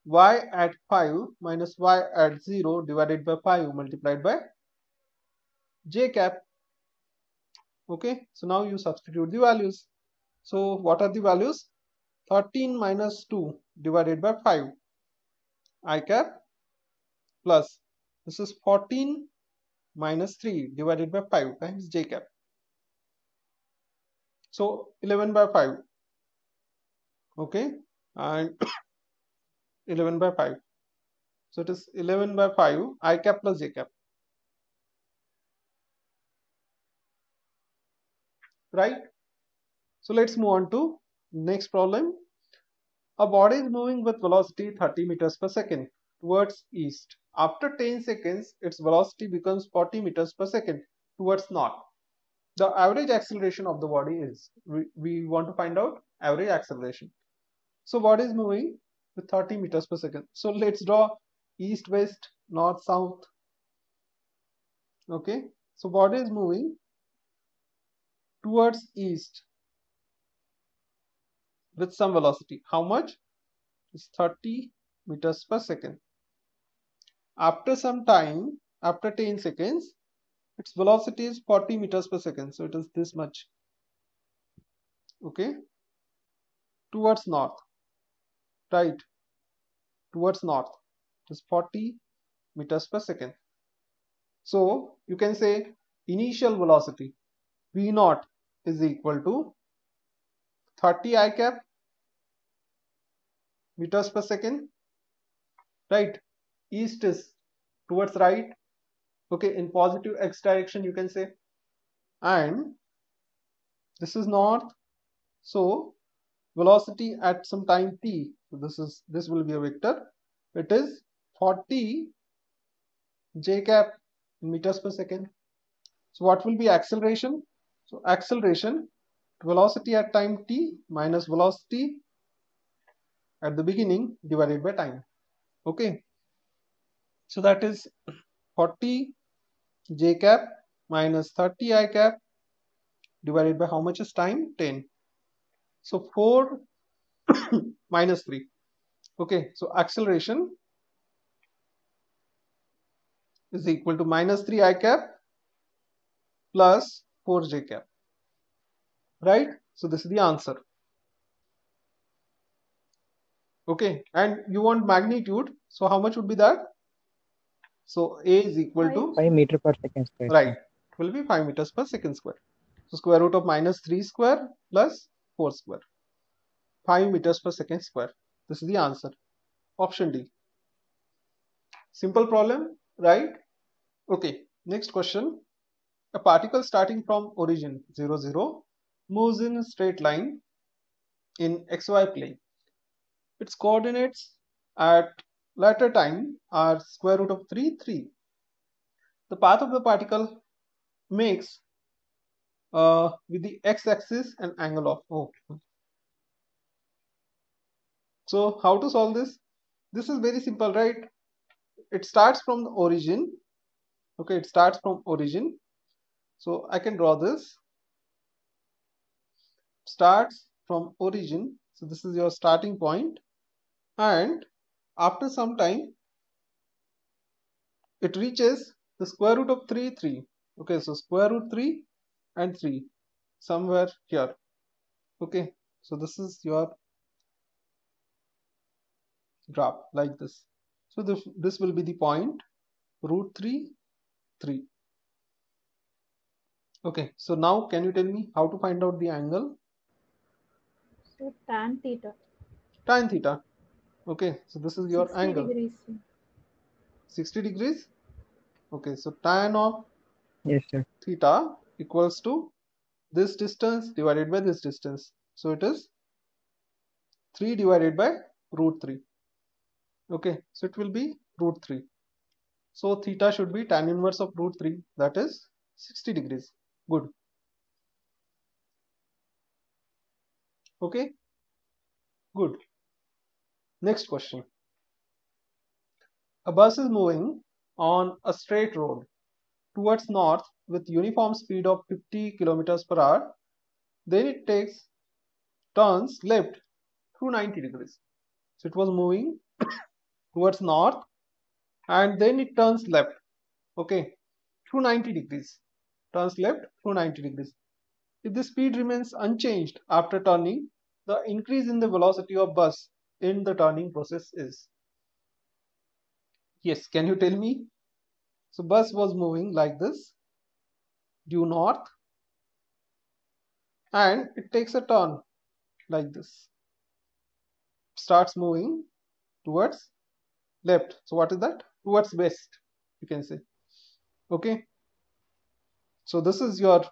A: y at 5 minus y at 0 divided by 5 multiplied by j cap. Okay, so now you substitute the values. So what are the values? 13 minus 2 divided by 5 I cap plus this is 14 minus 3 divided by 5 times j cap. So 11 by 5. Okay, and 11 by 5. So it is 11 by 5 I cap plus j cap. Right? So let's move on to next problem. A body is moving with velocity 30 meters per second towards east. After 10 seconds, its velocity becomes 40 meters per second towards north. The average acceleration of the body is, we want to find out average acceleration. So body is moving with 30 meters per second. So let's draw east, west, north, south. Okay, so body is moving towards east with some velocity. How much? It's 30 meters per second. After some time, after 10 seconds, its velocity is 40 meters per second. So it is this much. Okay, towards north, right? Towards north, it is 40 meters per second. So you can say initial velocity v naught is equal to 30 I cap meters per second, right? East is towards right. Okay, in positive x direction you can say, and this is north. So velocity at some time t, so this will be a vector. It is 40 j cap meters per second. So what will be acceleration? So acceleration, velocity at time t minus velocity at the beginning divided by time. Okay, so that is 40 j cap minus 30 I cap divided by how much is time? 10. So 4 minus 3. Okay, so acceleration is equal to minus 3 I cap plus 4 j cap, right? So this is the answer. Okay, and you want magnitude, so how much would be that? So a is equal to
E: 5 meter per second square.
A: right, it will be 5 meters per second square. So square root of minus 3 square plus 4 square, 5 meters per second square. This is the answer, option D. Simple problem, right? Okay, next question. A particle starting from origin 0, 0 moves in a straight line in xy plane. Its coordinates at latter time are square root of 3, 3. The path of the particle makes with the x-axis an angle of O. So how to solve this? This is very simple, right? It starts from the origin. Okay, it starts from origin. So I can draw this. Starts from origin. So this is your starting point. And after some time, it reaches the square root of 3, 3. Okay, so square root 3 and 3 somewhere here. Okay, so this is your graph like this. So this will be the point root 3, 3. Okay, so now can you tell me how to find out the angle?
D: So tan theta.
A: Tan theta. Okay, so this is your
D: 60
A: angle.
D: degrees.
A: 60 degrees. Okay, so tan of
E: Yes, sir.
A: theta equals to this distance divided by this distance. So it is 3 divided by root 3. Okay, so it will be root 3. So theta should be tan inverse of root 3, that is 60 degrees. Good. Okay, good. Next question. A bus is moving on a straight road towards north with uniform speed of 50 kilometers per hour. Then it takes turns left through 90 degrees. So it was moving towards north and then it turns left. Okay, through 90 degrees. Turns left through 90 degrees. If the speed remains unchanged after turning, the increase in the velocity of bus in the turning process is. Yes, can you tell me? So bus was moving like this due north and it takes a turn like this. Starts moving towards left. So what is that? Towards west, you can say. Okay. So this is your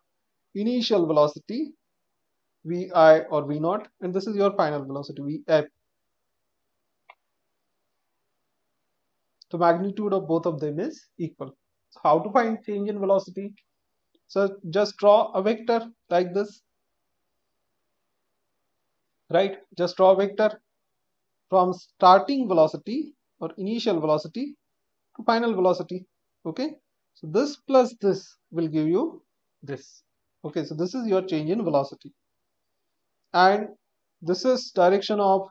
A: initial velocity Vi or V naught, and this is your final velocity Vf. The magnitude of both of them is equal. So how to find change in velocity? So just draw a vector like this, right? Just draw a vector from starting velocity or initial velocity to final velocity. Okay, so this plus this will give you this. Okay, so this is your change in velocity, and this is direction of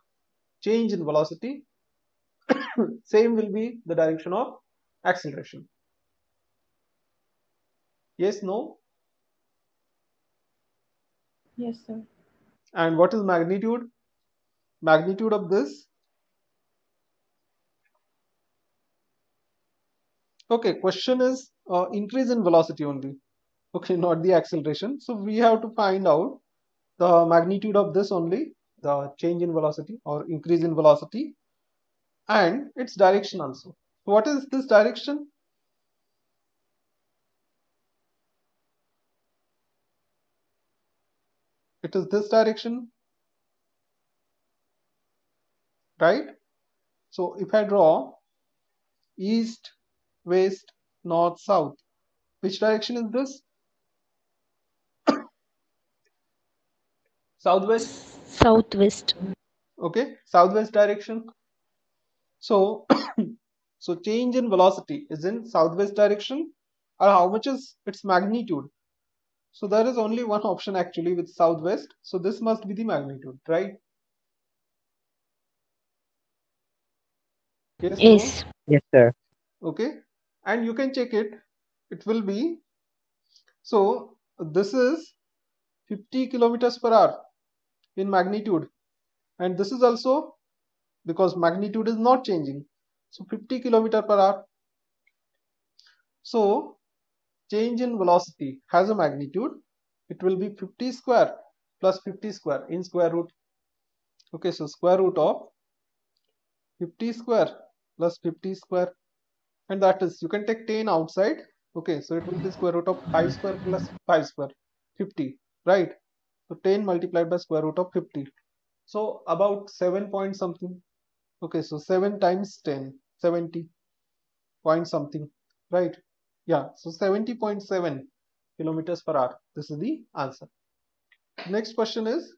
A: change in velocity. Same will be the direction of acceleration. Yes, no?
D: Yes, sir.
A: And what is magnitude? Magnitude of this. Okay, question is increase in velocity only. Okay, not the acceleration. So we have to find out the magnitude of this only, the change in velocity or increase in velocity, and its direction also. So what is this direction? It is this direction, right? So if I draw east, west, north, south, which direction is this? Southwest.
C: Southwest.
A: Okay, southwest direction. So so change in velocity is in southwest direction, or how much is its magnitude? So there is only one option actually with southwest, so this must be the magnitude, right? Yes, no?
C: Yes.
E: Yes, sir.
A: Okay, and you can check it. It will be, so this is 50 kilometers per hour in magnitude, and this is also, because magnitude is not changing, so 50 kilometer per hour. So change in velocity has a magnitude. It will be 50 square plus 50 square in square root. Okay, so square root of 50 square plus 50 square, and that is, you can take 10 outside. Okay, so it will be square root of 5 square plus 5 square, 50, right? So 10 multiplied by square root of 50, so about 7 point something. Okay, so 7 times 10, 70 point something, right? Yeah, so 70.7 kilometers per hour. This is the answer. Next question is,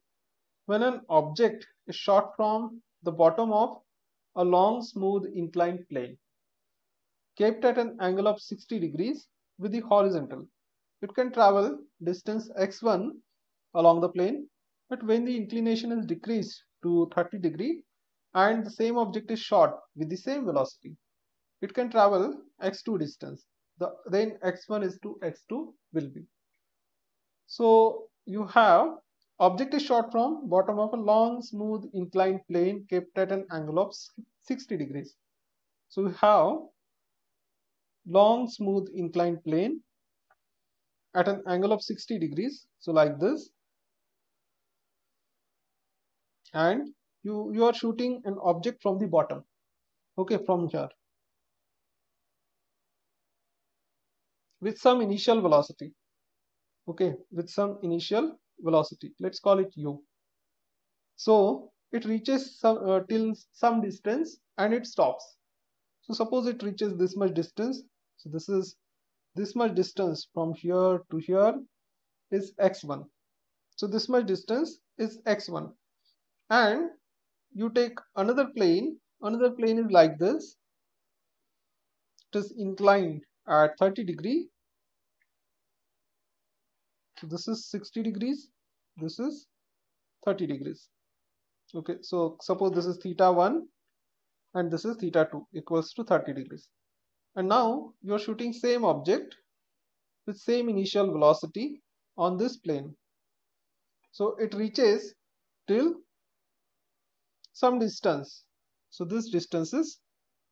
A: when an object is shot from the bottom of a long smooth inclined plane kept at an angle of 60 degrees with the horizontal, it can travel distance x1 along the plane, but when the inclination is decreased to 30 degree and the same object is shot with the same velocity, it can travel x2 distance. Then x1 is to x2 will be. So you have object is shot from bottom of a long smooth inclined plane kept at an angle of 60 degrees. So we have long smooth inclined plane at an angle of 60 degrees. So like this, and you are shooting an object from the bottom, okay, from here, with some initial velocity, okay, with some initial velocity. Let's call it u. So it reaches till some distance and it stops. So suppose it reaches this much distance. So this is this much distance from here to here is x1. So this much distance is x1, and you take another plane. Another plane is like this. It is inclined at 30 degree. So this is 60 degrees. This is 30 degrees. Okay, so suppose this is theta 1 and this is theta 2 equals to 30 degrees. And now you are shooting same object with same initial velocity on this plane. So it reaches till some distance. So this distance is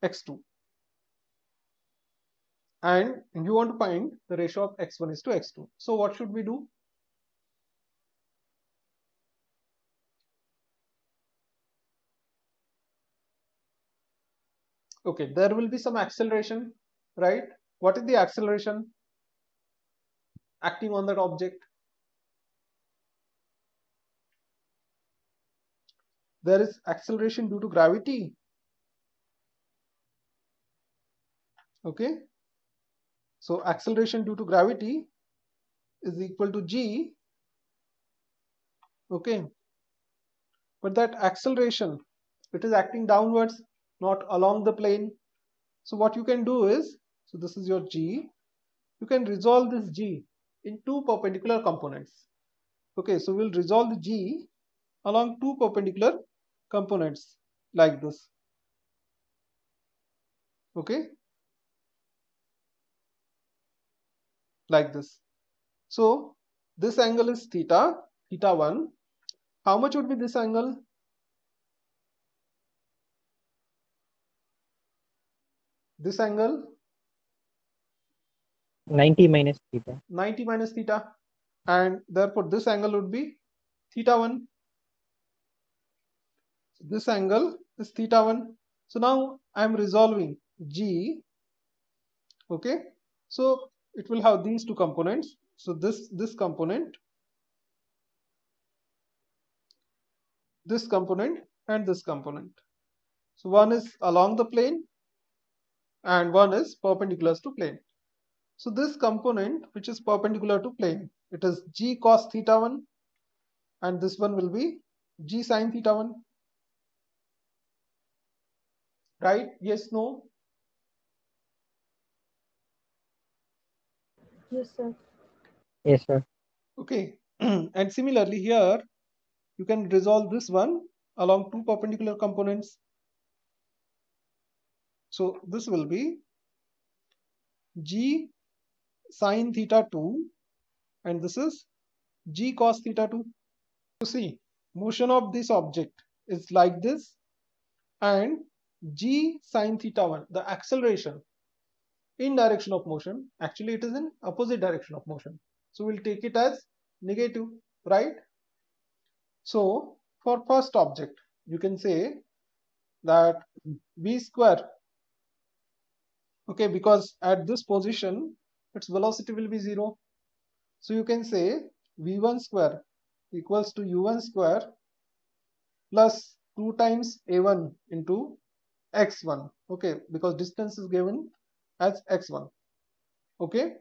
A: x2. And you want to find the ratio of x1 is to x2. So what should we do? Okay, there will be some acceleration, right? What is the acceleration acting on that object? There is acceleration due to gravity. Okay, so acceleration due to gravity is equal to g. Okay, but that acceleration, it is acting downwards, not along the plane. So what you can do is, so this is your g, you can resolve this g in two perpendicular components. Okay, so we'll resolve the g along two perpendicular components like this. Okay, like this. So this angle is theta 1. How much would be this angle? This angle
E: 90 minus theta.
A: 90 minus theta, and therefore this angle would be theta 1. So this angle is theta 1. So now I am resolving g. Okay, so it will have these two components. So this component, this component, and this component. So one is along the plane and one is perpendicular to plane. So this component which is perpendicular to plane, it is g cos theta 1, and this one will be g sin theta 1. Right? Yes, no?
D: Yes, sir.
E: Yes, sir.
A: Okay. And similarly here, you can resolve this one along two perpendicular components. So this will be g sin theta 2, and this is g cos theta 2. You see, motion of this object is like this, and g sin theta 1, the acceleration in direction of motion, actually it is in opposite direction of motion. So we'll take it as negative, right? So for first object, you can say that v square, okay, because at this position, its velocity will be 0. So you can say v1 square equals to u1 square plus 2 times a1 into x1, okay, because distance is given as x1, okay.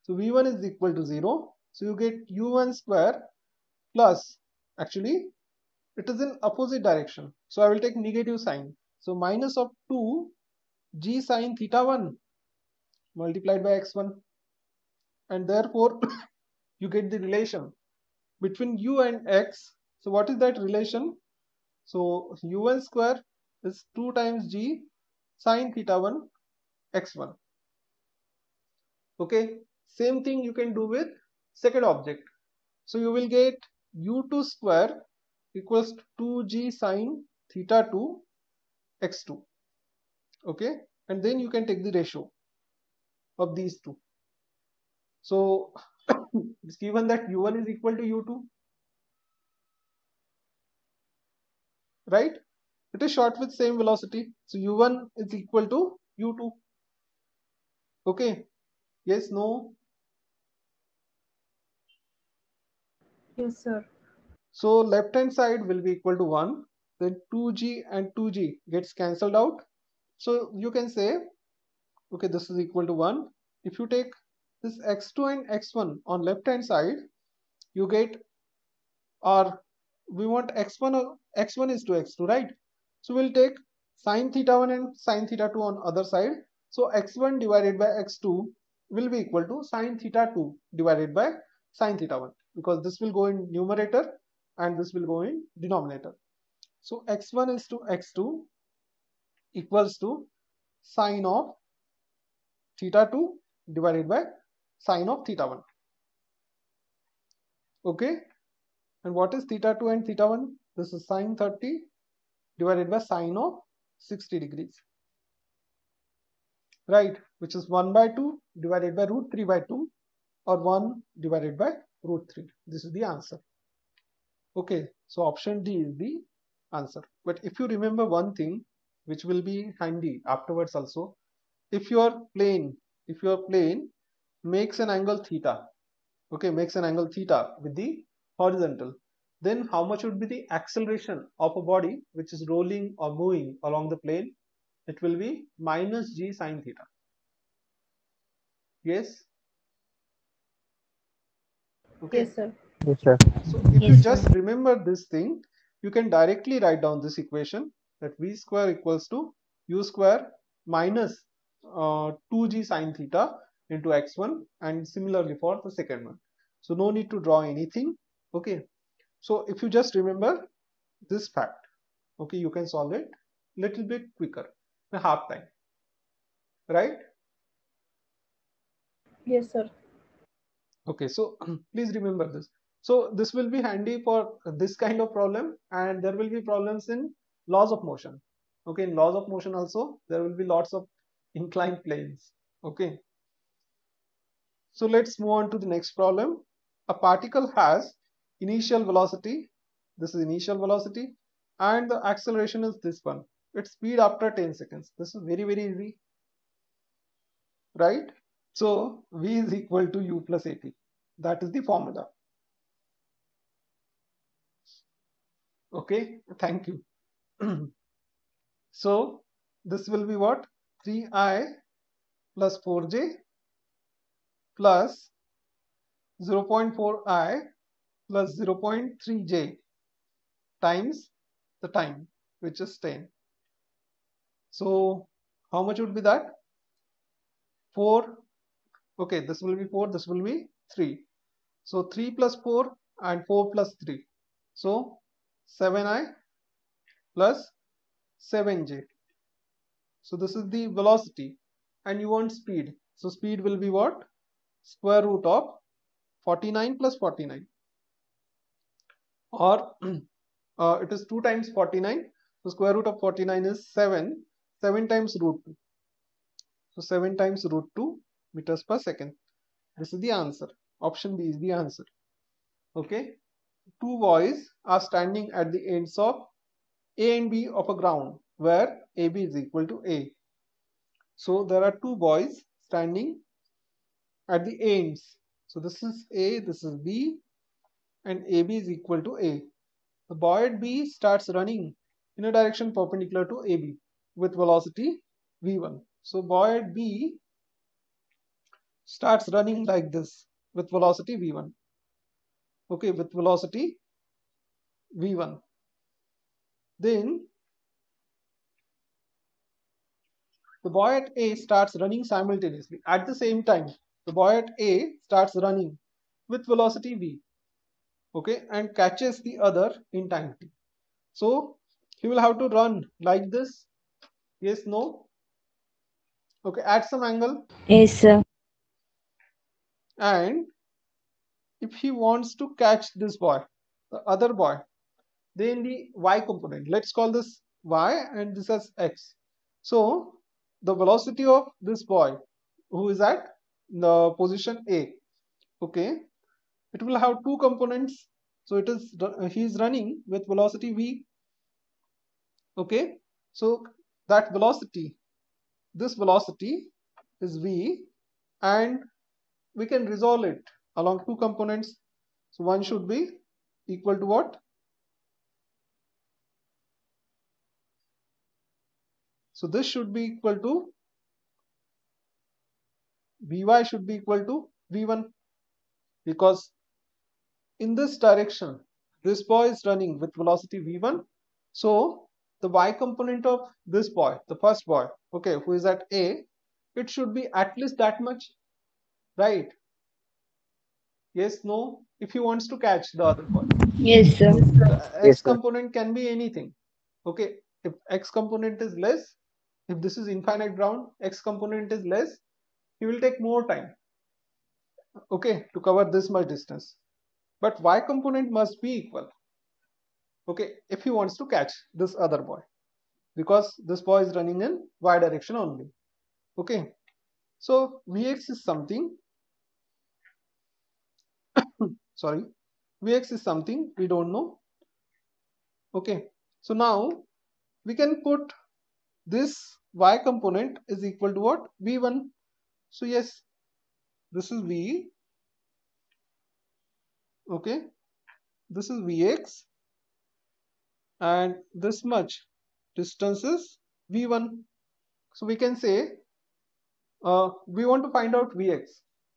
A: So v1 is equal to 0. So you get u1 square plus, actually it is in opposite direction. So I will take negative sign. So minus of 2 g sin theta 1 multiplied by x1. And therefore you get the relation between u and x. So what is that relation? So u1 square is 2 times g sin theta 1 x1. Okay, same thing you can do with second object. So you will get u2 square equals to 2g sin theta 2 x2. Okay, and then you can take the ratio of these two. So It's given that u1 is equal to u2, right? It is short with same velocity, so u1 is equal to u2. Okay, yes, no?
D: Yes, sir.
A: So left hand side will be equal to 1, then 2g and 2g gets cancelled out. So you can say, okay, this is equal to 1. If you take this x2 and x1 on left hand side, you get, or we want x1 or x1 is to x2, right? So we'll take sine theta 1 and sine theta 2 on other side. So x1 divided by x2 will be equal to sine theta 2 divided by sine theta 1, because this will go in numerator and this will go in denominator. So x1 is to x2 equals to sine of theta 2 divided by sine of theta 1. Okay, and what is theta 2 and theta 1? This is sine 30 divided by sine of 60 degrees, right? Which is 1 by 2 divided by root 3 by 2, or 1 divided by root 3. This is the answer. Okay, so option D is the answer. But if you remember one thing, which will be handy afterwards also, if your plane makes an angle theta, okay, makes an angle theta with the horizontal, then how much would be the acceleration of a body which is rolling or moving along the plane? It will be minus g sine theta. Yes? Okay.
D: Yes, sir.
E: Yes, sir.
A: So if you
C: Yes,
A: just
C: sir.
A: remember this thing, you can directly write down this equation, that v square equals to u square minus 2g sine theta into x1, and similarly for the second one. So no need to draw anything. Okay. So if you just remember this fact, okay, you can solve it little bit quicker in half time, right?
D: Yes, sir.
A: Okay, so please remember this. So this will be handy for this kind of problem, and there will be problems in laws of motion. Okay, in laws of motion also there will be lots of inclined planes. Okay, so let's move on to the next problem. A particle has initial velocity. This is initial velocity, and the acceleration is this one. Its speed after 10 seconds. This is very easy, right? So v is equal to u plus at. That is the formula. Okay, thank you. So this will be what? 3i plus 4j plus 0.4i plus 0.3j times the time, which is 10. So how much would be that? 4. Okay, this will be 4, this will be 3. So 3 plus 4 and 4 plus 3. So 7i plus 7j. So this is the velocity, and you want speed. So speed will be what? Square root of 49 plus 49, or it is 2 times 49. So square root of 49 is 7. 7 times root 2. So 7 times root 2 meters per second. This is the answer. Option B is the answer. Okay. Two boys are standing at the ends of A and B of a ground where AB is equal to A. So there are two boys standing at the ends. So this is A, this is B, and AB is equal to A. The boy at B starts running in a direction perpendicular to AB with velocity v1. So boy at B starts running like this with velocity v1. Okay, with velocity v1. Then the boy at A starts running simultaneously. At the same time, the boy at A starts running with velocity v. Okay, and catches the other in time t. So he will have to run like this. Yes, no? Okay, at some angle.
C: Yes, sir.
A: And if he wants to catch this boy, the other boy, then the y component, let's call this y and this as x. So the velocity of this boy who is at the position A, okay, it will have two components. So it is he is running with velocity v. Okay, so that velocity, this velocity is v, and we can resolve it along two components. So one should be equal to what? So this should be equal to Vy should be equal to V1, because in this direction this boy is running with velocity V1. So the y component of this boy, the first boy, okay, who is at A, it should be at least that much, right? Yes, no? If he wants to catch the other boy,
C: Yes, sir.
A: the
E: Yes,
A: x
E: sir.
A: component can be anything. Okay, if x component is less, if this is infinite ground, x component is less, he will take more time, okay, to cover this much distance. But y component must be equal, okay, if he wants to catch this other boy, because this boy is running in y direction only. Okay, so Vx is something, sorry, Vx is something we don't know. Okay, so now we can put this y component is equal to what? V1. So yes, this is V, okay, this is Vx, and this much distance is V1. So we can say we want to find out Vx,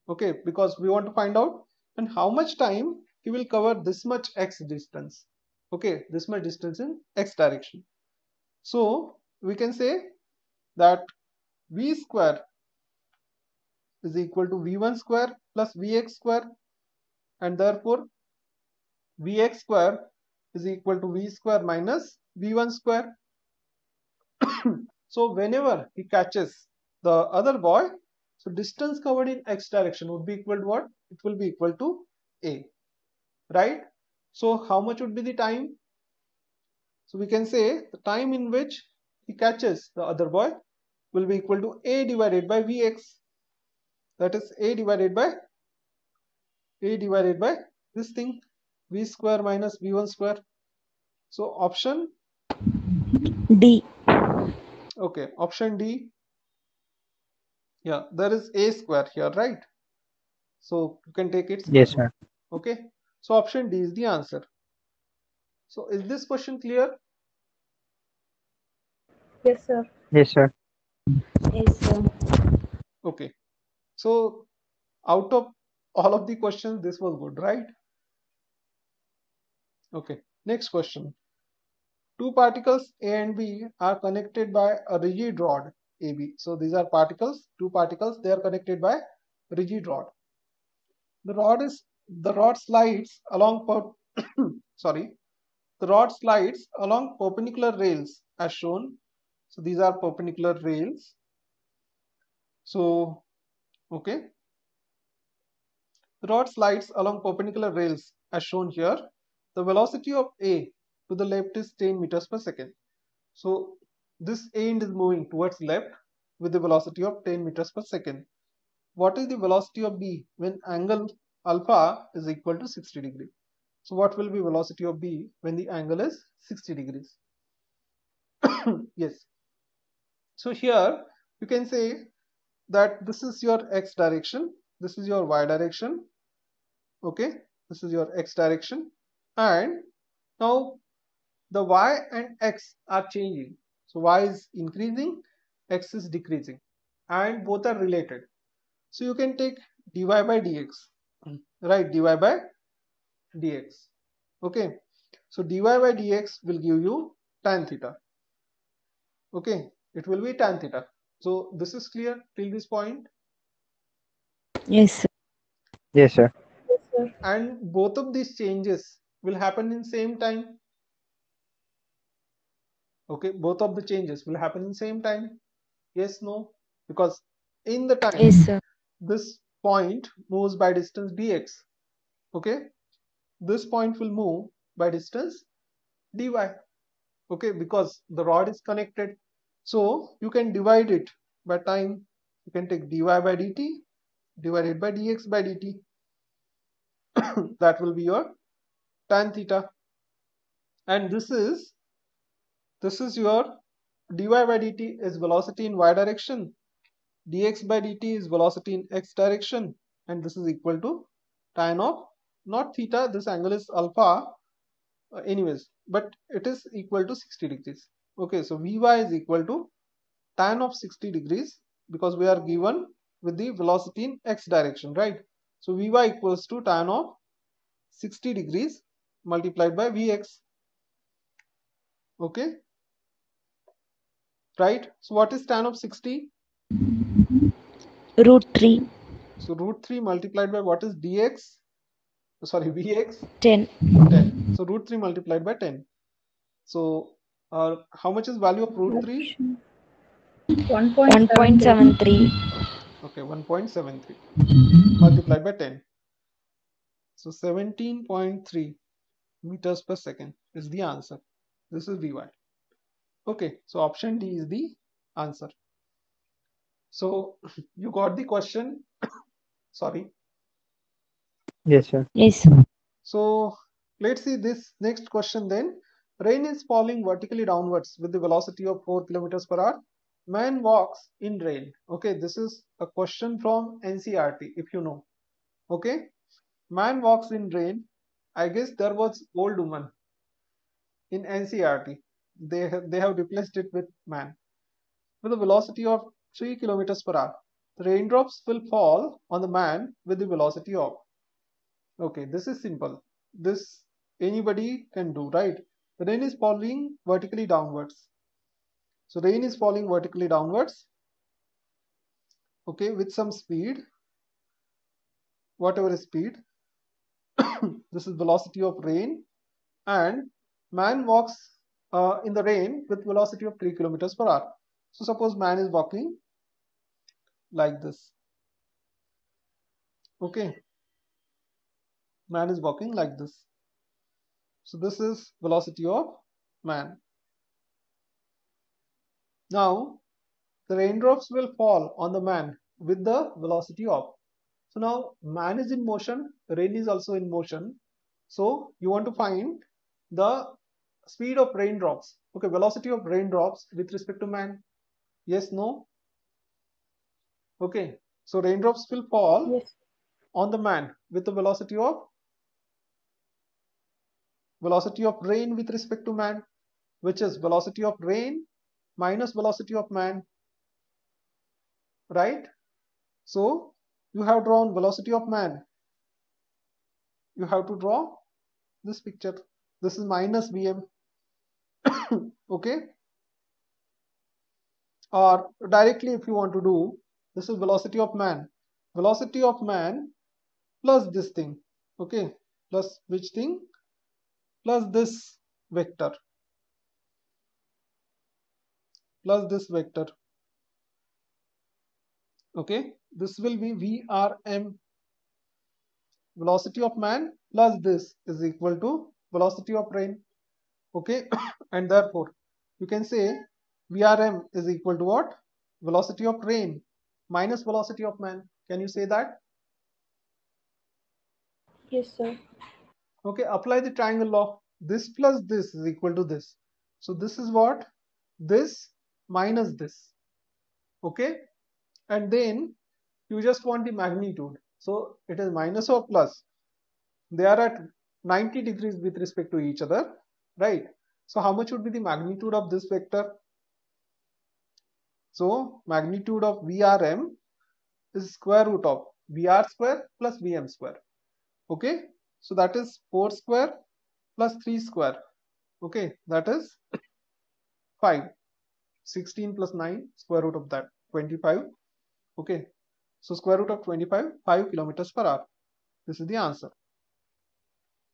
A: okay, because we want to find out and how much time he will cover this much x distance, okay, this much distance in x direction. So we can say that v square is equal to v1 square plus vx square, and therefore vx square is equal to v square minus v1 square. So whenever he catches the other boy, so distance covered in x direction would be equal to what? It will be equal to a, right? So how much would be the time? So we can say the time in which he catches the other boy will be equal to a divided by vx. That is a divided by this thing, v square minus v1 square. So option,
C: D.
A: okay, option D. Yeah, there is a square here, right? So you can take its square
E: Yes,
A: root.
E: sir.
A: Okay, so option D is the answer. So is this question clear?
D: Yes, sir.
E: Yes, sir.
C: Yes, sir.
A: Okay, so out of all of the questions, this was good, right? Okay, next question. Two particles A and B are connected by a rigid rod AB. So these are particles, two particles, they are connected by rigid rod. The rod slides along sorry, the rod slides along perpendicular rails as shown. So these are perpendicular rails. So okay, the rod slides along perpendicular rails as shown here. The velocity of A to the left is 10 meters per second. So this end is moving towards left with the velocity of 10 meters per second. What is the velocity of B when angle alpha is equal to 60 degrees? So what will be velocity of B when the angle is 60 degrees? Yes. So here you can say that this is your x direction, this is your y direction, okay, this is your x direction, and now the y and x are changing. So y is increasing, x is decreasing, and both are related. So you can take dy by dx, right? Dy by dx. Okay. So dy by dx will give you tan theta. Okay. It will be tan theta. So this is clear till this point.
C: Yes, sir.
E: Yes, sir.
D: Yes, sir.
A: And both of these changes will happen in same time. Okay. Both of the changes will happen in same time. Yes, no? Because in the time,
C: Yes, sir.
A: this point moves by distance dx. Okay. This point will move by distance dy. Okay, because the rod is connected. So you can divide it by time. You can take dy by dt divided by dx by dt. that will be your tan theta. And this is your dy by dt is velocity in y direction, dx by dt is velocity in x direction, and this is equal to tan of not theta, this angle is alpha anyways, but it is equal to 60 degrees. Okay, so Vy is equal to tan of 60 degrees because we are given with the velocity in x direction, right? So Vy equals to tan of 60 degrees multiplied by Vx. Okay, right? So what is tan of 60?
C: √3.
A: So √3 multiplied by what is dx? Sorry, Vx?
C: 10.
A: 10. So √3 multiplied by 10. So how much is value of √3?
C: 1.73.
A: Okay, 1.73 multiplied by 10. So 17.3 meters per second is the answer. This is Vy. Okay, so option D is the answer. So you got the question. Sorry.
E: Yes, sir.
C: Yes, sir.
A: So let's see this next question then. Rain is falling vertically downwards with the velocity of 4 kilometers per hour. Man walks in rain. Okay, this is a question from NCERT, if you know. Okay, man walks in rain. I guess there was old woman in NCERT. They have replaced it with man. With a velocity of 3 kilometers per hour. The raindrops will fall on the man with the velocity of. Okay, this is simple. This anybody can do, right? The rain is falling vertically downwards. So rain is falling vertically downwards. Okay, with some speed, whatever is speed. This is velocity of rain, and man walks in the rain with velocity of 3 kilometers per hour. So suppose man is walking like this. Okay, man is walking like this. So this is velocity of man. Now the raindrops will fall on the man with the velocity of. So now man is in motion, rain is also in motion. So you want to find the speed of raindrops. Okay, velocity of raindrops with respect to man. Yes, no? Okay, so raindrops will fall
D: Yes.
A: on the man with the velocity of rain with respect to man, which is velocity of rain minus velocity of man, right? So you have drawn velocity of man. You have to draw this picture. This is minus Vm. Okay, or directly if you want to do, this is velocity of man plus this thing. Okay, plus which thing? Plus this vector, okay, this will be Vrm. Velocity of man plus this is equal to velocity of rain. Okay, and therefore you can say Vrm is equal to what? Velocity of rain minus velocity of man. Can you say that?
D: Yes, sir.
A: Okay, apply the triangle law. This plus this is equal to this. So this is what? This minus this. Okay, and then you just want the magnitude. So it is minus or plus. They are at 90 degrees with respect to each other, right? So how much would be the magnitude of this vector? So magnitude of Vrm is square root of Vr square plus Vm square. Okay, so that is 4 square plus 3 square. Okay, that is 5. 16 plus 9, square root of that 25. Okay, so square root of 25, 5 kilometers per hour. This is the answer.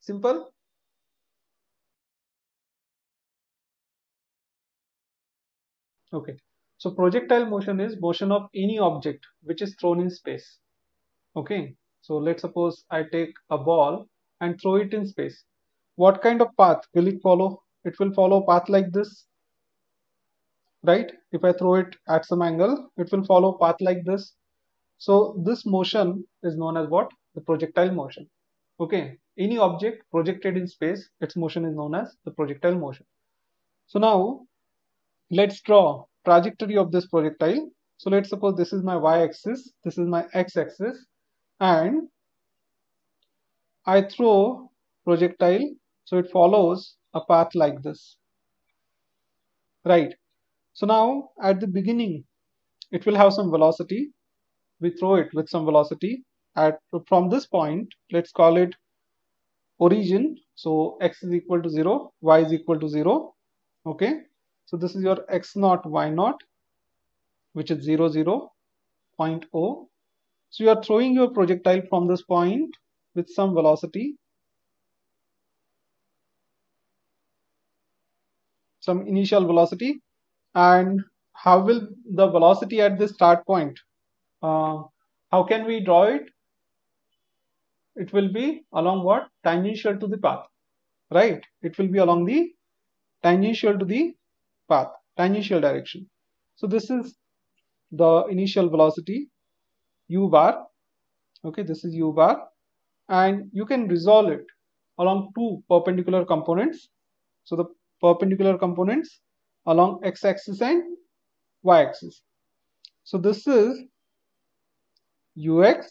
A: Simple. Okay, so projectile motion is motion of any object which is thrown in space. Okay, so let's suppose I take a ball and throw it in space. What kind of path will it follow? It will follow a path like this, right? If I throw it at some angle, it will follow a path like this. So this motion is known as what? The projectile motion. Okay, any object projected in space, its motion is known as the projectile motion. So now let's draw trajectory of this projectile. So let's suppose this is my y-axis, this is my x-axis, and I throw projectile, so it follows a path like this, right? So now at the beginning, it will have some velocity. We throw it with some velocity from this point. Let's call it origin. So x is equal to 0, y is equal to 0. Okay, so this is your x naught, y naught, which is 0, 0, point O. So you are throwing your projectile from this point with some velocity, some initial velocity. And how will the velocity at this start point, how can we draw it? It will be along what? Tangential to the path, right? It will be along the tangential to the path, tangential direction. So this is the initial velocity, u bar. Okay, this is u bar, and you can resolve it along two perpendicular components. So the perpendicular components along x-axis and y-axis. So this is ux,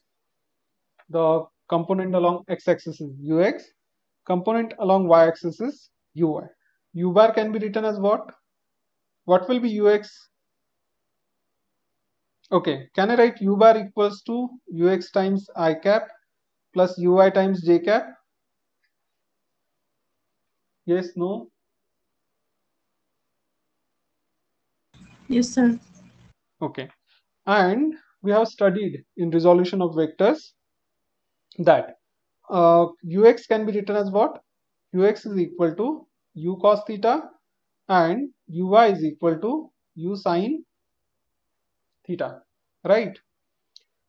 A: the component along x-axis is ux, component along y-axis is uy. U bar can be written as what? What will be ux? Okay, can I write u bar equals to ux times I cap plus ui times j cap? Yes, no?
D: Yes, sir.
A: Okay. And we have studied in resolution of vectors that ux can be written as what? Ux is equal to u cos theta and uy is equal to u sin theta, right?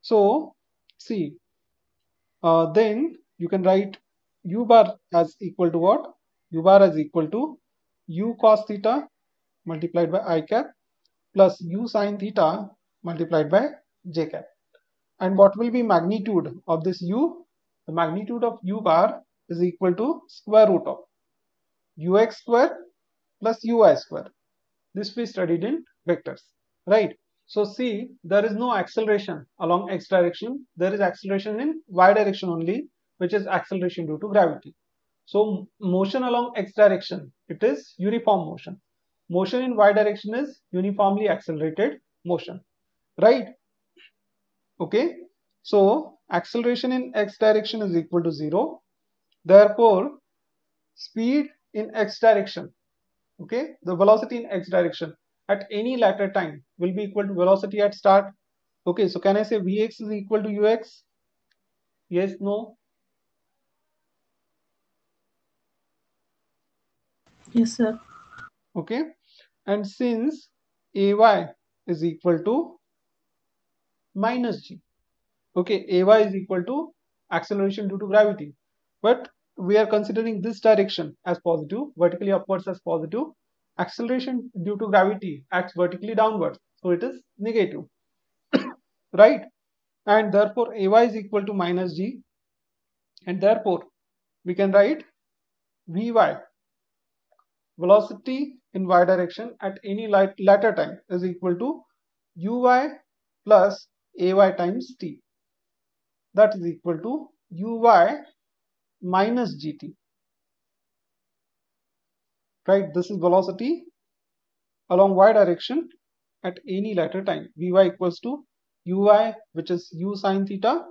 A: So see, then you can write u bar as equal to what? U bar is equal to u cos theta multiplied by I cap plus u sin theta multiplied by j cap. And what will be magnitude of this u? The magnitude of u bar is equal to square root of ux square plus ui square. This we studied in vectors, right? So see, there is no acceleration along x direction. There is acceleration in y direction only, which is acceleration due to gravity. So motion along x direction, it is uniform motion. Motion in y direction is uniformly accelerated motion, right? Okay, so acceleration in x direction is equal to 0. Therefore, speed in x direction, okay, the velocity in x direction at any later time will be equal to velocity at start. Okay, so can I say Vx is equal to ux? Yes, no?
D: Yes, sir.
A: Okay, and since Ay is equal to minus g, okay, Ay is equal to acceleration due to gravity, but we are considering this direction as positive, vertically upwards as positive. Acceleration due to gravity acts vertically downwards, so it is negative, right? And therefore Ay is equal to minus g, and therefore we can write Vy, velocity in y direction at any later time, is equal to uy plus ay times t. That is equal to uy minus gt, right? This is velocity along y direction at any later time. Vy equals to uy, which is u sin theta,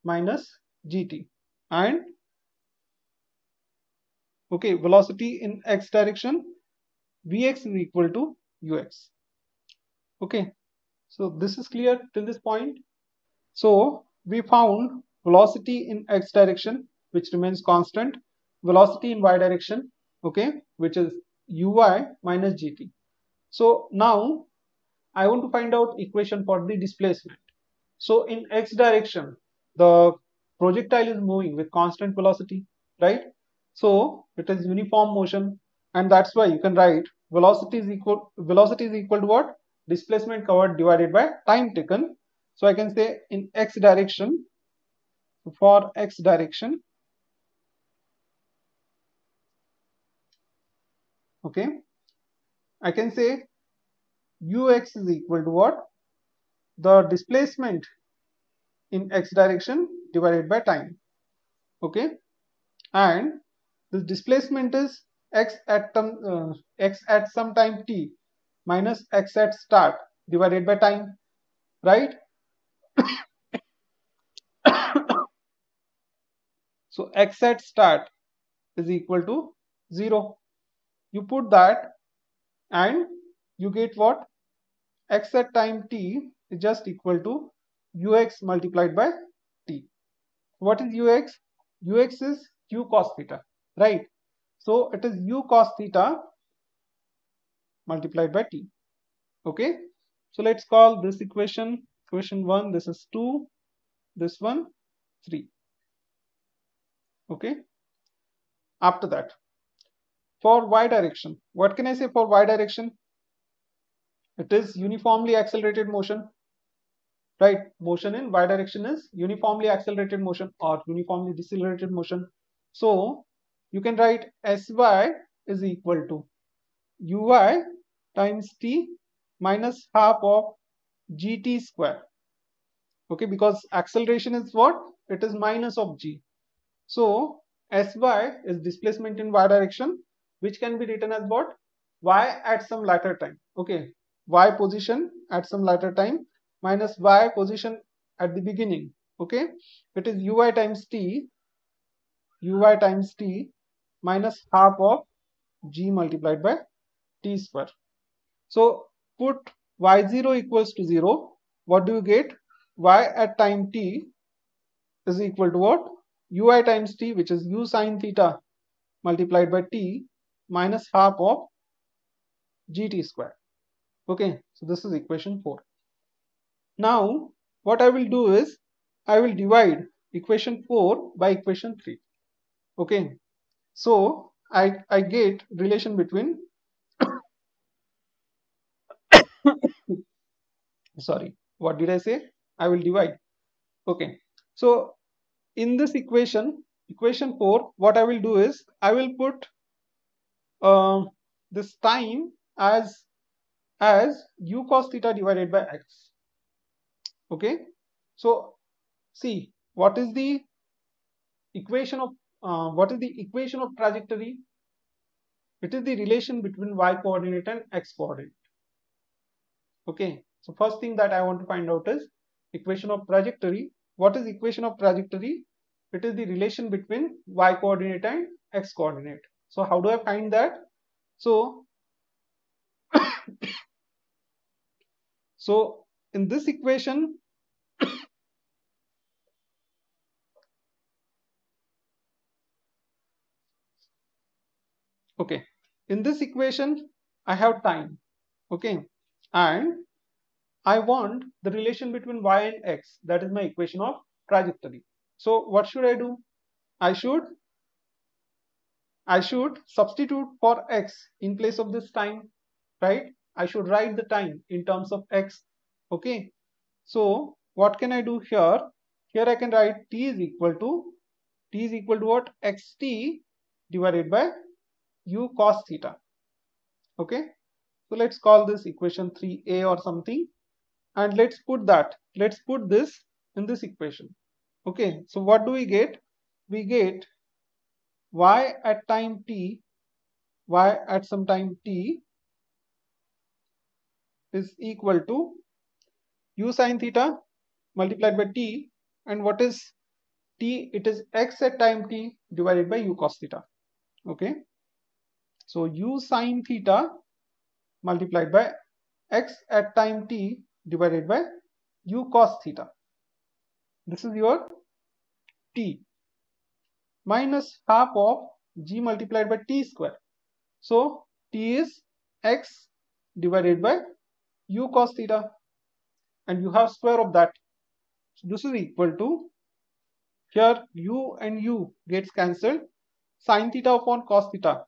A: minus gt. And okay, velocity in x direction, vx is equal to ux. Okay, so this is clear till this point. So we found velocity in x direction, which remains constant, velocity in y direction, okay, which is uy minus gt. So now I want to find out equation for the displacement. So in x direction, the projectile is moving with constant velocity, right? So it is uniform motion, and that's why you can write velocity is equal to what? Displacement covered divided by time taken. So I can say in x direction, for x direction, Okay, I can say ux is equal to what? The displacement in x direction divided by time. Okay, and this displacement is x at some time t minus x at start divided by time, right? So x at start is equal to 0. You put that and you get what? X at time t is just equal to ux multiplied by t. What is ux? Ux is u cos theta, right? So it is u cos theta multiplied by t. Okay, so let's call this equation 1, this is 2, this one 3. Okay, after that, for y direction, what can I say for y direction? It is uniformly accelerated motion, right? Motion in y direction is uniformly accelerated motion or uniformly decelerated motion. So you can write Sy is equal to uy times t minus half of gt square. Okay, because acceleration is what? It is minus of g. So Sy is displacement in y direction, which can be written as what? Y at some later time. Okay, y position at some later time minus y position at the beginning. Okay, it is uy times t minus half of g multiplied by t square. So put y0 equals to 0. What do you get? Y at time t is equal to what? Ui times t, which is u sine theta multiplied by t minus half of gt square. Okay, so this is equation 4. Now what I will do is I will divide equation 4 by equation 3. Okay, so I get relation between sorry, what did I say? I will divide. Okay, so in this equation 4, what I will do is I will put this time as u cos theta divided by x. Okay, so see, what is the equation of trajectory? It is the relation between y coordinate and x coordinate. Okay, so first thing that I want to find out is equation of trajectory. What is equation of trajectory? It is the relation between y coordinate and x coordinate. So how do I find that? So so in this equation okay, in this equation I have time. Okay, and I want the relation between y and x. That is my equation of trajectory. So what should I do? I should substitute for x in place of this time, right? I should write the time in terms of x. Okay, so what can I do here? Here I can write t is equal to what? Xt divided by u cos theta. Okay, so let's call this equation 3a or something, and let's put this in this equation. Okay, so what do we get? We get y at time t, y at some time t is equal to u sine theta multiplied by t, and what is t? It is x at time t divided by u cos theta. Okay, so u sine theta multiplied by x at time t divided by u cos theta. This is your t minus half of g multiplied by t square. So t is x divided by u cos theta, and you have square of that. So this is equal to, here u and u gets cancelled. Sin theta upon cos theta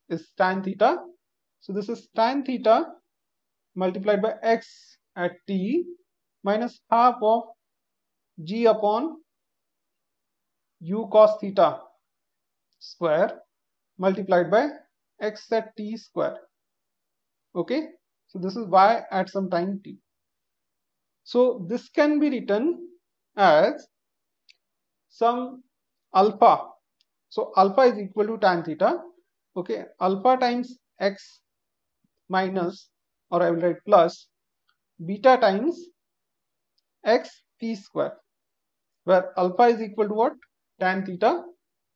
A: is tan theta. So this is tan theta multiplied by x at t minus half of g upon u cos theta square multiplied by x at t square. Okay, so this is y at some time t. So this can be written as some alpha. So alpha is equal to tan theta. Okay, alpha times x minus, or I will write plus, beta times x t square, where alpha is equal to what? Tan theta.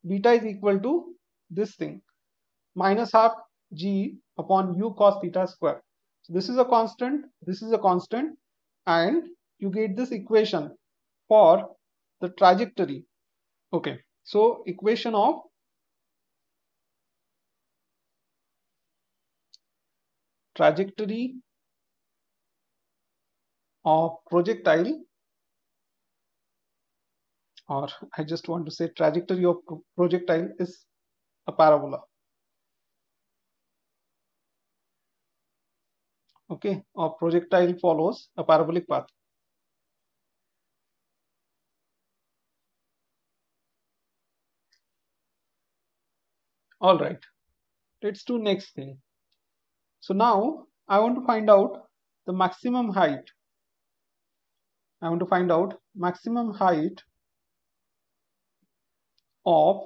A: Beta is equal to this thing, minus half g upon u cos theta square. So this is a constant, this is a constant, and you get this equation for the trajectory. Okay, so equation of trajectory of projectile, or I just want to say trajectory of projectile is a parabola. Okay, or projectile follows a parabolic path. All right, let's do next thing. So now I want to find out the maximum height. I want to find out maximum height of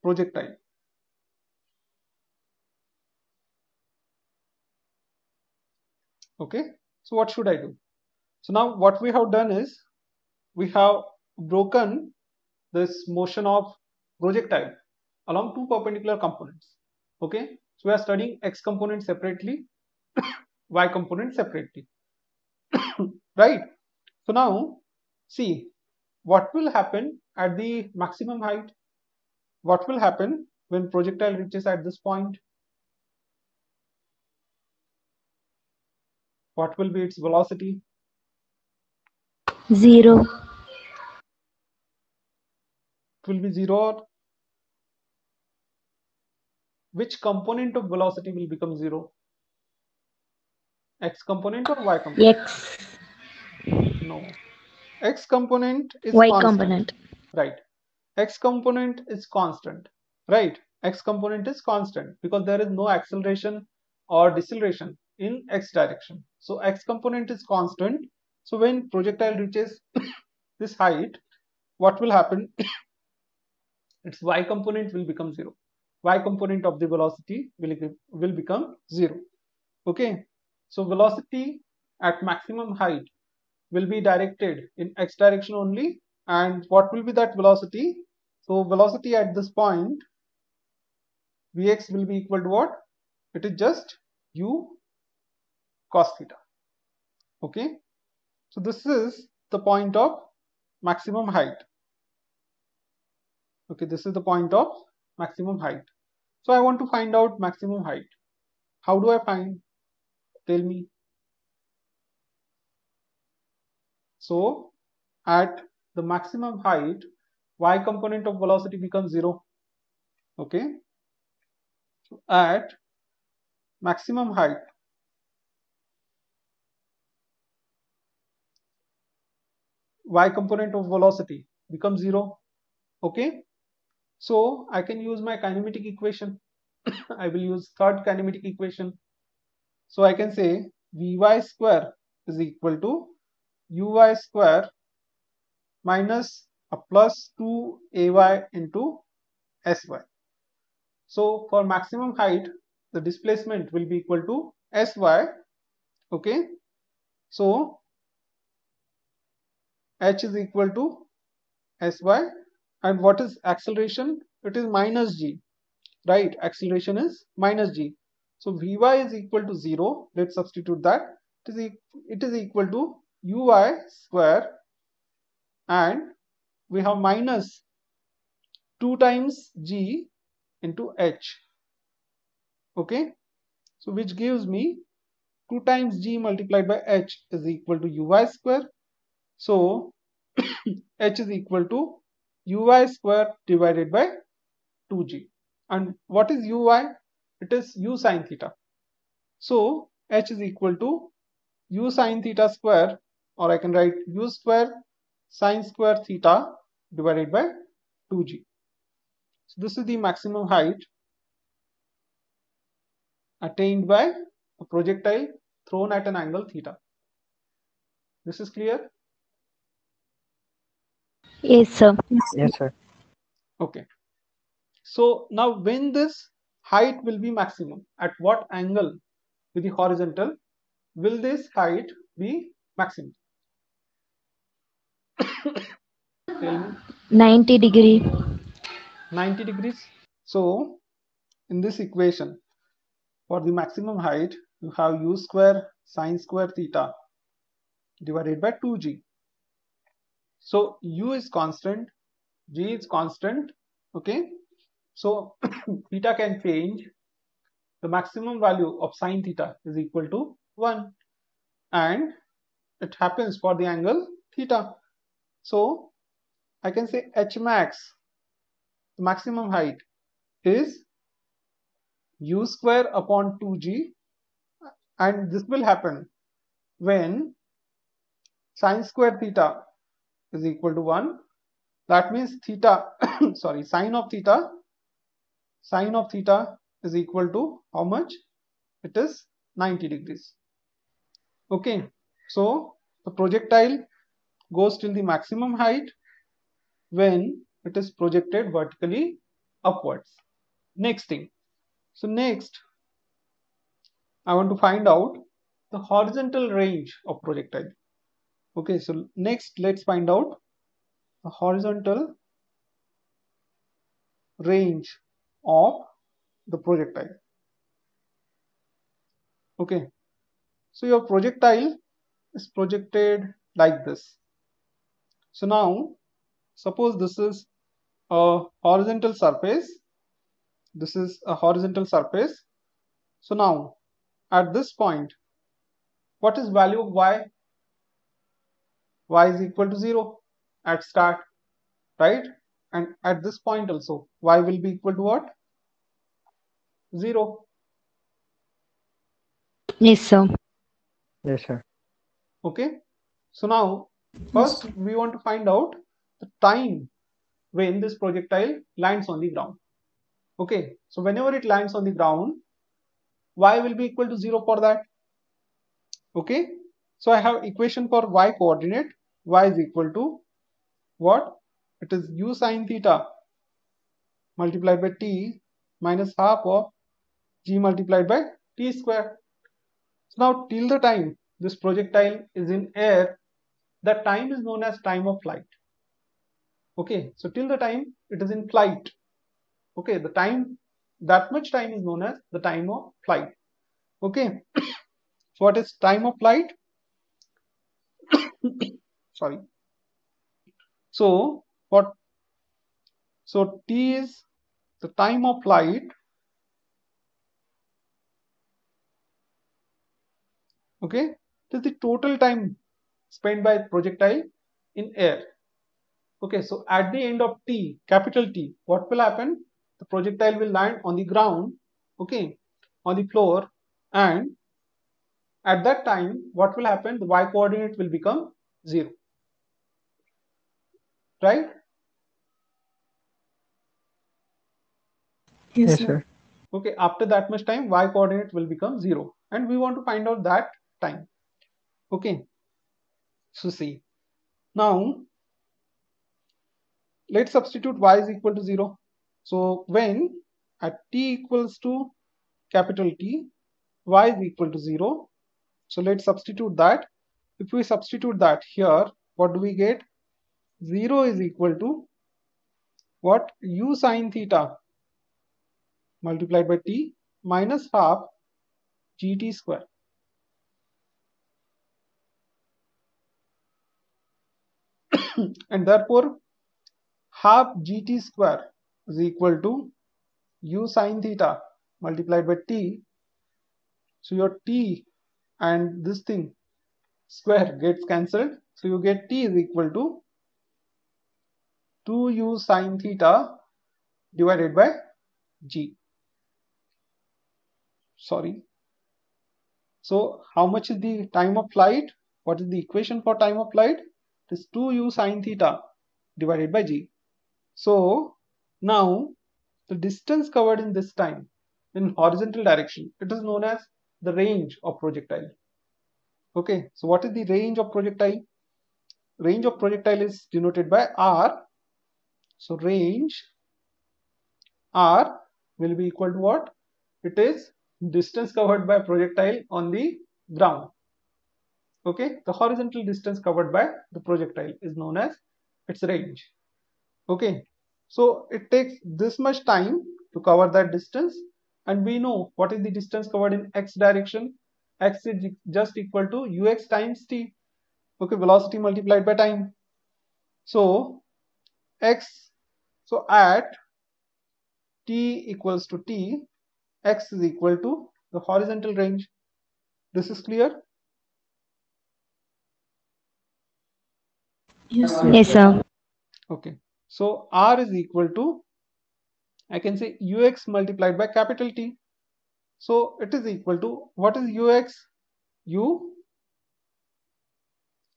A: projectile. Okay, so what should I do? So now what we have done is we have broken this motion of projectile along two perpendicular components. Okay, so we are studying x component separately, y component separately. Right, so now see what will happen at the maximum height. What will happen when projectile reaches at this point? What will be its velocity?
C: 0.
A: It will be 0. Which component of velocity will become 0? X component or y component?
C: X.
A: No. X component is
C: Y
A: constant.
C: component.
A: Right. X component is constant. Right. X component is constant because there is no acceleration or deceleration in x direction. So x component is constant. So when projectile reaches this height, what will happen? Its y component will become 0. Y component of the velocity will become 0. Okay, so velocity at maximum height will be directed in x direction only. And what will be that velocity? So velocity at this point, Vx will be equal to what? It is just u cos theta. Okay, so this is the point of maximum height. Okay, this is the point of maximum height. So I want to find out maximum height. How do I find? Tell me. So at the maximum height, y component of velocity becomes 0. Okay, at maximum height, y component of velocity becomes 0. Okay, so I can use my kinematic equation. I will use third kinematic equation. So I can say Vy square is equal to Uy square minus a plus 2Ay into Sy. So for maximum height, the displacement will be equal to Sy. Okay, so h is equal to Sy, and what is acceleration? It is minus g, right? Acceleration is minus g. So Vy is equal to 0. Let's substitute that. It is equal to Uy square, and we have minus 2 times g into h. Okay, so which gives me 2 times g multiplied by h is equal to Uy square. So h is equal to Uy square divided by 2g. And what is Uy? It is u sine theta. So h is equal to u sine theta square, or I can write u square sine square theta divided by 2g. So this is the maximum height. attained by a projectile thrown at an angle theta. This is clear?
C: Yes, sir.
E: Yes, sir.
A: Okay. So now when this height will be maximum, at what angle with the horizontal will this height be maximum? Tell me.
C: 90 degree.
A: 90 degrees. So in this equation, for the maximum height, you have u square sine square theta divided by 2g. So u is constant, g is constant. Okay. So theta can change. The maximum value of sine theta is equal to 1, and it happens for the angle theta. So I can say h max, the maximum height, is u square upon 2g, and this will happen when sine square theta is equal to 1. That means theta sorry, sine of theta is equal to how much? It is 90 degrees. Okay, so the projectile goes till the maximum height when it is projected vertically upwards. Next thing, so next I want to find out the horizontal range of projectile. Okay, so next let's find out the horizontal range of the projectile. Okay, so your projectile is projected like this. So now suppose this is a horizontal surface. This is a horizontal surface. So now at this point, what is value of y? Y is equal to 0 at start, right? And at this point also, y will be equal to what? 0.
C: Yes, sir.
E: Yes, sir.
A: Okay. So now first we want to find out the time when this projectile lands on the ground. Okay. So whenever it lands on the ground, y will be equal to 0 for that. Okay. So I have equation for y coordinate. Y is equal to what? It is u sine theta multiplied by t minus half of g multiplied by t square. So now till the time this projectile is in air, that time is known as time of flight. Okay, so till the time it is in flight, okay, the time, that much time is known as the time of flight. Okay, so what is time of flight? Sorry. So what? So t is the time of flight. Okay, it is the total time spent by projectile in air. Okay, so at the end of t, capital T, what will happen? The projectile will land on the ground, okay, on the floor, and at that time, what will happen? The y coordinate will become 0, right?
E: Yes, sir.
A: Okay, after that much time, y coordinate will become 0, and we want to find out that time. Okay, so see, now let's substitute y is equal to 0. So when at t equals to capital T, y is equal to 0. So let's substitute that. If we substitute that here, what do we get? 0 is equal to what? U sine theta multiplied by t minus half gt square. And therefore half gt square is equal to u sine theta multiplied by t. So your t and this thing square gets cancelled. So you get t is equal to 2u sine theta divided by g. Sorry. So how much is the time of flight? What is the equation for time of flight? It is 2u sine theta divided by g. So now the distance covered in this time in horizontal direction, it is known as the range of projectile. Okay, so what is the range of projectile? Range of projectile is denoted by R. So range R will be equal to what? It is distance covered by projectile on the ground. Okay, the horizontal distance covered by the projectile is known as its range. Okay, so it takes this much time to cover that distance, and we know what is the distance covered in x direction. X is just equal to ux times t. Okay, velocity multiplied by time. So x, so at t equals to t, x is equal to the horizontal range. This is clear?
D: Yes, sir.
C: Yes, sir.
A: Okay, so r is equal to, I can say, ux multiplied by capital T. So it is equal to, what is ux? U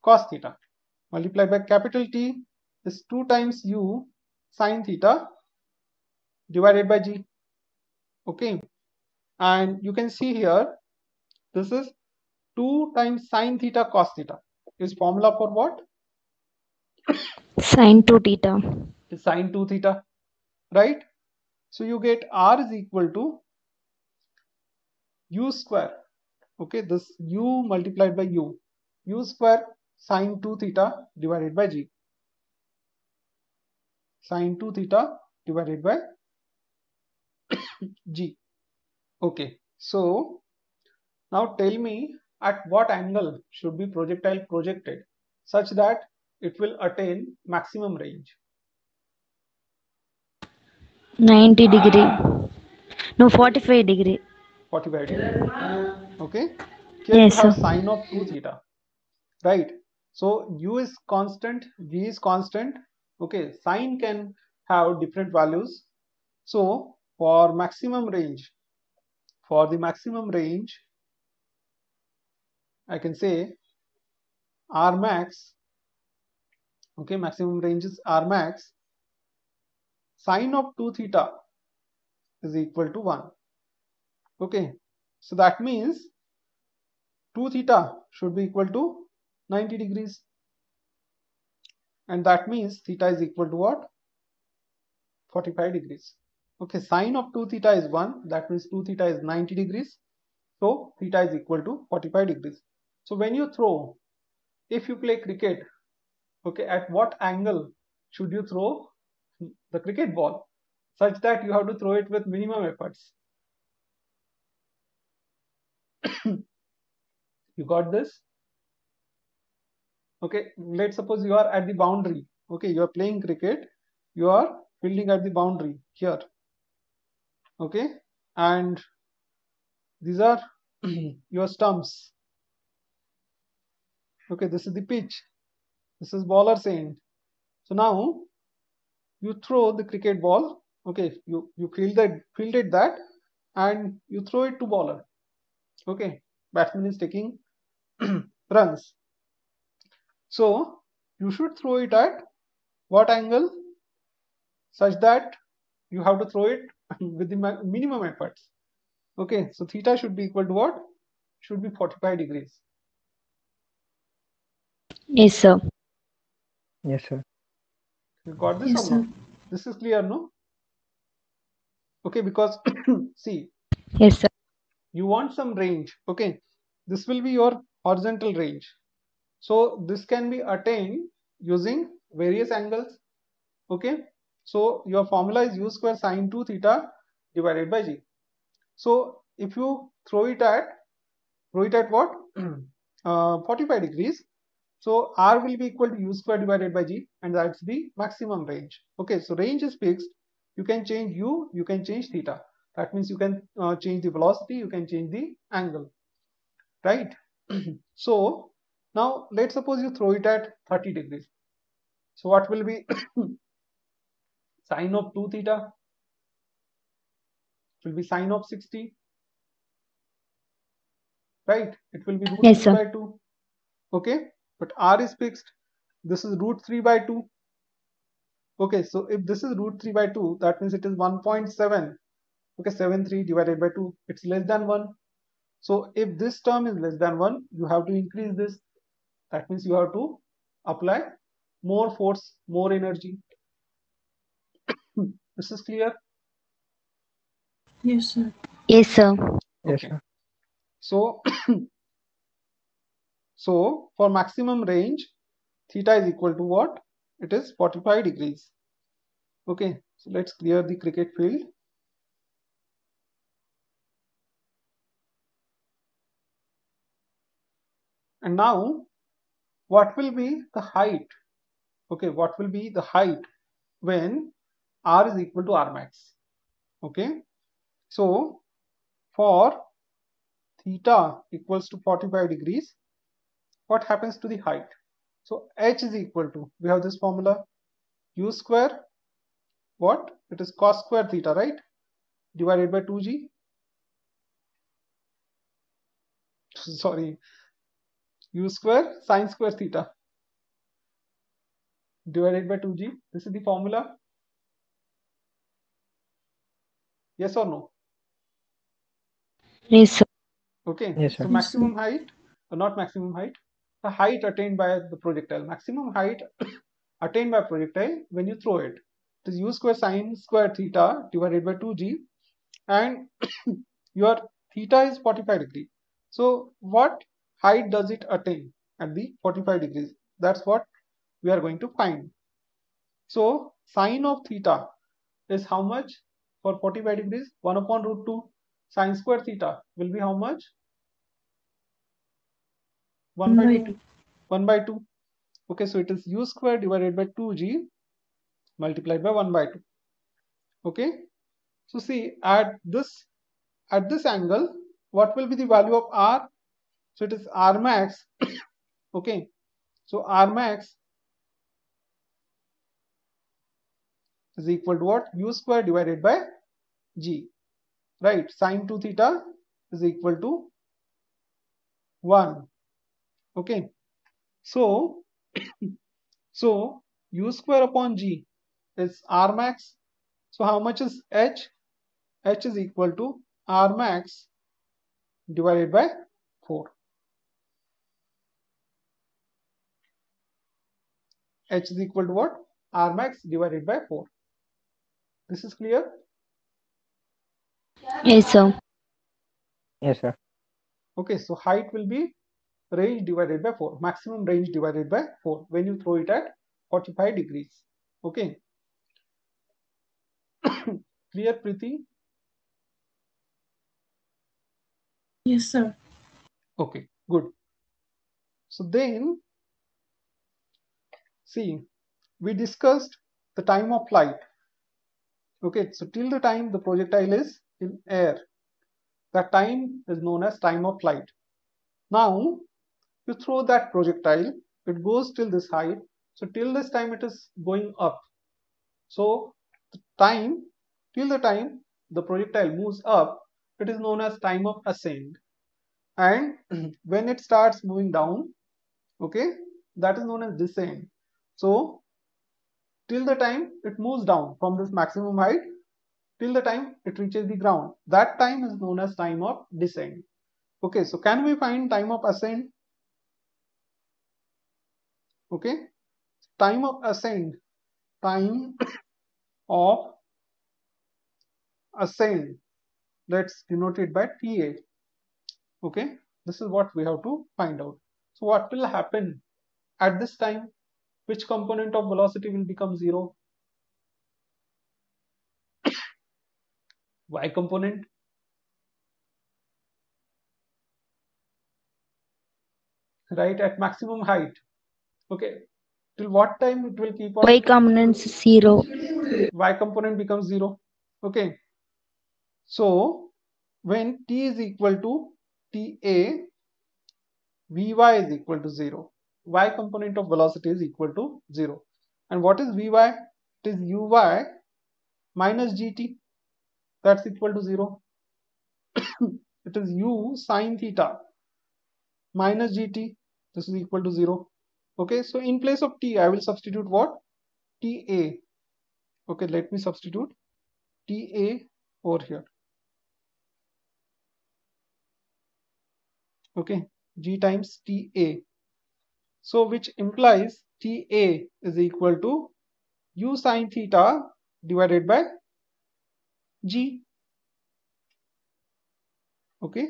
A: cos theta multiplied by capital T is 2 times u sin theta divided by g. Okay, and you can see here, this is 2 times sin theta cos theta is formula for what?
C: Sine 2 theta.
A: Is sin 2 theta, right? So you get r is equal to u square. Okay, this u multiplied by u square sin 2 theta divided by g. Sin 2 theta divided by g. Okay, so now tell me, at what angle should be projectile projected such that it will attain maximum range?
C: 90 degree. No, 45 degree.
A: 45 degree. Okay, here you
C: Yes,
A: have
C: sir.
A: sine of 2 theta, right? So u is constant, v is constant. Okay, sine can have different values. So for the maximum range, I can say R max. Okay, maximum range is R max. Sine of 2 theta is equal to 1. Okay, so that means 2 theta should be equal to 90 degrees, and that means theta is equal to what? 45 degrees. Okay, sine of 2 theta is 1, that means 2 theta is 90 degrees, so theta is equal to 45 degrees. So when you throw, if you play cricket, okay, at what angle should you throw the cricket ball such that you have to throw it with minimum efforts? You got this? Okay, let's suppose you are at the boundary. Okay, you are playing cricket, you are fielding at the boundary here. Okay, and these are your stumps. Okay, this is the pitch, this is bowler's end. So now you throw the cricket ball. Okay, you fielded that, and you throw it to bowler. Okay, batsman is taking runs. So you should throw it at what angle such that you have to throw it with the minimum efforts. Okay, so theta should be equal to what? Should be 45 degrees.
C: Yes, sir.
E: Yes, sir.
A: You got this
D: Yes,
A: or not?
D: sir.
A: This is clear, no? Okay, because see,
C: Yes, sir.
A: you want some range. Okay, this will be your horizontal range. So this can be attained using various angles. Okay, so your formula is u square sine 2 theta divided by g. So if you throw it at what? 45 degrees. So r will be equal to u square divided by g, and that's the maximum range. Okay, so range is fixed. You can change u, you can change theta. That means you can change the velocity, you can change the angle, right? So now let's suppose you throw it at 30 degrees. So what will be sine of 2 theta? It will be sine of 60, right? It will be root
C: Yes,
A: 3
C: sir.
A: by 2. Okay, but r is fixed. This is root 3 by 2. Okay, so if this is root 3 by 2, that means it is 1.7 Okay, 7.3 divided by 2, it's less than 1. So if this term is less than 1, you have to increase this. That means you have to apply more force, more energy. This is clear?
D: Yes, sir.
C: Yes, sir.
E: Yes,
A: Okay.
E: sir.
A: So, so for maximum range, theta is equal to what? It is 45 degrees. Okay, so let's clear the cricket field. And now, what will be the height? Okay, what will be the height when r is equal to r max? Okay, so for theta equals to 45 degrees, what happens to the height? So h is equal to, we have this formula, u square, what? It is cos square theta, right? Divided by 2g. Sorry, u square sine square theta divided by 2g. This is the formula. Yes or no?
C: Yes, sir.
A: Okay,
E: Yes,
A: so
E: sir.
A: maximum height, or not maximum height, the height attained by the projectile. Maximum height attained by projectile when you throw it. It is u square sine square theta divided by 2g, and your theta is 45 degrees. So what height does it attain at the 45 degrees? That's what we are going to find. So sine of theta is how much for 45 degrees? 1 upon root 2. Sine square theta will be how much? 1 by 2. 1 by 2. Okay, so it is u square divided by 2g multiplied by 1 by 2. Okay, so see at this angle, what will be the value of r? So it is r max. Okay, so r max is equal to what? U square divided by g, right? Sine 2 theta is equal to 1. Okay, so so u square upon g is r max. So how much is h? H is equal to r max divided by 4. H is equal to what? R max divided by 4. This is clear?
C: Yes, sir.
E: Yes, sir.
A: Okay, so height will be range divided by 4. Maximum range divided by 4 when you throw it at 45 degrees. Okay. Clear, Preeti?
D: Yes, sir.
A: Okay, good. So then, see, we discussed the time of flight. Okay, so till the time the projectile is in air, that time is known as time of flight. Now, you throw that projectile, it goes till this height. So till this time it is going up. So the time, till the time the projectile moves up, it is known as time of ascent. And when it starts moving down, okay, that is known as descent. So till the time it moves down from this maximum height, till the time it reaches the ground, that time is known as time of descent. Okay, so can we find time of ascent? Okay, time of ascent, time of ascent, let's denote it by TA. Okay, this is what we have to find out. So what will happen at this time? Which component of velocity will become 0? Y component. Right, at maximum height. Okay, till what time it will keep on?
C: Y components 0.
A: Y component becomes 0. Okay, so when t is equal to TA, Vy is equal to 0. Y component of velocity is equal to 0. And what is Vy? It is Uy minus gt. That's equal to 0. It is u sine theta minus gt. This is equal to 0. Okay, so in place of t, I will substitute what? TA. Okay, let me substitute TA over here. Okay, G times TA. So which implies TA is equal to U sine theta divided by G. Okay.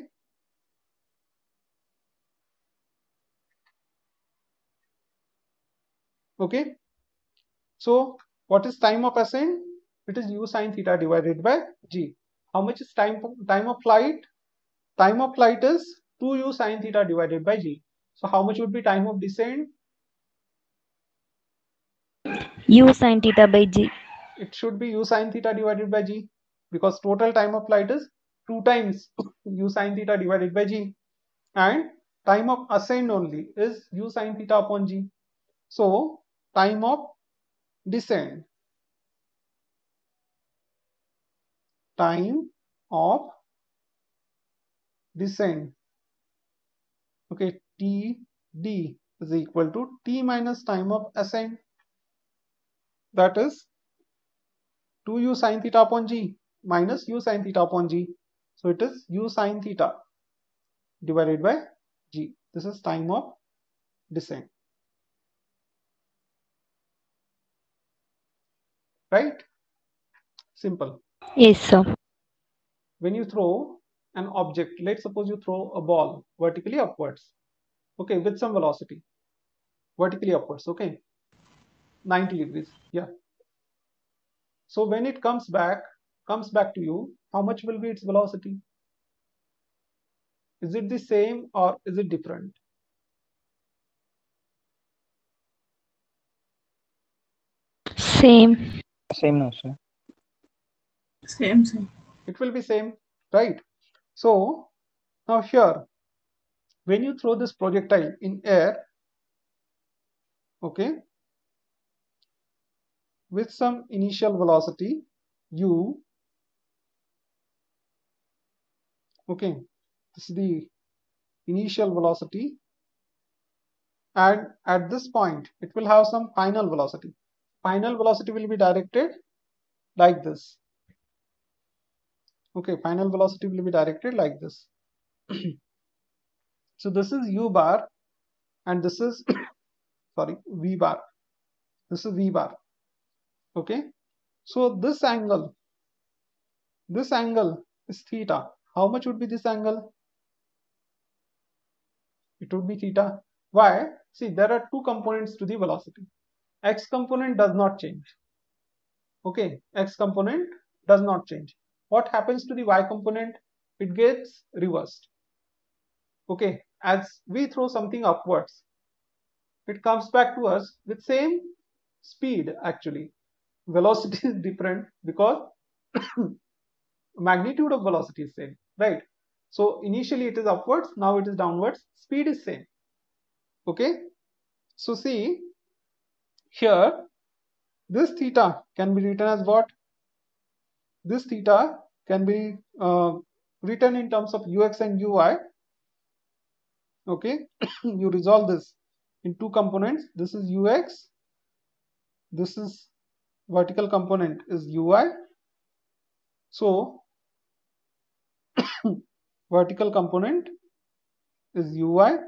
A: Okay. So what is time of ascent? It is U sine theta divided by G. How much is time of flight? Time of flight is 2U sine theta divided by G. So how much would be time of descent?
C: U sin theta by G.
A: It should be U sine theta divided by G, because total time of flight is 2 times U sine theta divided by G, and time of ascent only is U sine theta upon G. So time of descent, okay, TD is equal to T minus time of ascent, that is 2U sine theta upon G minus U sine theta upon G. So it is U sine theta divided by G. This is time of descent. Right? Simple.
C: Yes, sir.
A: When you throw an object, let's suppose you throw a ball vertically upwards, okay, with some velocity, vertically upwards, okay, 90 degrees, yeah. So when it comes back to you, how much will be its velocity? Is it the same or is it different?
C: Same.
E: Same no, sir.
D: Same.
A: It will be same, right? So now here, when you throw this projectile in air, okay, with some initial velocity u, okay, this is the initial velocity, and at this point it will have some final velocity. Final velocity will be directed like this. Okay, final velocity will be directed like this. So this is u bar and this is sorry, v bar. This is v bar. Okay, so this angle is theta. How much would be this angle? It would be theta. Why? See, there are two components to the velocity. X component does not change. Okay, X component does not change. What happens to the Y component? It gets reversed. Okay, as we throw something upwards, it comes back to us with same speed. Actually, velocity is different because magnitude of velocity is same, right? So initially it is upwards, now it is downwards, speed is same. Okay, so see here, this theta can be written as what? This theta can be written in terms of ux and uy. Okay, you resolve this in two components. This is ux, this is vertical component is uy. So vertical component is uy.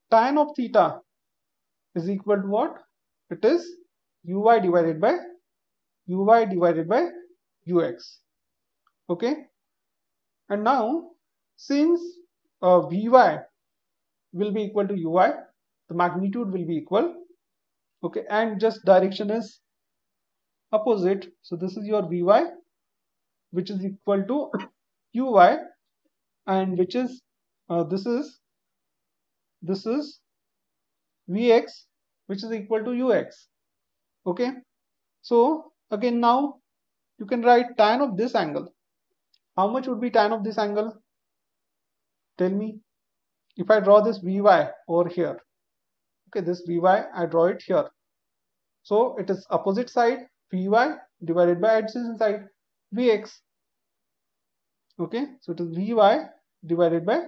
A: Tan of theta is equal to what? It is uy divided by ux. Okay, and now since vy will be equal to ui, the magnitude will be equal. Okay, and just direction is opposite. So this is your vy, which is equal to uy, and which is this is vx, which is equal to ux. Okay, so again now you can write tan of this angle. How much would be tan of this angle? Tell me. If I draw this vy over here, okay, this vy, I draw it here. So it is opposite side vy divided by adjacent side vx. Okay, so it is vy divided by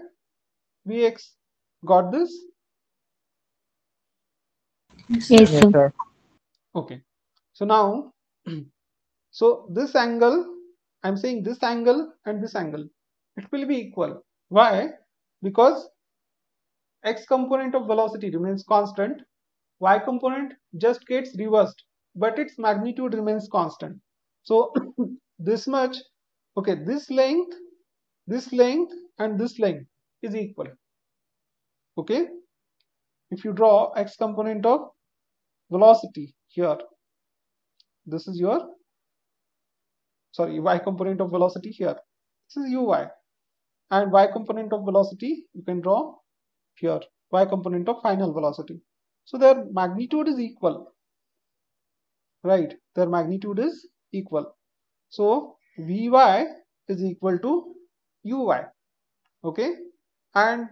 A: vx. Got this?
C: Yes,
E: Yes,
C: sir.
E: sir.
A: Okay, so now so this angle, I'm saying this angle and this angle, it will be equal. Why? Because x component of velocity remains constant, y component just gets reversed, but its magnitude remains constant. So this much, okay, this length and this length is equal. Okay, if you draw x component of velocity here, this is your, sorry, y component of velocity here, this is uy, and y component of velocity you can draw here, y component of final velocity. So their magnitude is equal, right? Their magnitude is equal. So Vy is equal to Uy, okay? And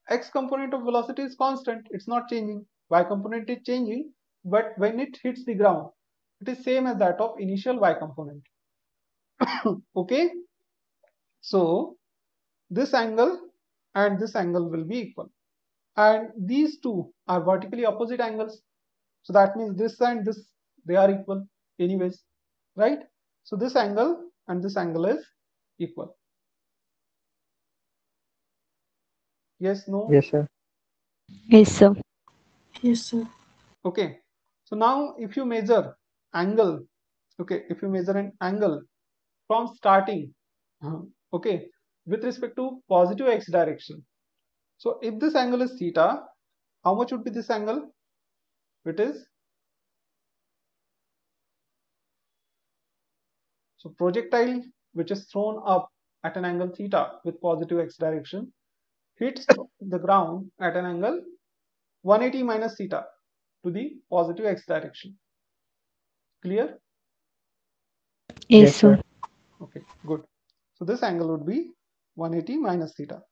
A: x component of velocity is constant, it's not changing. Y component is changing, but when it hits the ground, it is same as that of initial y component. Okay? So this angle and this angle will be equal. And these two are vertically opposite angles. So that means this and this, they are equal anyways, right? So this angle and this angle is equal. Yes, no?
E: Yes, sir.
C: Yes, sir.
D: Yes, sir.
A: Okay. So now if you measure angle, okay, if you measure an angle from starting, okay, with respect to positive x direction. So if this angle is theta, how much would be this angle? It is, so projectile which is thrown up at an angle theta with positive x direction hits the ground at an angle 180 minus theta to the positive x direction. Clear?
C: Yes, sir.
A: Okay, good. So this angle would be 180 minus theta.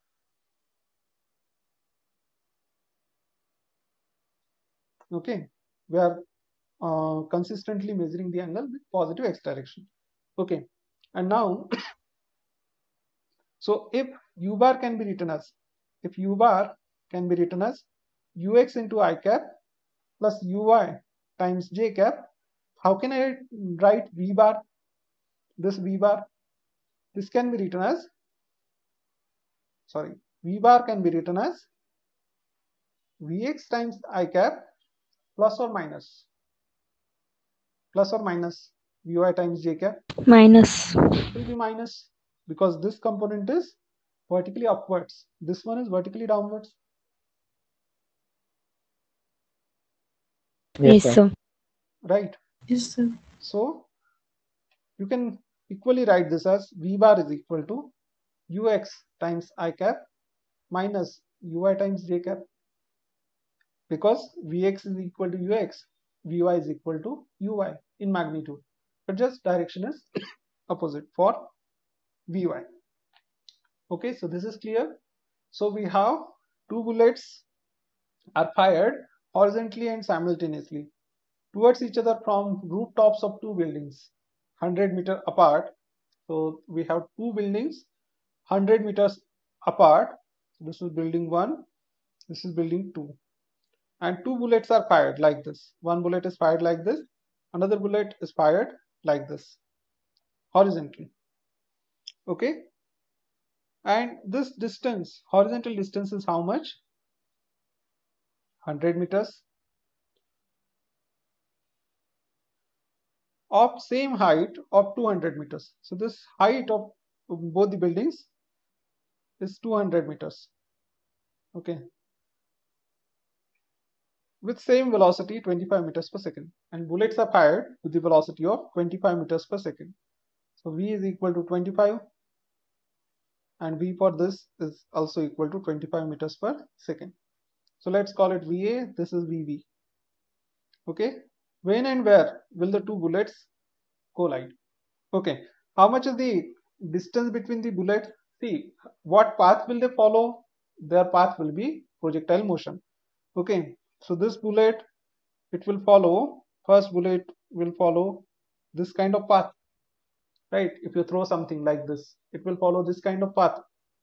A: Okay, we are consistently measuring the angle with positive x direction. Okay, and now so if u bar can be written as, if u bar can be written as ux into I cap plus uy times j cap, how can I write v bar? This v bar, this can be written as, sorry, v bar can be written as vx times I cap plus or minus vy times j cap.
C: Minus.
A: It will be minus because this component is vertically upwards, this one is vertically downwards.
C: Yes,
E: Yes, sir.
C: sir.
A: Right?
D: Yes, sir.
A: So you can equally write this as v bar is equal to ux times I cap minus uy times j cap, because vx is equal to ux, vy is equal to uy in magnitude, but just direction is opposite for vy. Okay, so this is clear. So we have two bullets are fired horizontally and simultaneously towards each other from rooftops of two buildings 100 meters apart. So we have two buildings 100 meters apart. This is building 1, this is building 2, and two bullets are fired like this. One bullet is fired like this, another bullet is fired like this horizontally. Okay, and this distance, horizontal distance, is how much? 100 meters. Of same height of 200 meters. So this height of both the buildings is 200 meters. Okay, with same velocity 25 meters per second, and bullets are fired with the velocity of 25 meters per second. So v is equal to 25, and v for this is also equal to 25 meters per second. So let's call it va, this is vv. Okay, when and where will the two bullets collide? Okay, how much is the distance between the bullets? See, what path will they follow? Their path will be projectile motion. Okay, so this bullet, it will follow, first bullet will follow this kind of path, right? If you throw something like this, it will follow this kind of path.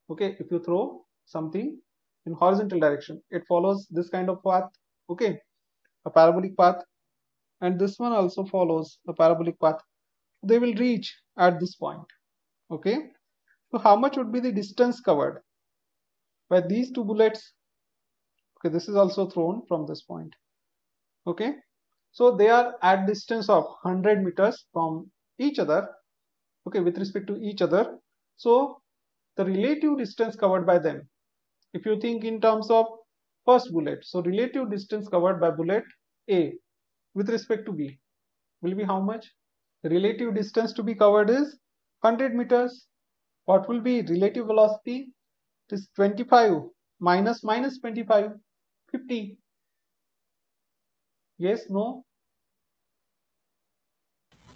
A: Okay, if you throw something in horizontal direction, it follows this kind of path. Okay, a parabolic path, and this one also follows a parabolic path. They will reach at this point. Okay, so how much would be the distance covered by these two bullets? Okay, this is also thrown from this point. Okay, so they are at distance of 100 meters from each other. Okay, with respect to each other. So the relative distance covered by them, if you think in terms of first bullet, so relative distance covered by bullet A with respect to B will be how much? The relative distance to be covered is 100 meters. What will be relative velocity? It is 25 minus 25, 50. Yes, no?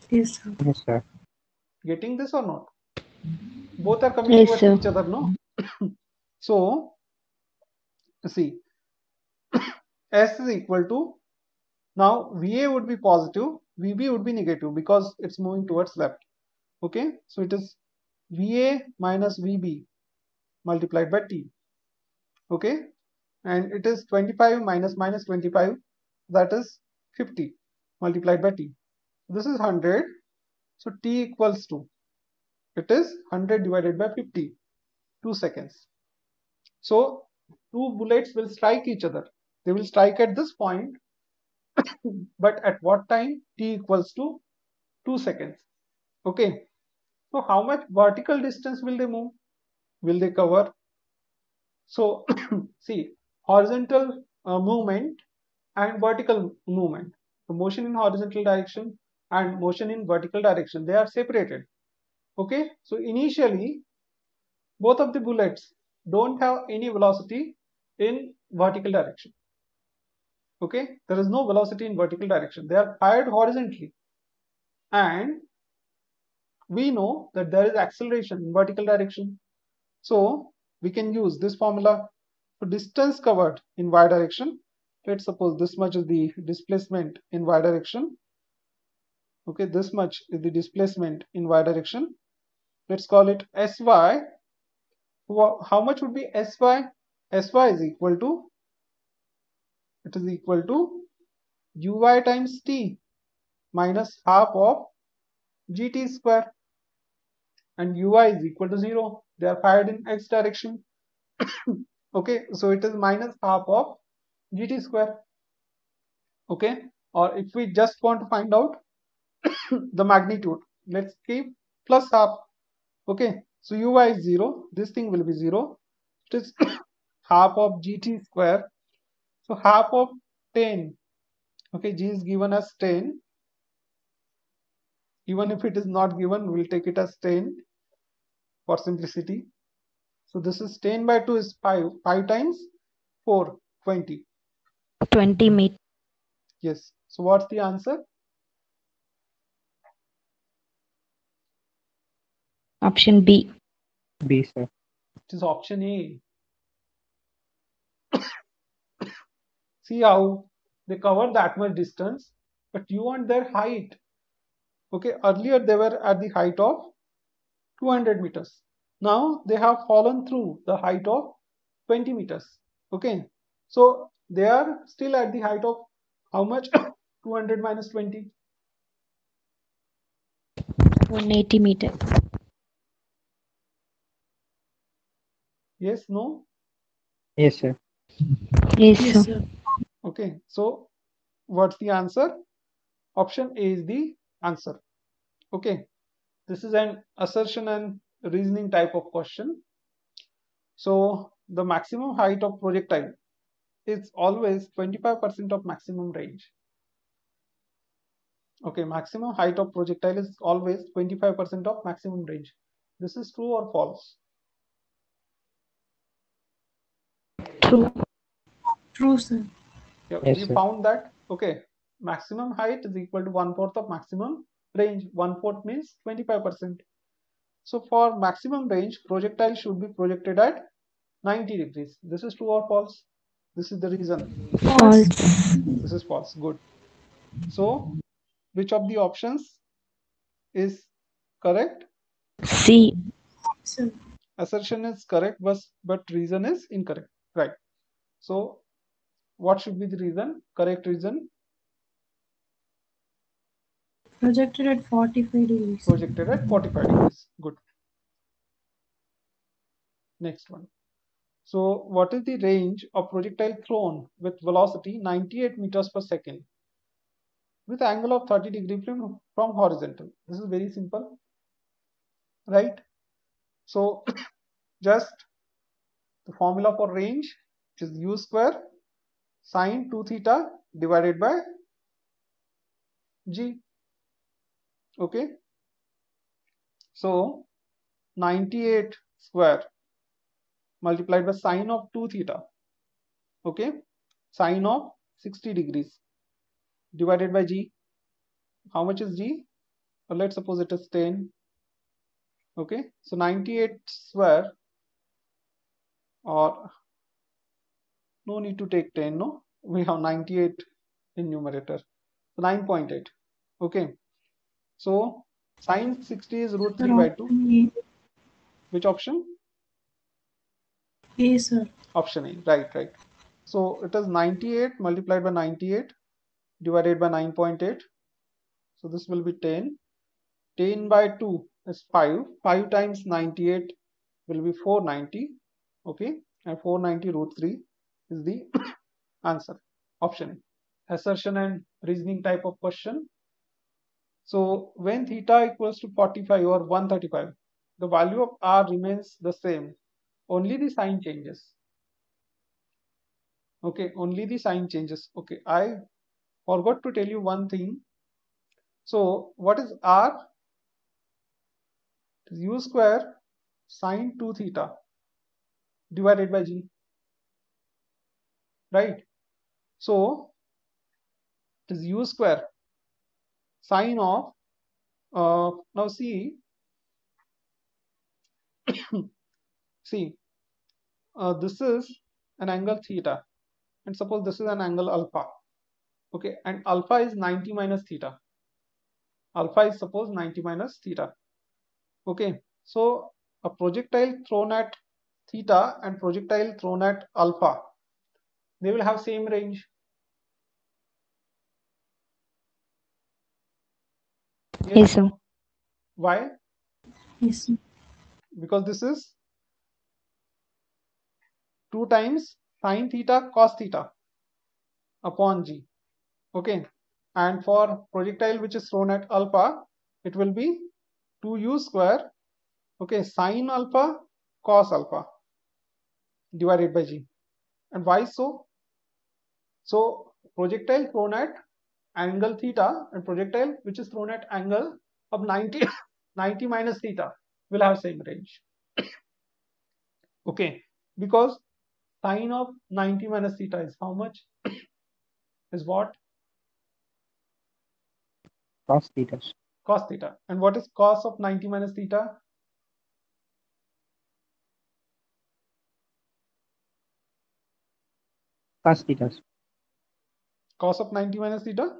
D: Yes, sir.
E: Yes, sir.
A: Getting this or not? Both are coming
C: Yes,
A: towards
C: sir.
A: each other, no? So, see, S is equal to, now VA would be positive, VB would be negative because it's moving towards left. Okay, so it is VA minus VB multiplied by T. Okay, and it is 25 minus 25, that is 50 multiplied by T. This is 100, so T equals to, it is 100 divided by 50, 2 seconds. So two bullets will strike each other. They will strike at this point, but at what time? T equals to 2 seconds. Okay, so how much vertical distance will they move? Will they cover? So see, horizontal movement and vertical movement, the motion in horizontal direction and motion in vertical direction, they are separated. Okay, so initially both of the bullets don't have any velocity in vertical direction. Okay, there is no velocity in vertical direction. They are fired horizontally, and we know that there is acceleration in vertical direction. So we can use this formula for distance covered in y direction. Let's suppose this much is the displacement in y direction. Okay, this much is the displacement in y direction. Let's call it Sy. How much would be Sy? Sy is equal to, it is equal to uy times t minus half of gt square, and uy is equal to 0. They are fired in x direction. Okay, so it is minus half of gt square. Okay, or if we just want to find out the magnitude, let's keep plus half. Okay, so uy is 0, this thing will be 0. It is half of gt square, so half of 10. Okay, g is given as 10. Even if it is not given, we'll take it as 10 for simplicity. So this is 10 by 2 is 5. 5 times 4, 20.
C: 20 meters.
A: Yes. So what's the answer?
C: Option B.
E: B, sir.
A: It is option A. See how they cover that much distance, but you want their height. Okay, earlier they were at the height of 200 meters. Now they have fallen through the height of 20 meters. Okay, so they are still at the height of how much? 200 minus 20.
C: 180 meters.
A: Yes, no?
E: Yes, sir.
C: Yes,
D: Yes,
C: sir.
D: sir.
A: Okay, so what's the answer? Option A is the answer. Okay, this is an assertion and reasoning type of question. So the maximum height of projectile is always 25% of maximum range. Okay, maximum height of projectile is always 25% of maximum range. This is true or false?
C: True.
D: True, sir.
A: Yeah,
E: Yes,
A: we
E: sir.
A: found that, okay, maximum height is equal to 1/4 of maximum range. 1/4 means 25%. So for maximum range, projectile should be projected at 90 degrees. This is true or false? This is the reason.
C: False.
A: This is false. Good. So which of the options is correct?
C: C.
D: Sir.
A: Assertion is correct, but reason is incorrect. Right. So what should be the reason? Correct reason?
D: Projected at 45 degrees.
A: Projected at 45 degrees. Good. Next one. So what is the range of projectile thrown with velocity 98 meters per second with angle of 30 degree from horizontal? This is very simple, right? So just the formula for range is u square sine 2 theta divided by g. Okay, so 98 square multiplied by sine of 2 theta, okay, sine of 60 degrees divided by g. How much is g? Well, let's suppose it is 10. Okay, so 98 square, or no need to take 10, no, we have 98 in numerator, so 9.8. Okay, so sine 60 is root 3 by 2. Which option?
D: A, sir.
A: Option A, right. So it is 98 multiplied by 98 divided by 9.8. So this will be 10. 10 by 2 is 5. 5 times 98 will be 490. Okay, and 490 root 3 is the answer. Option A. Assertion and reasoning type of question. So when theta equals to 45 or 135, the value of r remains the same. Only the sign changes. Okay, only the sign changes. Okay, I forgot to tell you one thing. So what is r? It is u square sine 2 theta divided by g, right? So it is u square sine of now see this is an angle theta, and suppose this is an angle alpha. Okay, and alpha is 90 minus theta. Alpha is suppose 90 minus theta. Okay, so a projectile thrown at theta and projectile thrown at alpha, they will have same range.
C: Yes, sir.
A: Why?
D: Yes, sir.
A: Because this is 2 times sine theta cos theta upon g. Okay, and for projectile which is thrown at alpha, it will be 2u square, okay, sine alpha cos alpha divided by g. And why so? So projectile thrown at angle theta and projectile which is thrown at angle of 90 minus theta will have same range. Okay, because sine of 90 minus theta is how much? Is what?
E: Cos theta.
A: Cos theta. And what is cos of 90 minus theta?
E: Cos theta.
A: Cos of 90 minus theta?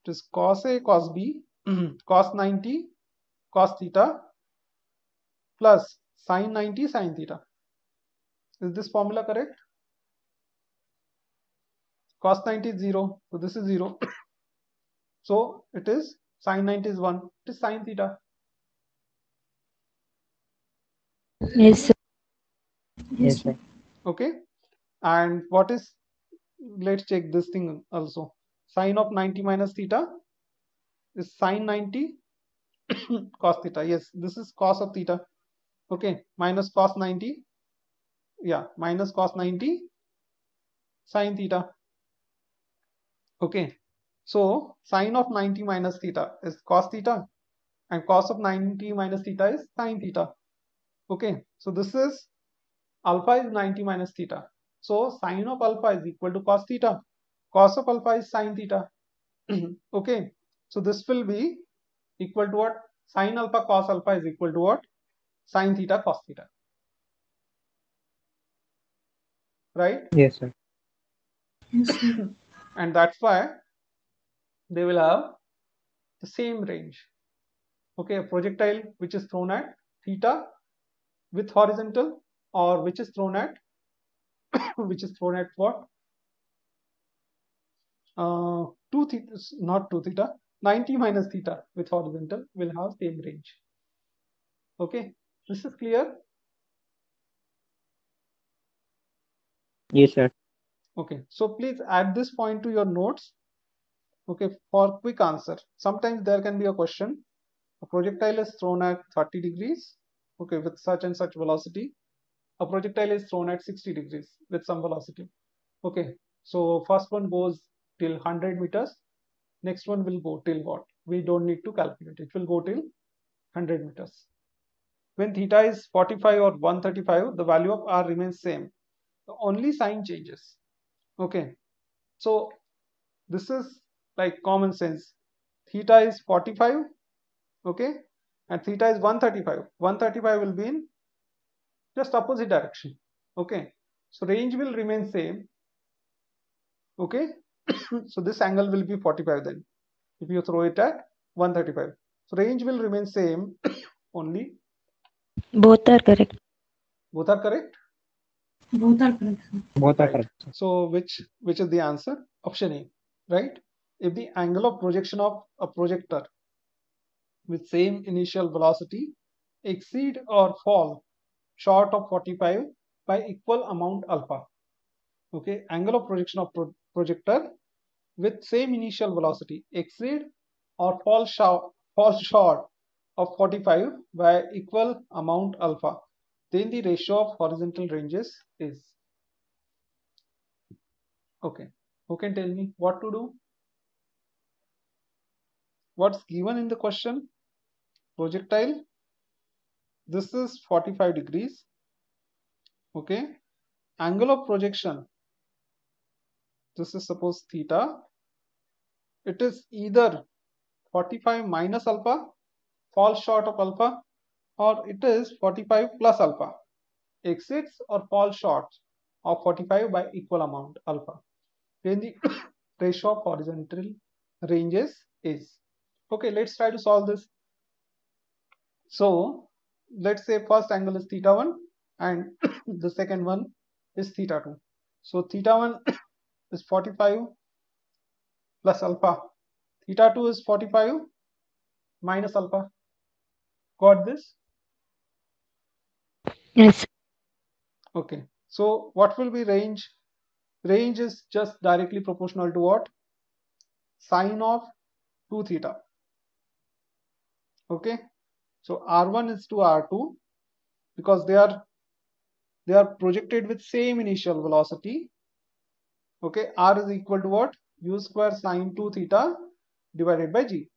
A: It is cos A cos B cos 90 cos theta plus sin 90 sin theta. Is this formula correct? Cos 90 is 0, so this is 0. So it is sin 90 is 1, it is sin theta.
C: Yes, sir.
E: Yes, sir.
A: Okay, and what is, let's check this thing also. Sin of 90 minus theta is sin 90 cos theta. Yes, this is cos of theta. Okay, minus cos 90, yeah, minus cos 90 sin theta. Okay, so sin of 90 minus theta is cos theta and cos of 90 minus theta is sin theta. Okay, so this is alpha is 90 minus theta. So sin of alpha is equal to cos theta. Cos of alpha is sin theta. Okay, so this will be equal to what? Sin alpha cos alpha is equal to what? Sin theta cos theta. Right?
E: Yes, sir.
D: Yes, sir.
A: And that's why they will have the same range. Okay, a projectile which is thrown at theta with horizontal, or which is thrown at which is thrown at what? 2 theta, not 2 theta, 90 minus theta with horizontal will have same range. Okay, This is clear?
E: Yes, sir.
A: Okay, so please add this point to your notes. Okay, for quick answer. Sometimes there can be a question. A projectile is thrown at 30 degrees, okay, with such and such velocity. A projectile is thrown at 60 degrees with some velocity. Okay, so first one goes till 100 meters. Next one will go till what? We don't need to calculate. It will go till 100 meters. When theta is 45 or 135, the value of r remains same. The only sign changes. Okay, so this is like common sense. Theta is 45, okay, and theta is 135. 135 will be in just opposite direction. Okay, so range will remain same. Okay, so this angle will be 45 then if you throw it at 135. So range will remain same. Only
C: Both are correct.
A: both are correct.
D: Both are correct.
E: Both are
A: Right.
E: correct, sir.
A: So which is the answer? Option A, right? If the angle of projection of a projector with same initial velocity exceed or fall short of 45 by equal amount alpha. Okay, angle of projection of projector with same initial velocity exceed or fall short of 45 by equal amount alpha, then the ratio of horizontal ranges is. Okay, who can tell me what to do? What's given in the question? Projectile, this is 45 degrees. Okay, angle of projection, this is suppose theta. It is either 45 minus alpha, falls short of alpha, or it is 45 plus alpha, exceeds or falls short of 45 by equal amount alpha. Then the ratio of horizontal ranges is. Okay, let's try to solve this. So let's say first angle is theta 1 and the second one is theta 2. So theta 1 is 45 plus alpha. Theta 2 is 45 minus alpha. Got this?
C: Yes.
A: Okay. So what will be range? Range is just directly proportional to what? Sine of 2 theta. Okay. So R1 is to R2 because they are projected with same initial velocity. Okay. R is equal to what? U square sine 2 theta divided by G.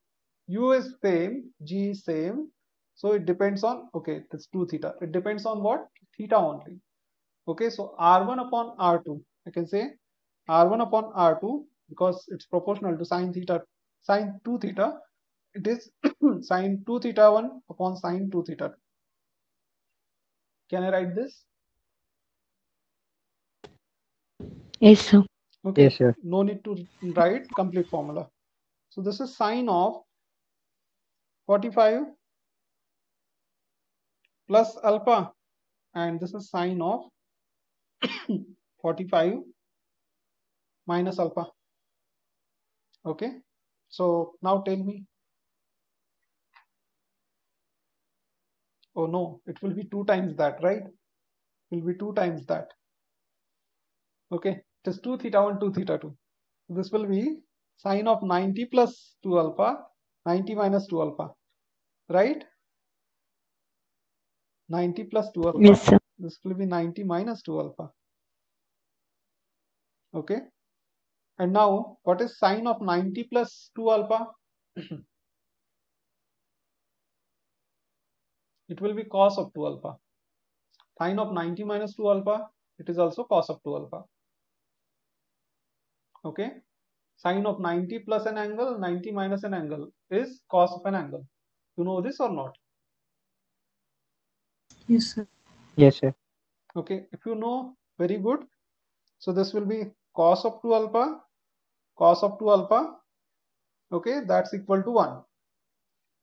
A: U is same, G is same. So it depends on, okay, this 2 theta. It depends on what? Theta only. Okay, so R1 upon R2. I can say R1 upon R2 because it's proportional to sine theta, sine 2 theta. It is sine 2 theta 1 upon sine 2 theta 2. Can I write this?
C: Yes, sir.
A: Okay,
E: Yes, sir.
A: no need to write complete formula. So this is sine of 45 plus alpha, and this is sine of 45 minus alpha. Okay, so now tell me. Oh no, it will be 2 times that, right? It will be 2 times that. Okay, it is 2 theta 1, 2 theta 2. This will be sine of 90 plus 2 alpha, 90 minus 2 alpha, right? 90 plus 2 alpha.
C: Yes, sir.
A: This will be 90 minus 2 alpha. Okay. And now, what is sine of 90 plus 2 alpha? It will be cos of 2 alpha. Sine of 90 minus 2 alpha, it is also cos of 2 alpha. Okay. Sine of 90 plus an angle, 90 minus an angle is cos of an angle. You know this or not?
D: Yes, sir.
E: Yes, sir.
A: Okay, if you know, very good. So this will be cos of 2 alpha, cos of 2 alpha. Okay, that's equal to 1.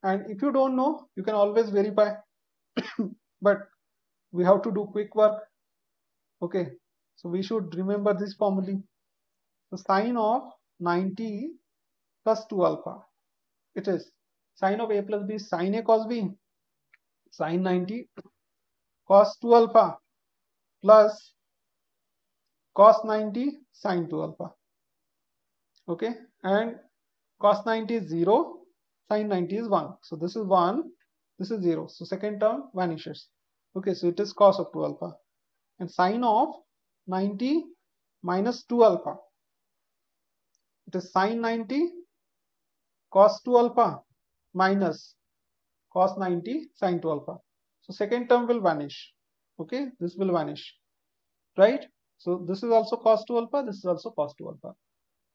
A: And if you don't know, you can always verify. But we have to do quick work. Okay, so we should remember this formula. The sine of 90 plus 2 alpha. It is sine of a plus b sine a cos b. Sine 90 cos 2 alpha plus cos 90 sin 2 alpha. Okay, and cos 90 is 0, sin 90 is 1. So this is 1, this is 0. So second term vanishes. Okay, so it is cos of 2 alpha. And sine of 90 minus 2 alpha. It is sin 90 cos 2 alpha minus cos 90 sin 2 alpha. So second term will vanish. Okay, this will vanish. Right? So this is also cos 2 alpha, this is also cos 2 alpha.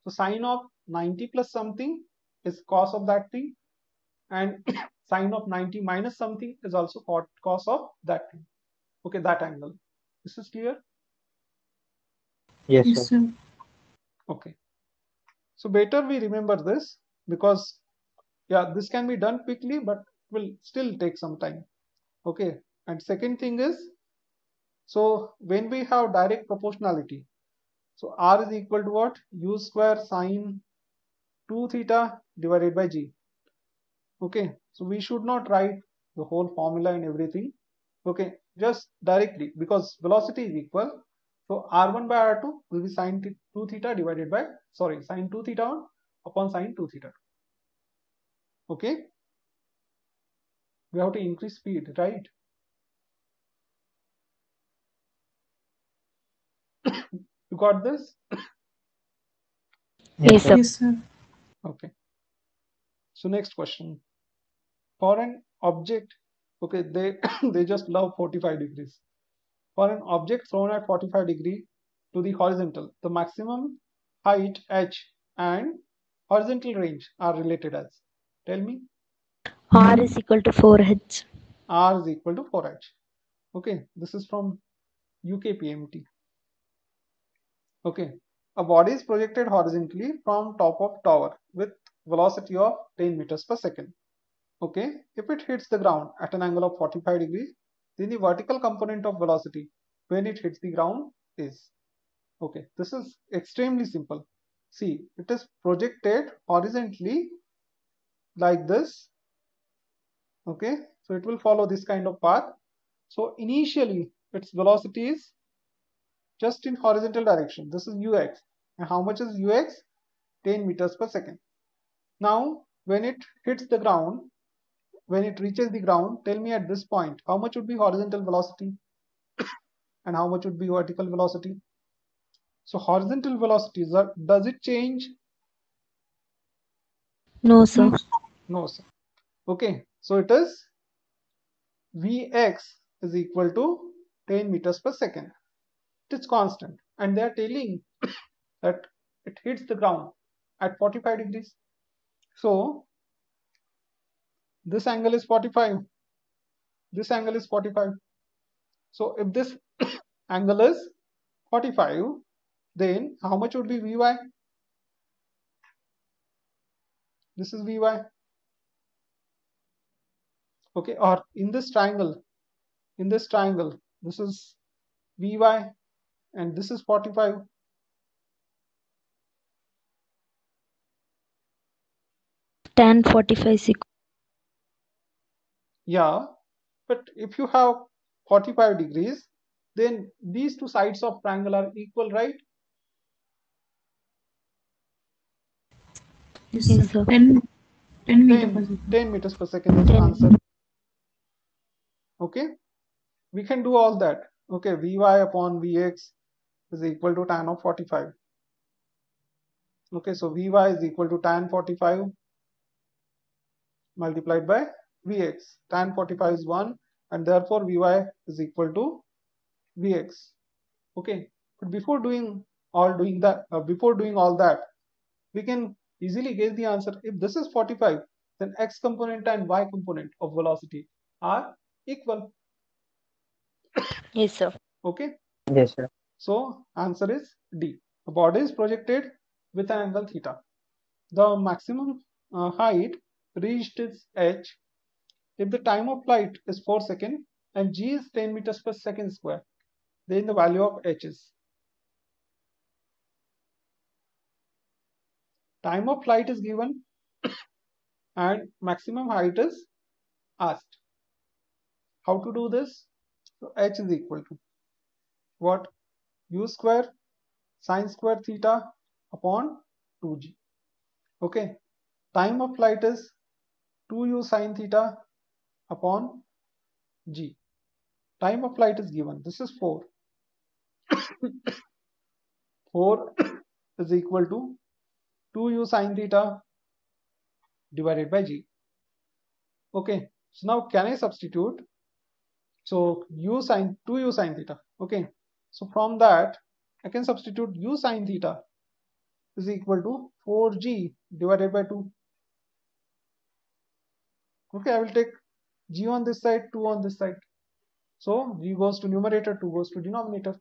A: So sine of 90 plus something is cos of that thing, and sine of 90 minus something is also cos of that thing. Okay, that angle. This is clear?
E: Yes,
D: Yes,
E: sir.
D: sir.
A: Okay. So better we remember this, because yeah, this can be done quickly, but will still take some time. Okay. And second thing is, so when we have direct proportionality, so R is equal to what? U square sine 2 theta divided by G. Okay, so we should not write the whole formula and everything. Okay, just directly, because velocity is equal. So R1 by R2 will be sine 2 theta divided by, sorry, sine 2 theta 1 upon sine 2 theta 2. Okay, we have to increase speed, right? You got this?
C: Yes, sir.
D: Yes, sir.
A: Okay. So next question. For an object, okay, they they just love 45 degrees. For an object thrown at 45 degree to the horizontal, the maximum height h and horizontal range are related as. Tell me.
C: R is equal to 4h.
A: R is equal to 4h. Okay, this is from UKPMT. Okay, a body is projected horizontally from top of tower with velocity of 10 meters per second. Okay, if it hits the ground at an angle of 45 degrees, then the vertical component of velocity when it hits the ground is. Okay, this is extremely simple. See, it is projected horizontally like this. Okay, so it will follow this kind of path. So initially its velocity is just in horizontal direction. This is ux, and how much is ux? 10 meters per second. Now when it hits the ground, when it reaches the ground, tell me at this point how much would be horizontal velocity and how much would be vertical velocity. So horizontal velocity, does it change?
C: No, sir.
D: No.
A: No, sir. Okay, so it is Vx is equal to 10 meters per second. It is constant, and they are telling that it hits the ground at 45 degrees. So this angle is 45. This angle is 45. So if this angle is 45, then how much would be Vy? This is Vy. Okay, or in this triangle, this is Vy, and this is 45.
C: Tan 45 is equal.
A: Yeah, but if you have 45 degrees, then these two sides of triangle are equal, right?
D: Yes,
C: Yes,
D: sir.
C: sir.
D: 10 meter per
A: 10,
D: second.
A: 10 meters per second is the
C: 10.
A: answer. Okay, we can do all that. Okay, Vy upon Vx is equal to tan of 45. Okay, so Vy is equal to tan 45 multiplied by Vx. Tan 45 is 1, and therefore Vy is equal to Vx. Okay, but before doing all that, we can easily guess the answer. If this is 45, then x component and y component of velocity are equal.
C: Yes, sir.
A: Okay,
E: Yes, sir.
A: so answer is D. The body is projected with an angle theta. The maximum height reached is h if the time of flight is 4 seconds and g is 10 meters per second square. Then the value of h is. Time of flight is given and maximum height is asked. How to do this? So h is equal to what? U square sine square theta upon 2g. Okay, time of flight is 2u sine theta upon g. Time of flight is given. This is 4. 4 is equal to 2u sine theta divided by g. Okay, so now can I substitute? So u sine 2u sine theta. Okay, so from that I can substitute u sine theta is equal to 4g divided by 2. Okay, I will take g on this side, 2 on this side. So g goes to numerator, 2 goes to denominator.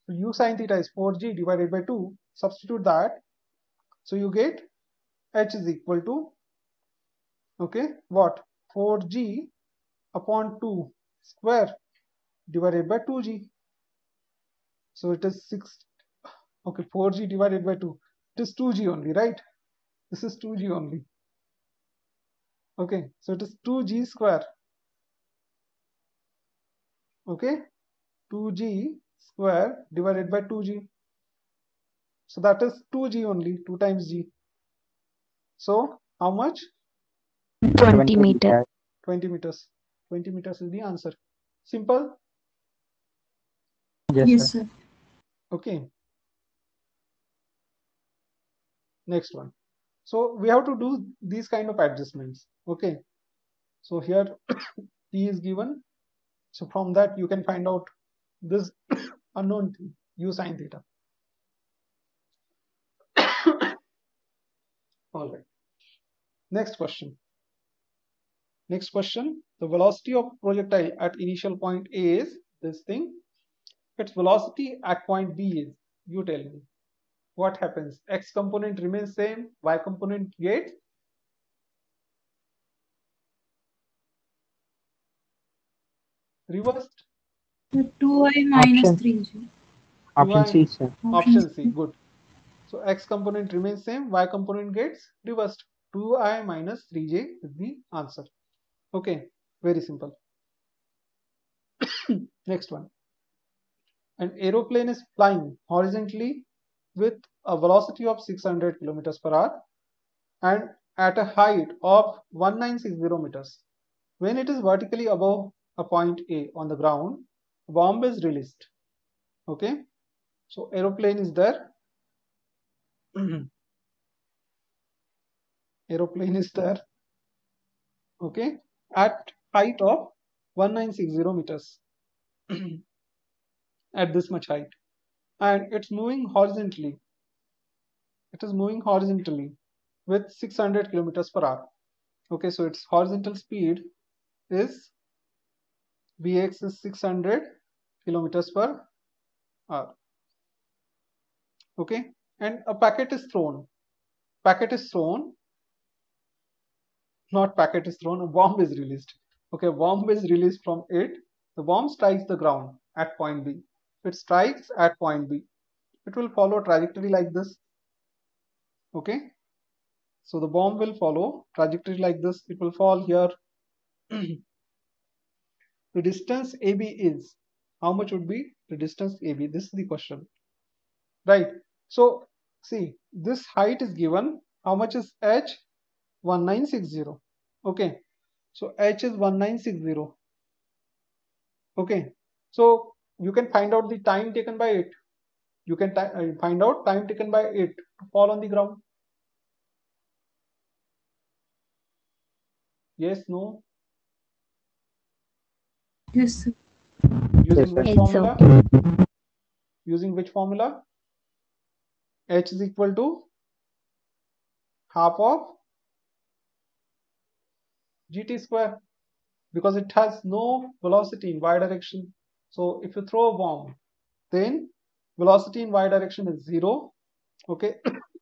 A: So u sine theta is 4g divided by 2. Substitute that. So you get h is equal to, okay, what? 4g upon 2 square divided by 2g. So it is 6. Okay, 4g divided by 2. It is 2g only, right? This is 2g only. Okay, so it is 2g square. Okay, 2g square divided by 2g. So that is 2g only, 2 times g. So how much?
C: 20 meter.
A: 20 meters. 20 meters is the answer. Simple.
E: Yes, sir.
D: sir.
A: Okay. Next one. So we have to do these kind of adjustments. Okay. So here t is given. So from that you can find out this unknown thing, u sine theta. All right. Next question. Next question. The velocity of projectile at initial point A is this thing. Its velocity at point B is, you tell me. What happens? X component remains same, Y component gets reversed.
D: 2i minus
E: Option.
D: 3g.
E: Option C, sir.
A: Option C, good. So X component remains same, Y component gets reversed. 2i minus 3j is the answer. Okay, very simple. Next one. An aeroplane is flying horizontally with a velocity of 600 kilometers per hour and at a height of 1960 meters. When it is vertically above a point A on the ground, a bomb is released. Okay, so aeroplane is there. Aeroplane is there. Okay, at height of 1960 meters. At this much height, and it's moving horizontally. It is moving horizontally with 600 kilometers per hour. Okay, so its horizontal speed is Vx is 600 kilometers per hour. Okay, and a packet is thrown. Packet is thrown. Not packet is thrown. A bomb is released. Okay, a bomb is released from it. The bomb strikes the ground at point B. It strikes at point B. It will follow trajectory like this. Okay, so the bomb will follow trajectory like this. It will fall here. The distance AB is, how much would be the distance AB? This is the question, right? So see, this height is given. How much is h? 1960. Okay, so h is 1960. Okay, so you can find out the time taken by it. You can find out time taken by it to fall on the ground. Yes, no?
D: Yes, sir.
A: Using
E: Yes,
A: which
C: sir.
A: formula? Using which formula? H is equal to half of gt square, because it has no velocity in y direction. So if you throw a bomb, then velocity in y direction is 0. Okay,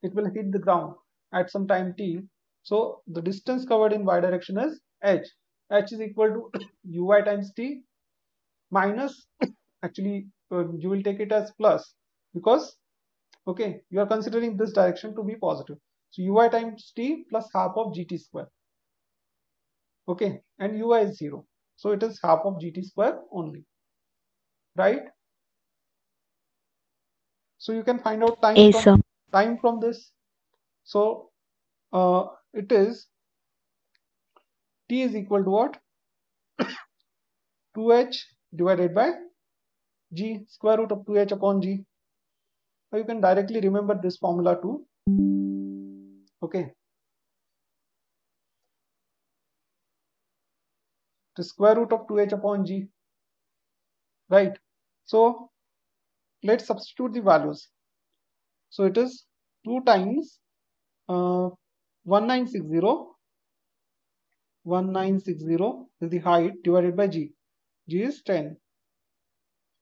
A: it will hit the ground at some time t. So the distance covered in y direction is h. H is equal to uy times t minus, actually you will take it as plus, because okay, you are considering this direction to be positive. So uy times t plus half of gt square. Okay, and ui is 0. So it is half of gt square only. right? So you can find out
C: Yes, sir.
A: time from this. So it is t is equal to what? 2h divided by g, square root of 2h upon g. Or you can directly remember this formula too. Okay. The square root of 2h upon g, right? So let's substitute the values. So it is 2 times 1960 is the height divided by g. G is 10,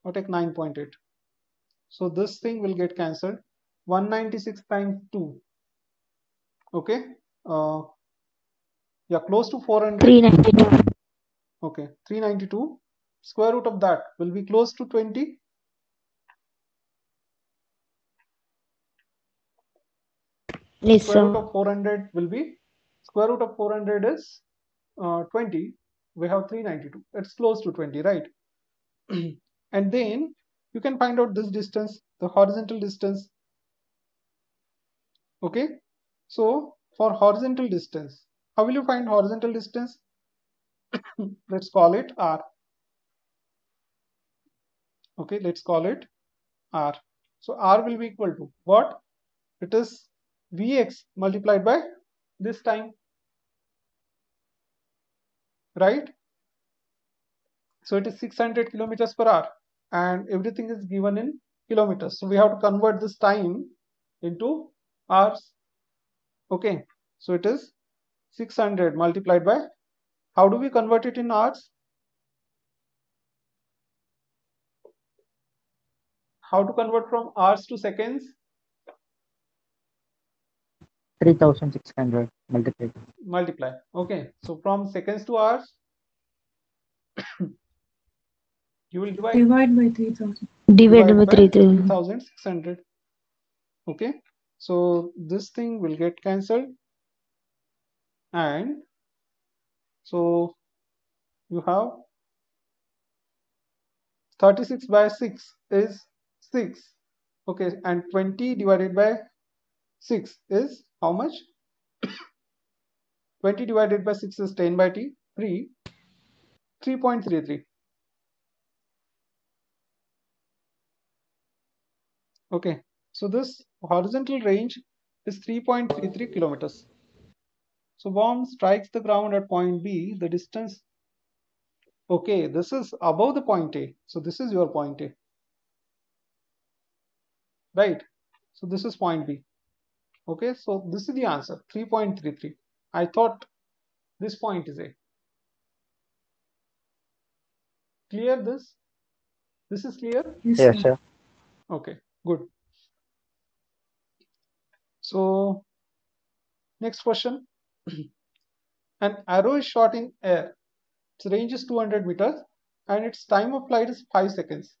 A: or take 9.8. So this thing will get cancelled. 196 times 2. Okay. Yeah, close to 400.
C: 392.
A: Okay, 392. Square root of that will be close to 20.
C: Yes,
A: Square root
C: sir.
A: of 400 will be, square root of 400 is 20. We have 392. It's close to 20, right? And then you can find out this distance, the horizontal distance. Okay. So for horizontal distance, how will you find horizontal distance? Let's call it r. Okay, let's call it r. So r will be equal to what? It is Vx multiplied by this time, right? So it is 600 kilometers per hour, and everything is given in kilometers. So we have to convert this time into hours. Okay, so it is 600 multiplied by, how do we convert it in hours? How to convert from hours to seconds?
E: 3600 multiplied.
A: Multiply. Okay, so from seconds to hours, you will
D: Divide by 3000.
C: Divided by 3000.
A: 3600. Okay, so this thing will get cancelled, and so you have 36 by 6 is 6. Okay, and 20 divided by 6 is how much? 20 divided by 6 is 10 by 3, 3.33. Okay, so this horizontal range is 3.33 kilometers. So bomb strikes the ground at point B. The distance, okay, this is above the point A. So this is your point A, right? So this is point B. Okay, so this is the answer, 3.33. I thought this point is A. Clear this? This is clear?
E: Yes, sir.
A: Okay, good. So next question. An arrow is shot in air. Its range is 200 meters and its time of flight is 5 seconds.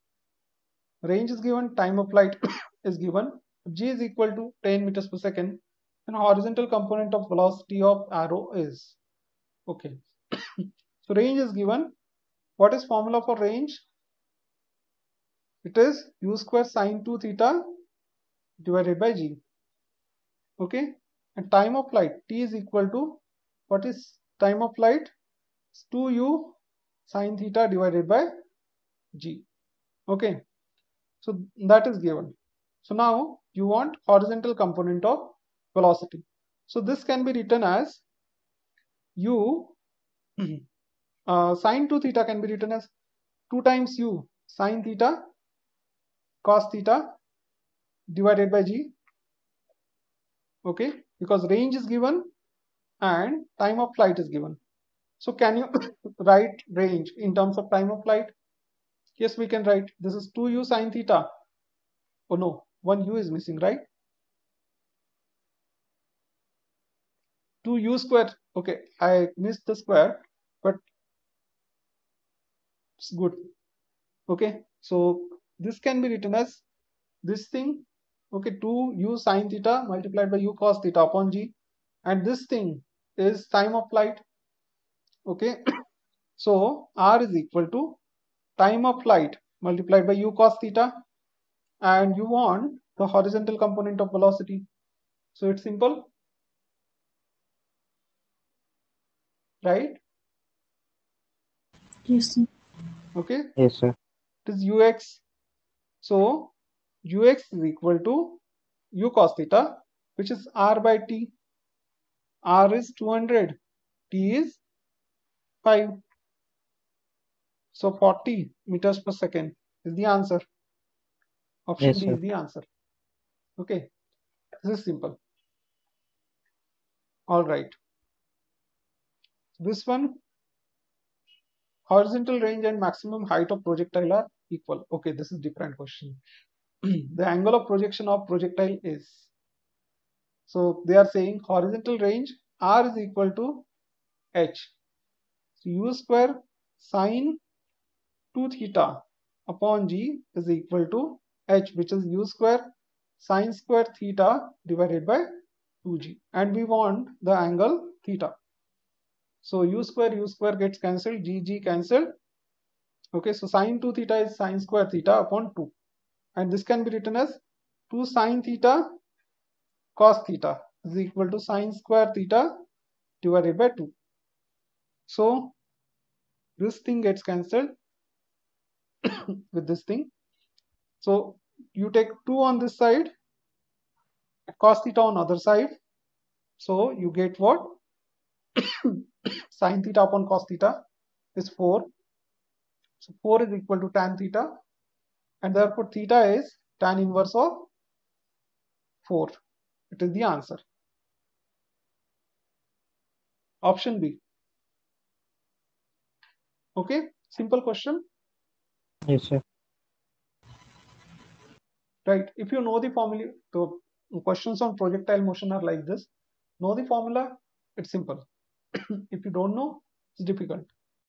A: Range is given, time of flight is given. G is equal to 10 meters per second, and horizontal component of velocity of arrow is. Okay. So range is given. What is formula for range? It is u square sine 2 theta divided by g. Okay. And time of flight, t is equal to, what is time of flight? It's 2u sine theta divided by g. Okay. So that is given. So now you want horizontal component of velocity. So this can be written as u sine 2 theta can be written as 2 times u sine theta cos theta divided by g. Okay, because range is given and time of flight is given. So can you write range in terms of time of flight? Yes, we can write. This is 2u sine theta. Oh no, one u is missing, right? 2u square. Okay, I missed the square, but it's good. Okay, so this can be written as this thing. Okay, 2u sine theta multiplied by u cos theta upon g, and this thing is time of flight. Okay, so r is equal to time of flight multiplied by u cos theta, and you want the horizontal component of velocity. So it's simple, right?
D: Yes.
A: Okay,
E: Yes, sir.
A: it is ux. So ux is equal to u cos theta, which is r by t. R is 200, t is 5. So 40 meters per second is the answer. Option
E: Yes,
A: D
E: sir.
A: is the answer. Okay, this is simple. All right. This one, horizontal range and maximum height of projectile are equal. Okay, this is different question. The angle of projection of projectile is. So they are saying horizontal range r is equal to h. So u square sine 2 theta upon g is equal to h, which is u square sine square theta divided by 2g, and we want the angle theta. So u square gets cancelled, g cancelled. Okay, so sine 2 theta is sine square theta upon 2, and this can be written as 2 sine theta cos theta is equal to sine square theta divided by 2. So this thing gets cancelled with this thing. So you take 2 on this side, cos theta on other side. So you get what? Sine theta upon cos theta is 4. So 4 is equal to tan theta, and therefore theta is tan inverse of 4. It is the answer. Option B. Okay, simple question.
E: Yes, sir.
A: Right, if you know the formula, the questions on projectile motion are like this. Know the formula, it's simple. If you don't know, it's difficult.